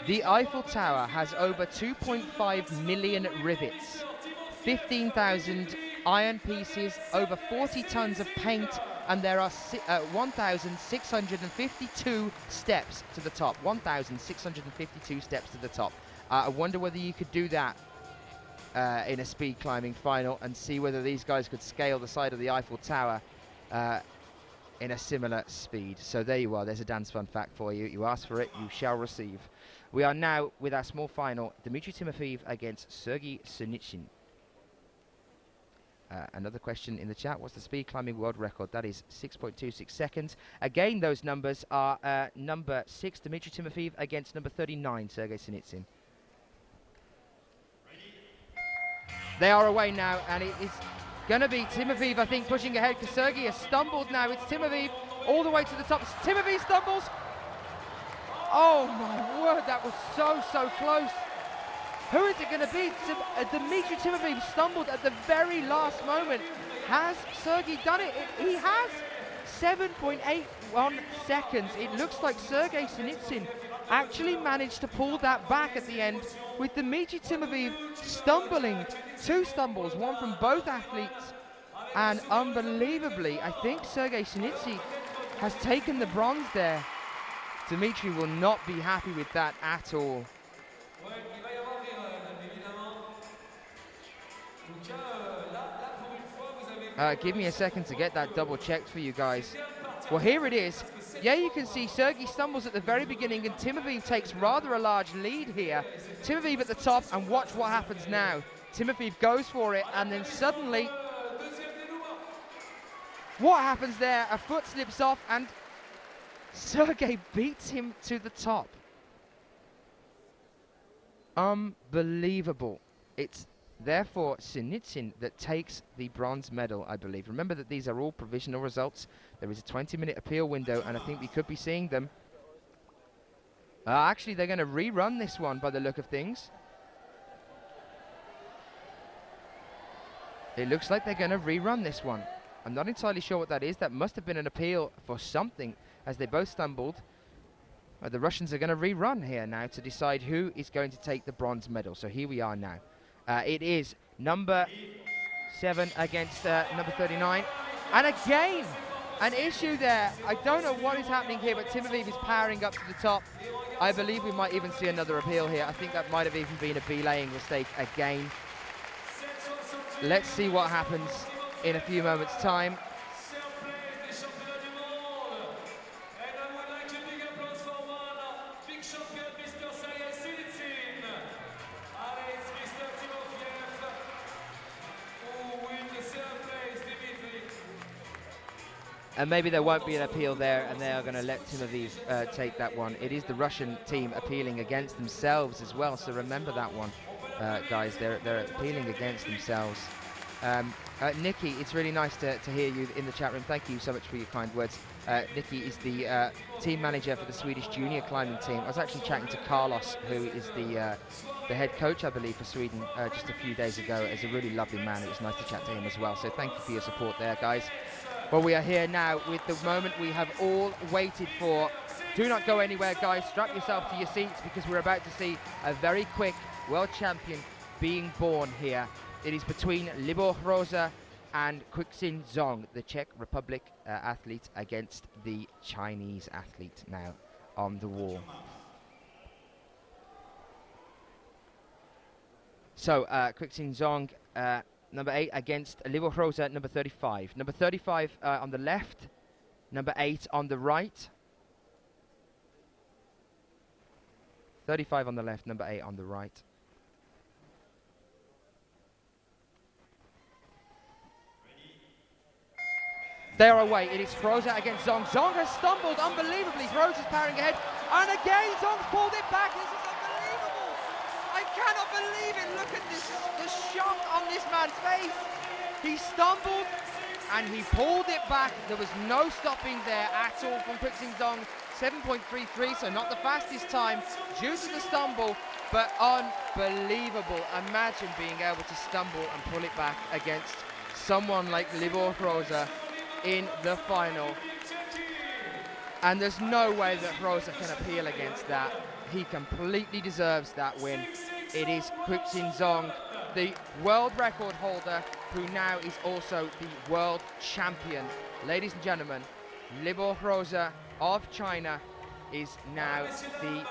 The Eiffel Tower has over 2.5 million rivets, 15,000 iron pieces, over 40 tons of paint, and there are 1,652 steps to the top. 1,652 steps to the top. I wonder whether you could do that in a speed climbing final and see whether these guys could scale the side of the Eiffel Tower in a similar speed. So there you are. There's a dance fun fact for you. You asked for it, you shall receive. We are now with our small final, Dmitry Timofeev against Sergei Sinitsyn. Another question in the chat, what's the speed climbing world record? That is 6.26 seconds. Again, those numbers are number 6, Dmitry Timofeev, against number 39, Sergei Sinitsyn. They are away now, and it is going to be Timofeev, I think, pushing ahead, because Sergei has stumbled now. It's Timofeev all the way to the top. Timofeev stumbles. Oh, my word, that was so close. Who is it going to be? Dmitry Timofeev stumbled at the very last moment. Has Sergei done it? He has. 7.81 seconds. It looks like Sergei Sinitsyn actually managed to pull that back at the end, with Dmitry Timofeyev stumbling. 2 stumbles, one from both athletes, and unbelievably, I think Sergei Sinitsyn has taken the bronze there. Dmitry will not be happy with that at all. Give me a second to get that double checked for you guys. Well, here it is. Yeah, you can see Sergei stumbles at the very beginning, and Timofeyev takes rather a large lead here. Timofeyev at the top, and watch what happens now. Timofeyev goes for it, and then suddenly, what happens there? A foot slips off, and Sergei beats him to the top. Unbelievable. It's therefore Sinitsyn that takes the bronze medal, I believe. Remember that these are all provisional results. There is a 20-minute appeal window, and I think we could be seeing them. Actually, they're going to rerun this one by the look of things. It looks like they're going to rerun this one. I'm not entirely sure what that is. That must have been an appeal for something, as they both stumbled. The Russians are going to rerun here now to decide who is going to take the bronze medal. So here we are now. It is number 7 against number 39. And again, an issue there. I don't know what is happening here, but Timofeyev is powering up to the top. I believe we might even see another appeal here. I think that might have even been a belaying mistake again. Let's see what happens in a few moments' time. And maybe there won't be an appeal there, and they are going to let Timofeyev take that one. It is the Russian team appealing against themselves as well, so remember that one, guys. They're appealing against themselves. Nikki, it's really nice to hear you in the chat room. Thank you so much for your kind words. Nikki is the team manager for the Swedish junior climbing team. I was actually chatting to Carlos, who is the head coach, I believe, for Sweden just a few days ago. He's a really lovely man. It was nice to chat to him as well. So thank you for your support there, guys. Well, we are here now with the moment we have all waited for. Do not go anywhere, guys. Strap yourself to your seats, because we're about to see a very quick world champion being born here. It is between Libor Hroza and Quixin Zong, the Czech Republic athlete, against the Chinese athlete now on the wall. So, Quixin Zong, number 8 against Libor Hroza, number 35. Number 35 on the left, number 8 on the right. 35 on the left, number 8 on the right. They are away. It is Hroza against Zong. Zong has stumbled unbelievably. Hroza's powering ahead. And again, Zong's pulled it back. This is unbelievable. I cannot believe it. Look at this. The shock on this man's face. He stumbled and he pulled it back. There was no stopping there at all from Quixin Zong. 7.33, so not the fastest time due to the stumble, but unbelievable. Imagine being able to stumble and pull it back against someone like Libor Hroza in the final. And there's no way that Hroza can appeal against that. He completely deserves that win. It is Quixin Zong, the world record holder, who now is also the world champion. Ladies and gentlemen, Libor Hroza of China is now the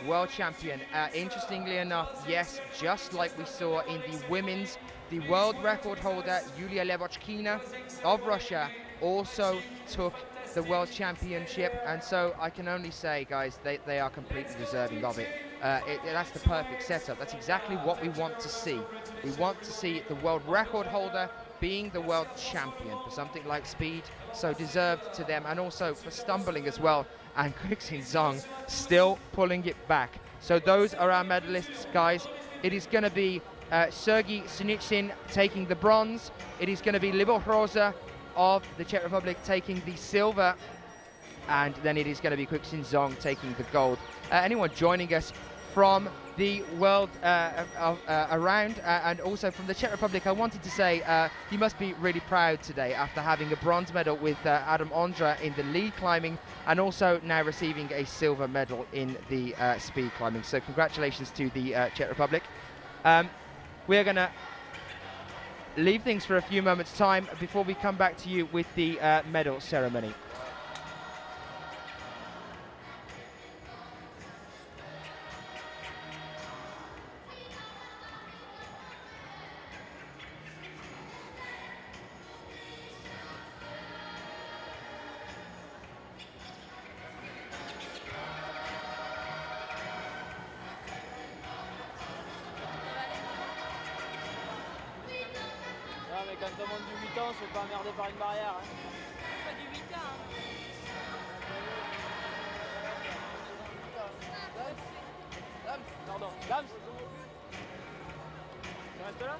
world champion. Interestingly enough, yes, just like we saw in the women's, the world record holder Yulia Levochkina of Russia also took the world championship, and so I can only say, guys, they are completely deserving of it. That's the perfect setup. That's exactly what we want to see. We want to see the world record holder being the world champion for something like speed, so deserved to them, and also for stumbling as well, and Quixin Zong still pulling it back. So those are our medalists, guys. It is going to be Sergei Sinitsyn taking the bronze. It is going to be Libor Hroza of the Czech Republic taking the silver, and then it is going to be Quixin Zong taking the gold. Anyone joining us from the world around and also from the Czech Republic, I wanted to say you must be really proud today after having a bronze medal with Adam Ondra in the lead climbing and also now receiving a silver medal in the speed climbing. So congratulations to the Czech Republic. We're going to leave things for a few moments' time before we come back to you with the medal ceremony. Quand on monte du 8 ans, on se fait pas emmerder par une barrière. Hein. Pas du 8 ans. Pardon. Dams. Tu restes là?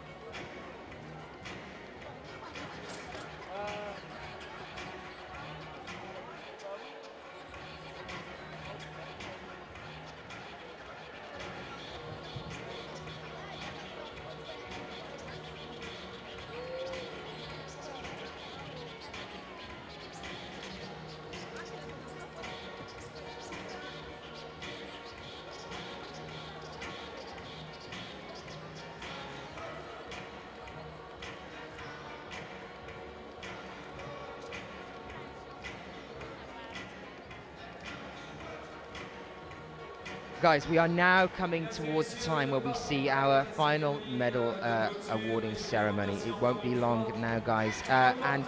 Guys, we are now coming towards the time where we see our final medal awarding ceremony. It won't be long now, guys. And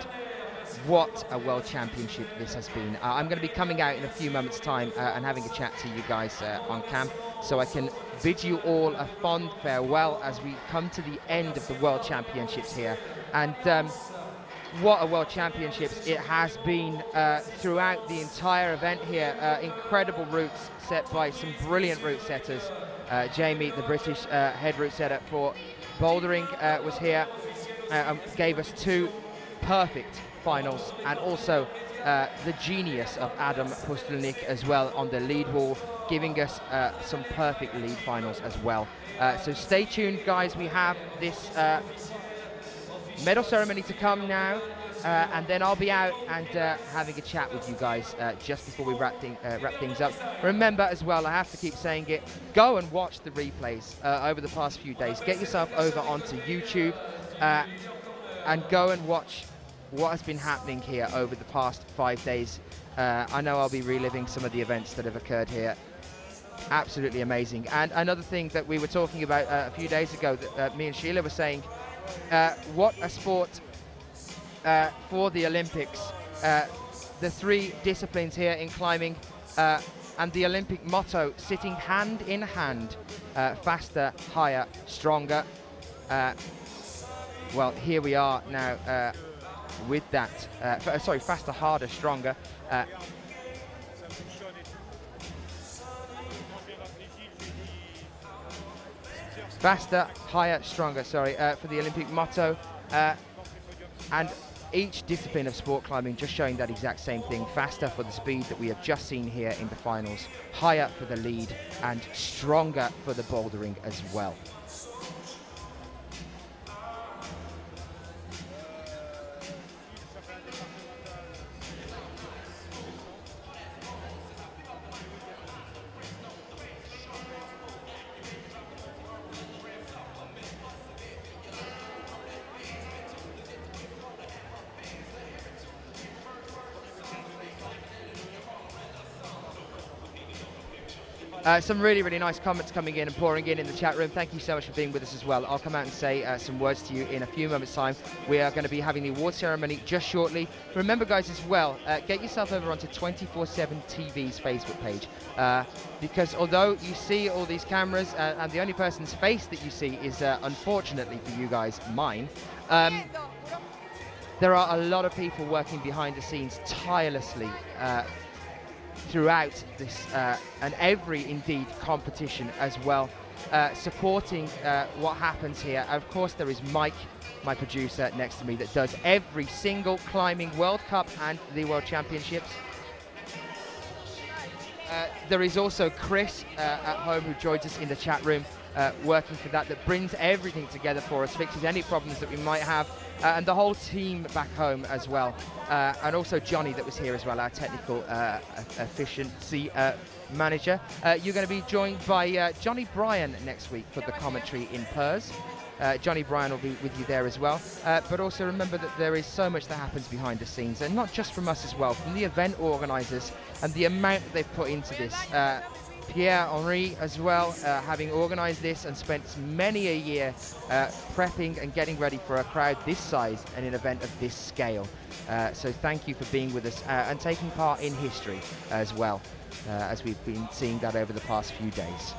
what a World Championship this has been. I'm going to be coming out in a few moments' time and having a chat to you guys on cam, so I can bid you all a fond farewell as we come to the end of the World Championships here. And what a World Championships it has been throughout the entire event here. Incredible routes set by some brilliant route setters. Jamie, the British head route setter for bouldering, was here and gave us 2 perfect finals, and also the genius of Adam Pustelnik as well on the lead wall, giving us some perfect lead finals as well. So stay tuned, guys. We have this medal ceremony to come now, and then I'll be out and having a chat with you guys just before we wrap things up. Remember as well, I have to keep saying it, go and watch the replays over the past few days. Get yourself over onto YouTube and go and watch what has been happening here over the past 5 days. I know I'll be reliving some of the events that have occurred here. Absolutely amazing. And another thing that we were talking about a few days ago that me and Sheila were saying, what a sport for the Olympics. The 3 disciplines here in climbing and the Olympic motto sitting hand in hand, faster, higher, stronger. Well, here we are now with that, sorry, faster, harder, stronger. Faster, higher, stronger, sorry, for the Olympic motto. And each discipline of sport climbing just showing that exact same thing. Faster for the speed that we have just seen here in the finals, higher for the lead, and stronger for the bouldering as well. Some really, really nice comments coming in and pouring in the chat room. Thank you so much for being with us as well. I'll come out and say some words to you in a few moments' time. We are going to be having the award ceremony just shortly. Remember, guys, as well, get yourself over onto 24/7 TV's Facebook page, because although you see all these cameras and the only person's face that you see is, unfortunately for you guys, mine, there are a lot of people working behind the scenes tirelessly throughout this and every indeed competition as well, supporting what happens here. Of course, there is Mike, my producer next to me, that does every single climbing World Cup and the World Championships. there is also Chris at home who joins us in the chat room, working for that brings everything together for us, fixes any problems that we might have, and the whole team back home as well. And also Johnny that was here as well, our technical efficiency manager. You're going to be joined by Johnny Bryan next week for the commentary in Purs. Johnny Bryan will be with you there as well. But also remember that there is so much that happens behind the scenes, and not just from us as well, from the event organisers and the amount that they've put into this. Pierre-Henri as well, having organised this and spent many a year prepping and getting ready for a crowd this size and an event of this scale. So thank you for being with us and taking part in history as well, as we've been seeing that over the past few days.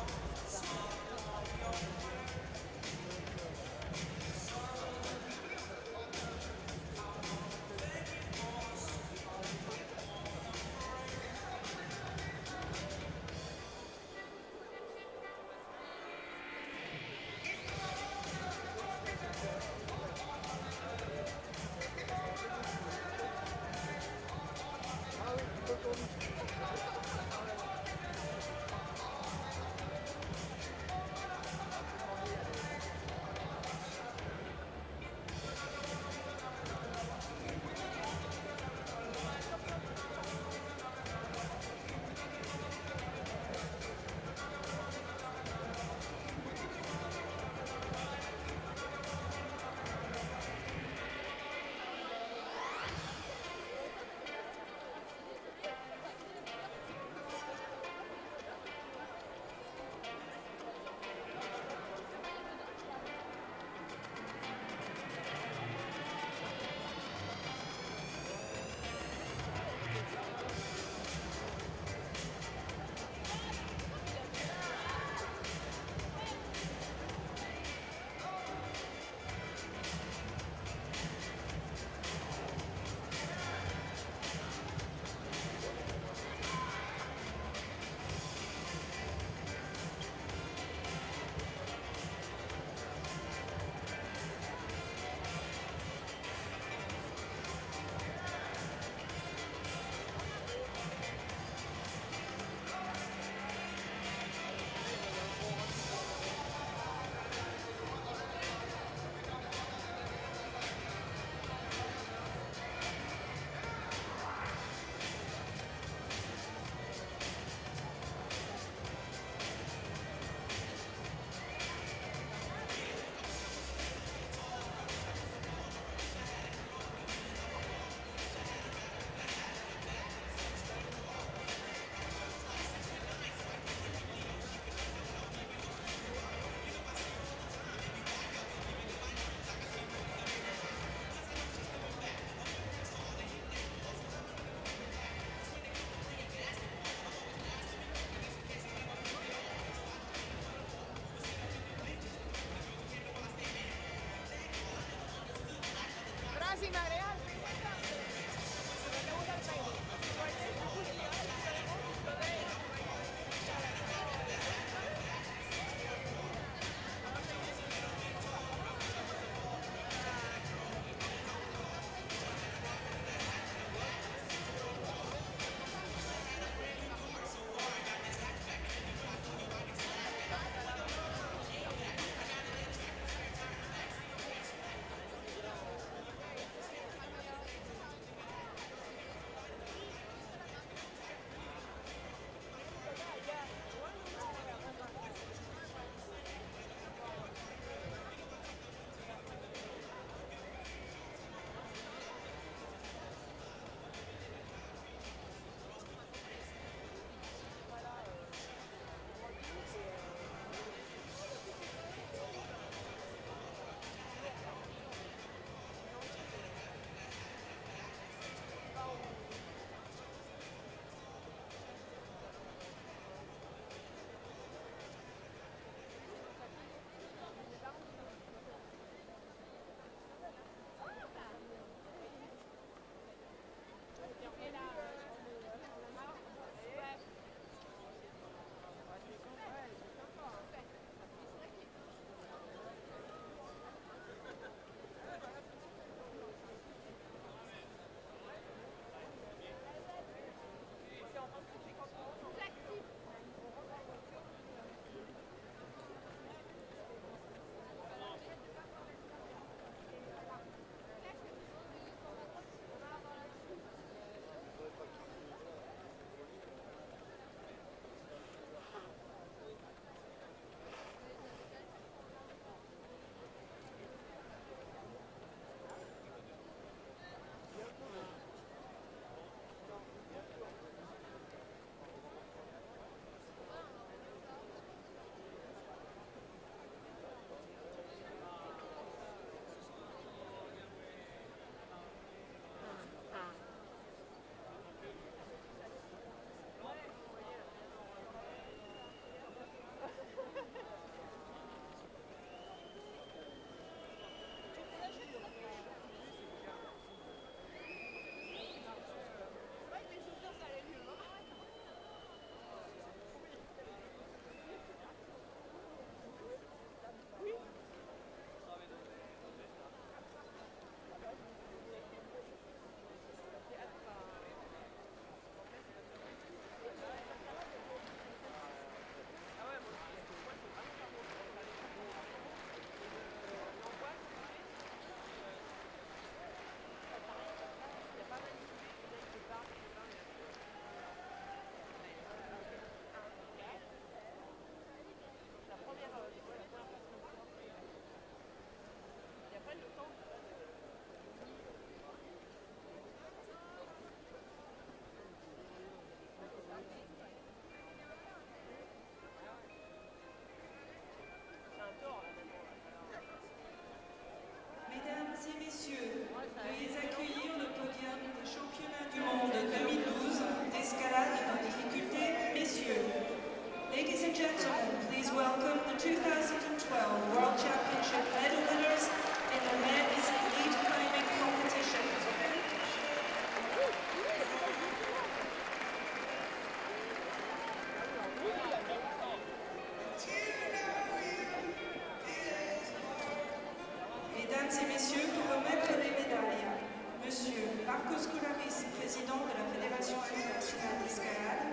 Mesdames et messieurs, pour remettre les médailles, Monsieur Marcos Coularis, président de la Fédération internationale d'escalade,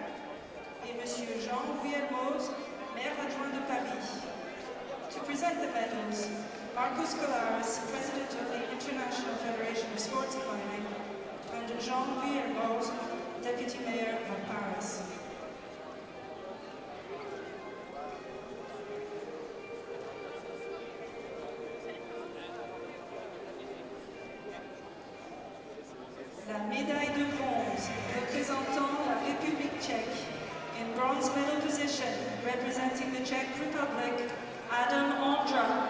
et Monsieur Jean Guillermoz, maire adjoint de Paris. To present the medals, Marcos Collares, President of the International Federation of Sports Climbing, and Jean Guillermoz, Deputy Mayor of Paris. La médaille de bronze représentant la République tchèque. In bronze medal position, representing the Czech Republic, Adam Ondra.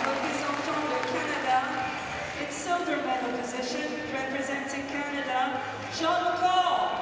Représentant le Canada, in silver medal position, representing Canada, Jean McCall.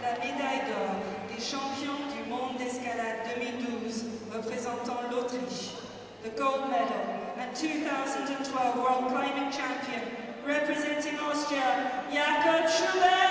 La médaille d'or des champions du monde d'escalade 2012 représentant l'Autriche. The gold medal and 2012 World Climbing Champion representing Austria, Jakob Schubert.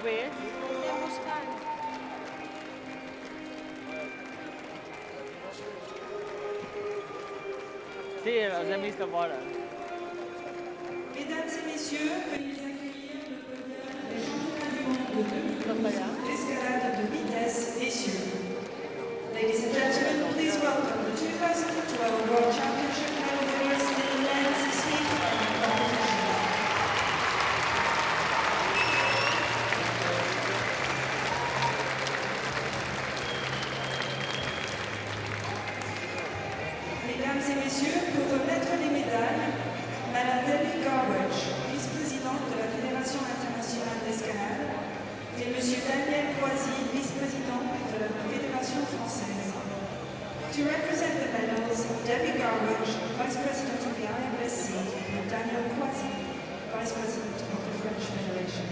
payer? Sí, los he visto por ahora. Mesdames et messieurs, veuillez accueillir le podium des championnats du monde de 2012 d'escalade de vitesse essieu. Ladies and gentlemen, please welcome the 2012 World Championship medal winners in the men's speed climbing competition. Mesdames et messieurs, pour remettre les médailles, Madame Debbie Garwich, vice-présidente de la Fédération internationale d'escalade, et Monsieur Daniel Croisy, vice-président de la Fédération française. To represent the medals, Debbie Garwich, vice-president of the IFSC, and Daniel Croisy, vice-president of the French Federation.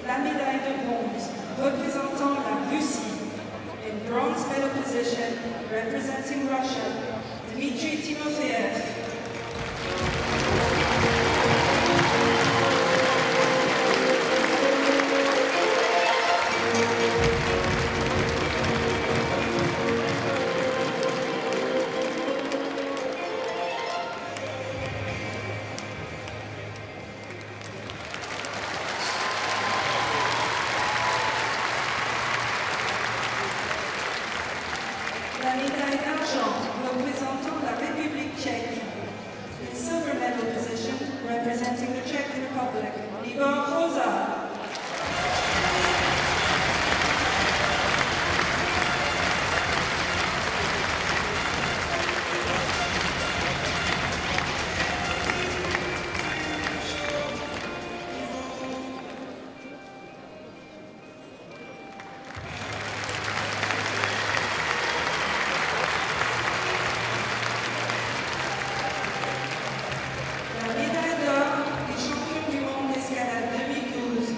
La médaille de bronze représentant la Russie. In bronze medal position, representing Russia, Dmitry Timofeyev. La médaille d'argent représentant la République tchèque. In silver medal position, representing the Czech Republic, Igor Rosa. La médaille d'or des champions du monde d'escalade 2012,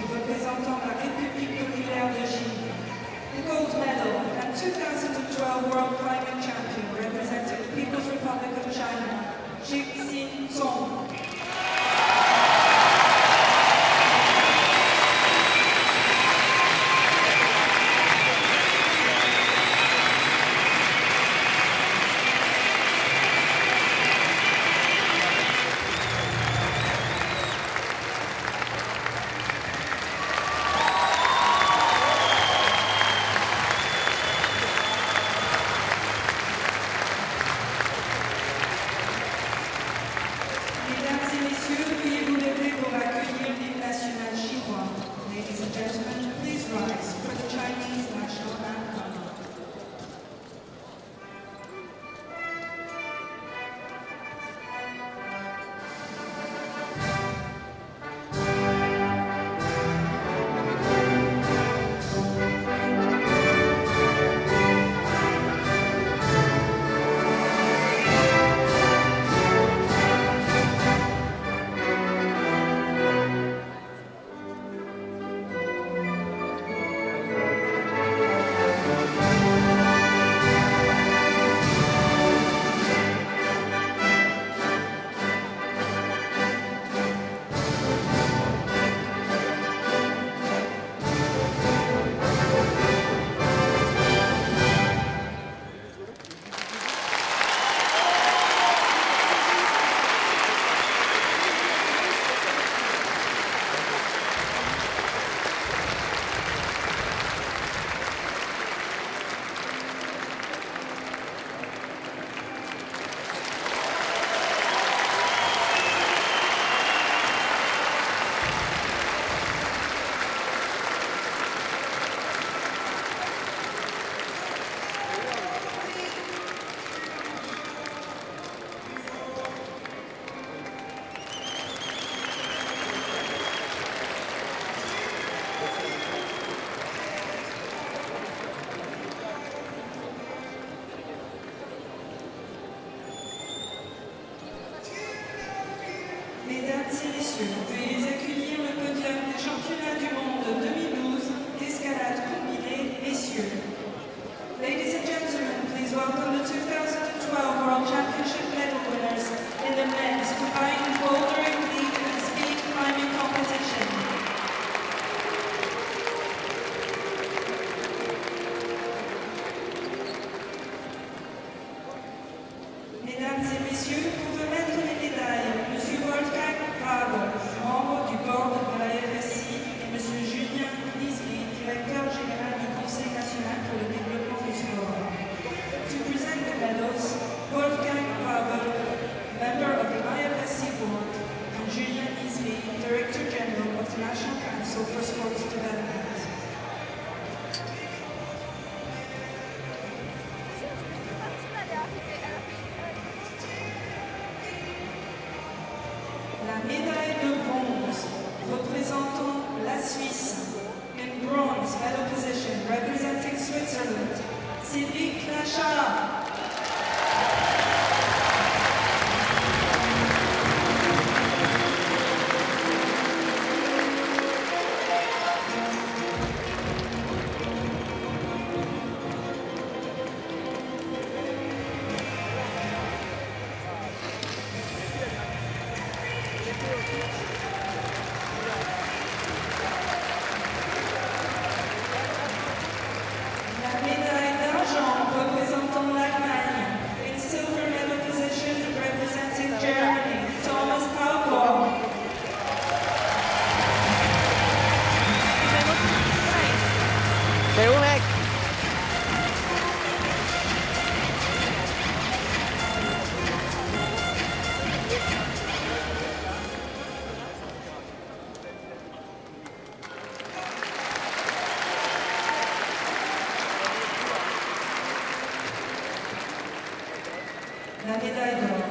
médaille d'or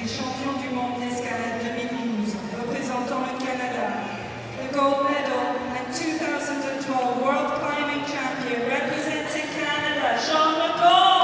et champion du monde d'escalade 2012, représentant le Canada. The gold medal and 2012 World Climbing Champion representing Canada, Sean McCall.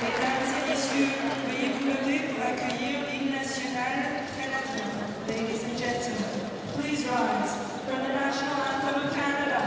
Mesdames et messieurs, veuillez vous lever pour accueillir l'hymne national canadien. Ladies and gentlemen, please rise for the national anthem of Canada.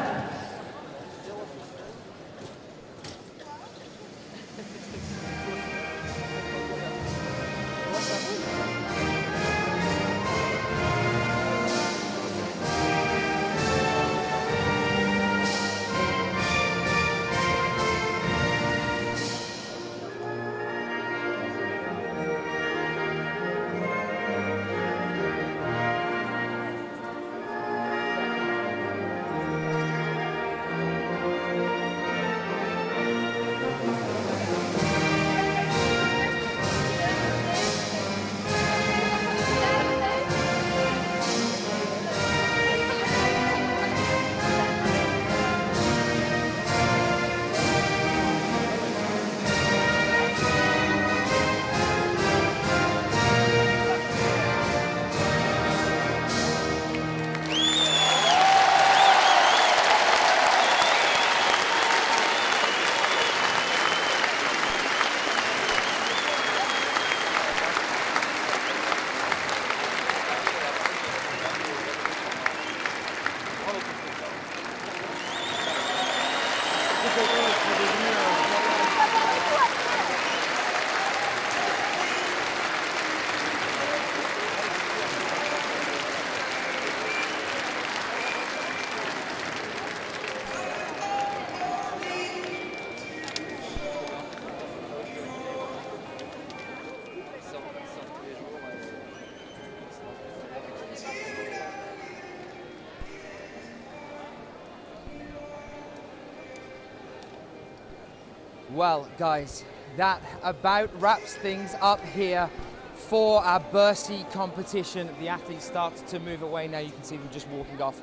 Well, guys, that about wraps things up here for our Bursey competition. The athletes start to move away now. You can see them just walking off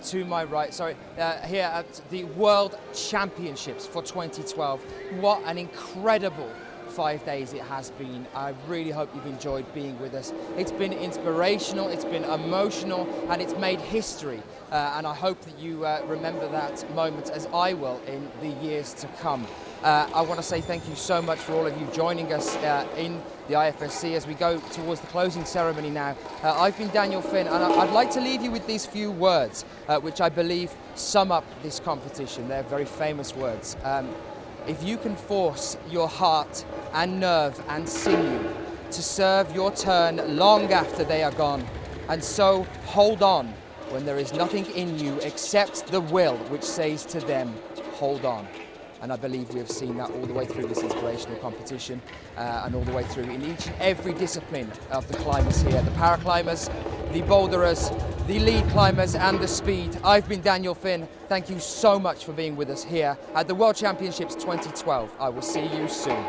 to my right. Sorry, here at the World Championships for 2012. What an incredible 5 days it has been. I really hope you've enjoyed being with us. It's been inspirational, it's been emotional, and it's made history. And I hope that you remember that moment as I will in the years to come. I want to say thank you so much for all of you joining us in the IFSC as we go towards the closing ceremony now. I've been Daniel Finn, and I'd like to leave you with these few words, which I believe sum up this competition. They're very famous words. If you can force your heart and nerve and sinew to serve your turn long after they are gone, and so hold on when there is nothing in you except the will which says to them, hold on. And I believe we have seen that all the way through this inspirational competition and all the way through in each and every discipline of the climbers here. The paraclimbers, the boulderers, the lead climbers and the speed. I've been Daniel Finn. Thank you so much for being with us here at the World Championships 2012. I will see you soon.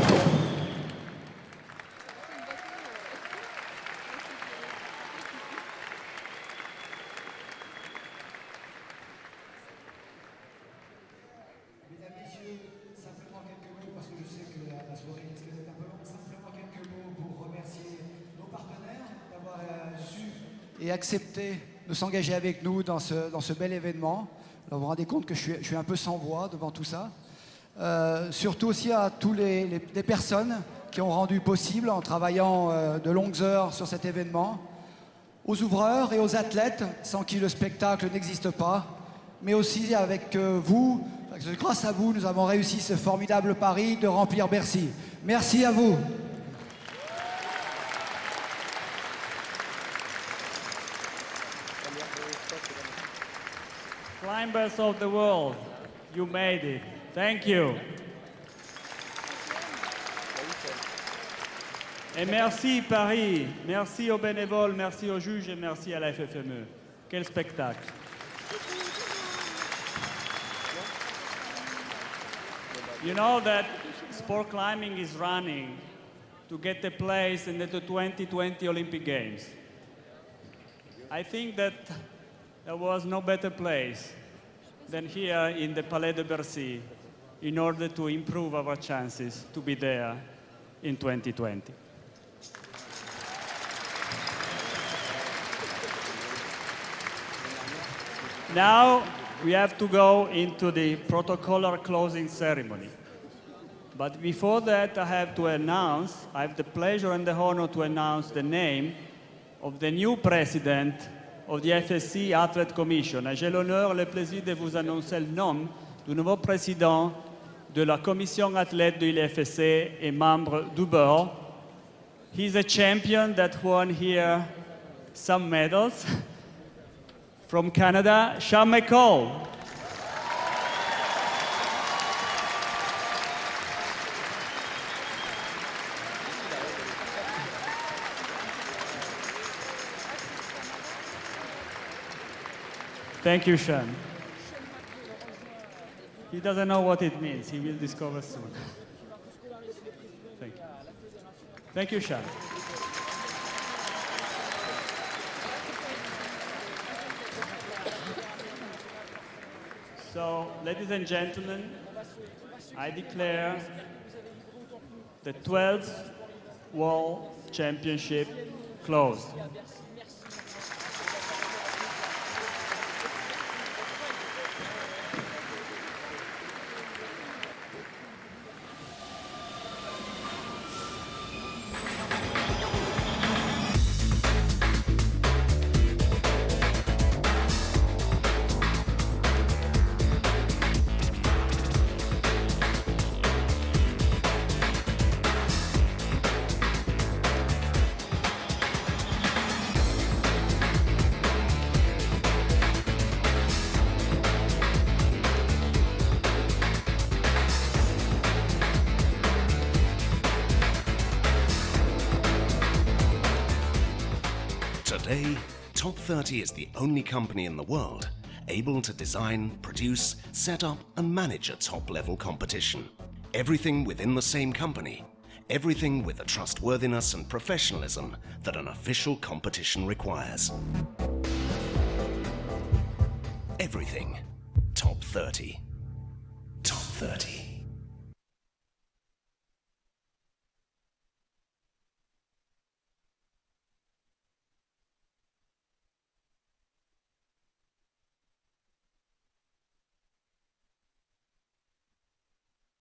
Thank you. et accepté de s'engager avec nous dans ce bel événement. Alors vous vous rendez compte que je suis un peu sans voix devant tout ça. Surtout aussi à tous les personnes qui ont rendu possible en travaillant de longues heures sur cet événement, aux ouvreurs et aux athlètes sans qui le spectacle n'existe pas, mais aussi avec vous, parce que grâce à vous, nous avons réussi ce formidable pari de remplir Bercy. Merci à vous. Climbers of the world, you made it. Thank you. Et merci Paris, merci aux bénévoles, merci aux juges et merci à la FFME. Quel spectacle. You know that sport climbing is running to get a place in the 2020 Olympic Games. I think that there was no better place than here in the Palais de Bercy in order to improve our chances to be there in 2020. Now we have to go into the protocolar closing ceremony. But before that, I have the pleasure and the honor to announce the name of the new president of the IFSC Athlete Commission. Et j'ai l'honneur et le plaisir de vous annoncer le nom du nouveau président de la commission athlète de l'IFSC et membre du board. He's a champion that won here some medals. From Canada, Sean McCall. Thank you, Sean. He doesn't know what it means. He will discover soon. Thank you. Thank you, Sean. So, ladies and gentlemen, I declare the 12th World Championship closed. Today, Top 30 is the only company in the world able to design, produce, set up and manage a top-level competition. Everything within the same company. Everything with the trustworthiness and professionalism that an official competition requires. Everything Top 30. Top 30.